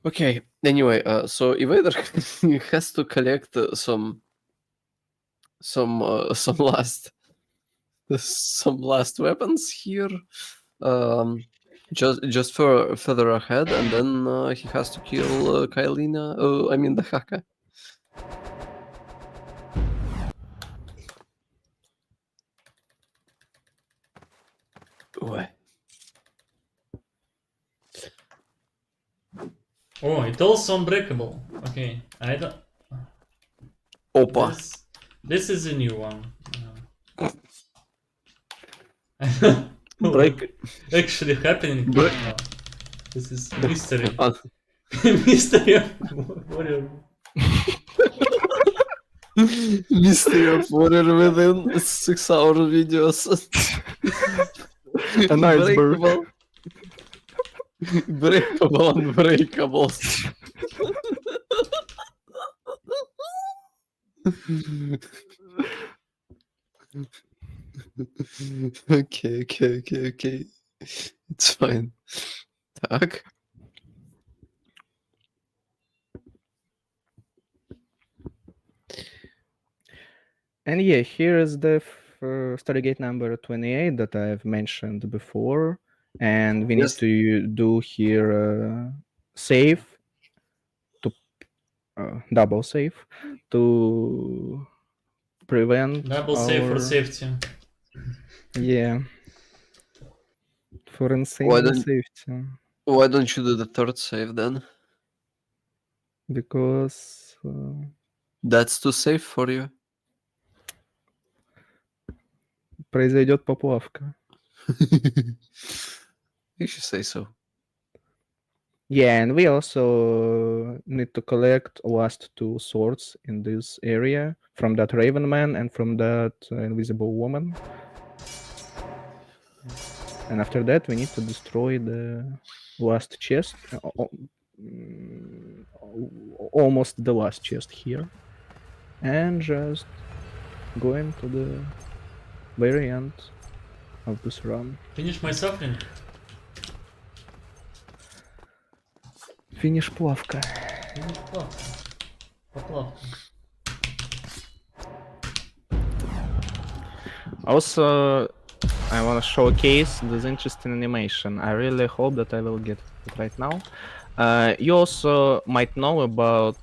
Okay. Anyway, so Evader has to collect some last weapons here. Just further ahead, and then he has to kill Kailina. I mean the Haka. Oh, it's also unbreakable. Okay, I don't. Opa. This is a new one. Break. Actually happening Break. right now. This is mystery. Uh, Mystery of warrior. Mystery of Warrior within 6-hour videos. An iceberg. Breakable. Breakable unbreakables. Okay. It's fine. Так. And yeah, here is the Stargate number 28 that I've mentioned before. And we Yes. need to do here save to double save to prevent Double save for our safety. yeah for Why insane don't safety Why don't you do the third save then? because That's too safe for you. произойдет поплавка. You should say so. Yeah, and we also need to collect last 2 swords in this area from that Raven Man and from that invisible woman. And after that, we need to destroy the last chest, almost the last chest here, and just go into the very end of this run. Finish my suffering. Finish плавка. Finish плавка. Поплавка. Also, I want to showcase this interesting animation. I really hope that I will get it right now. You also might know about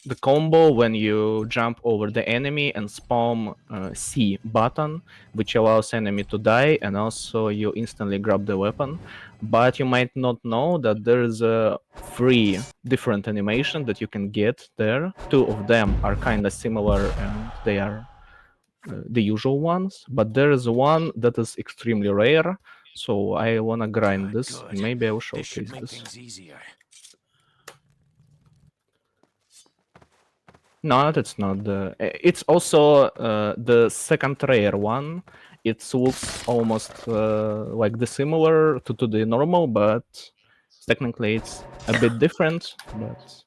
the combo when you jump over the enemy and spam C button, which allows enemy to die, and also you instantly grab the weapon. But you might not know that there is a 3 different animation that you can get there. 2 of them are kind of similar and they are the usual ones, but there is one that is extremely rare, so I wanna grind this and maybe I will showcase this. Easier. No, that's not the. It's also the second rare one. It looks almost like the similar to the normal, but technically it's a bit different. But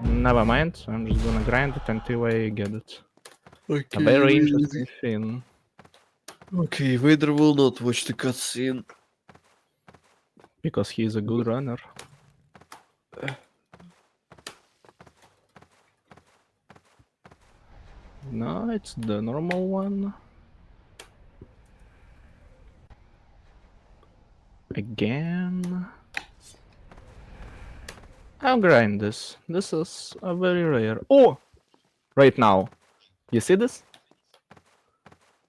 never mind. I'm just gonna grind it until I get it. Okay, A very interesting thing. Okay, Vader will not watch the cutscene. Because he is a good runner. No, it's the normal one. Again. I'll grind this. This is a very rare. Oh! Right now. You see this?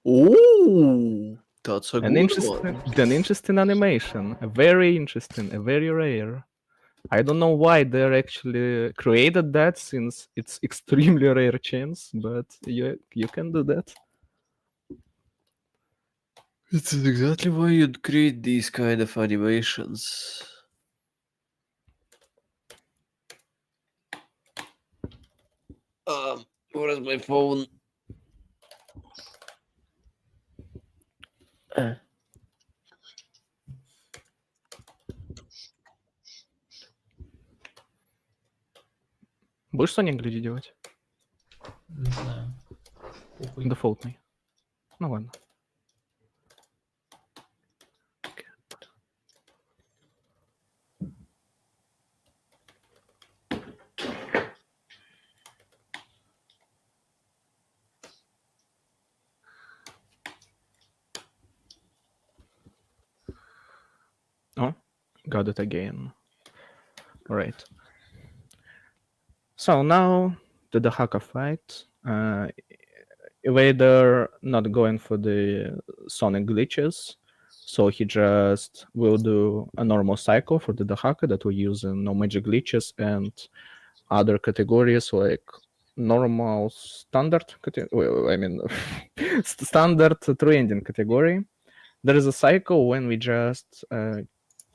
Oh, that's a An good interesting animation. A very interesting, a very rare. I don't know why they actually created that since it's extremely rare chance, but you can do that. It's exactly why you'd create these kind of animations. Where is my phone? Будешь Sonic гляди делать? Не знаю. Похуй. Дефолтный. Ну ладно. Oh, got it again. Right. So now to the hacker fight. Evader not going for the Sonic glitches, So he just will do a normal cycle for the Dahaka that we use in no magic glitches and other categories like normal standard standard trending category. There is a cycle when we just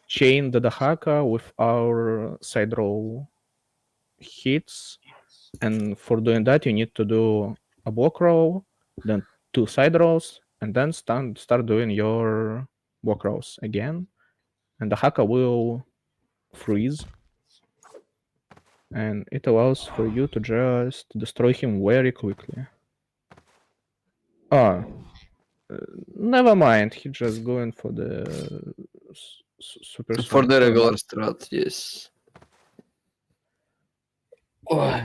chain the Dahaka with our side row hits, and for doing that you need to do a block row, then 2 side rows, and then start doing your block rows again, and the Dahaka will freeze, and it allows for you to just destroy him very quickly. Oh, never mind. He just going for the super For swing. the Never regular mind. strat, yes. Oh.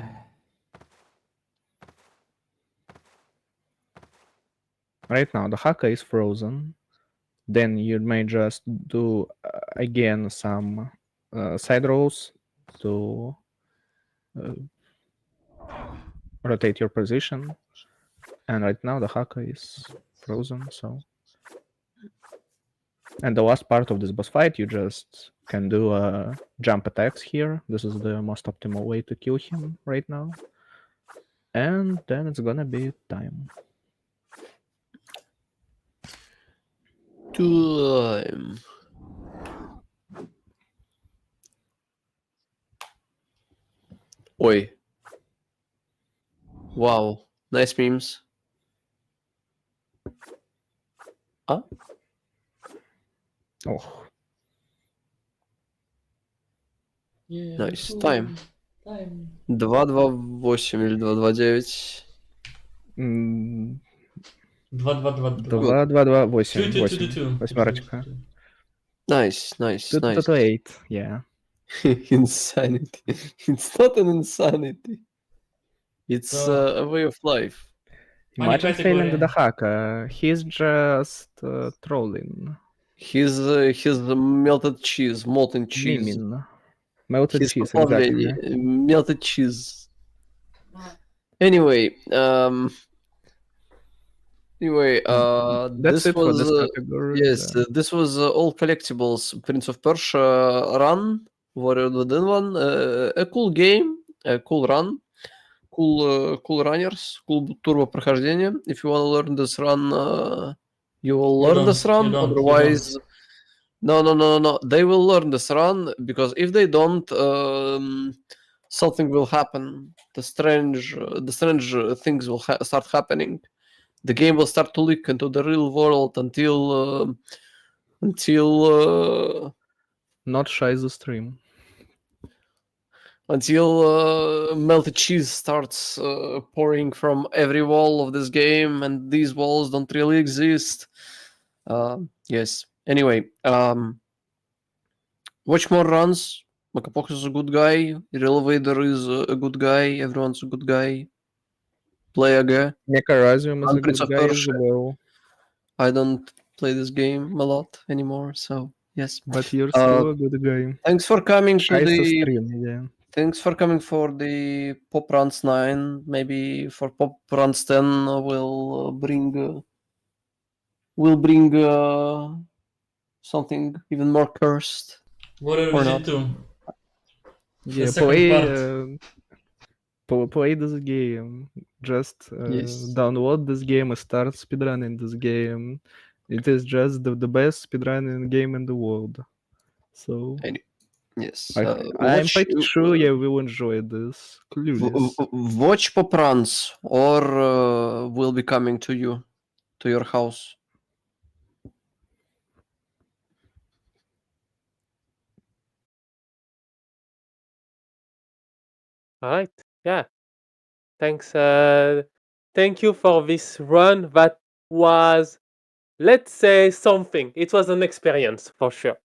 Right now, the Haka is frozen. Then you may just do again some side rolls to rotate your position. And right now, the Haka is frozen. So, and the last part of this boss fight, you just can do jump attacks here. This is the most optimal way to kill him right now. And then it's gonna be time. Time. Oi. Wow. Nice memes. Ah? Oh, Nice. Time. Time. 228 или 229. 2-2-2-2. 2-2-2-8. 2-2-2-2. Восьмерочка. Nice, nice, nice. 2-2-8, yeah. Insanity. It's not an insanity. It's So- a way of life. Imagine Funny failing the category. Dahaka. He's just trolling. He's melted cheese, molten cheese. Miming. Melted He's cheese, послабление. exactly. Melted cheese. Anyway, That's this it for was this category. yes, this was all collectibles. Prince of Persia run, Warrior Within one, a cool game, a cool run, cool runners, cool turbo прохождение. If you want to learn this run, you will learn this run. Otherwise, no. They will learn this run because if they don't, something will happen. The strange things will start happening. The game will start to leak into the real world until Not shy the stream. melted cheese starts pouring from every wall of this game, and these walls don't really exist. Yes. Anyway, watch more runs. Makapoh is a good guy. Relevator is a good guy. Everyone's a good guy. Play again. Mecharazium is a Prince good of guy as Persia. well, I don't play this game a lot anymore, so yes. but you're still a good guy. Thanks for coming to Shy the the. stream, yeah. Thanks for coming for the PoPRuns 9. Maybe for PoPRuns 10, we'll bring something even more cursed. Warrior Or Vision not. 2. Yeah, second part. play this game. Just Yes. download this game and start speedrunning this game. It is just the best speedrunning game in the world. So Yes. I'm pretty sure you will enjoy this. Clueless. Watch PoPRuns, or we'll be coming to you, to your house. All right. Yeah. Thanks. Thank you for this run. That was, let's say, something. It was an experience for sure.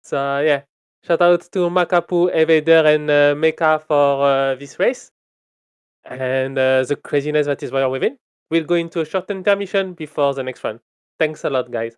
So yeah, shout out to Makapoh, Evader, and Mecha for this race and the craziness that is within. We'll go into a short intermission before the next run. Thanks a lot, guys.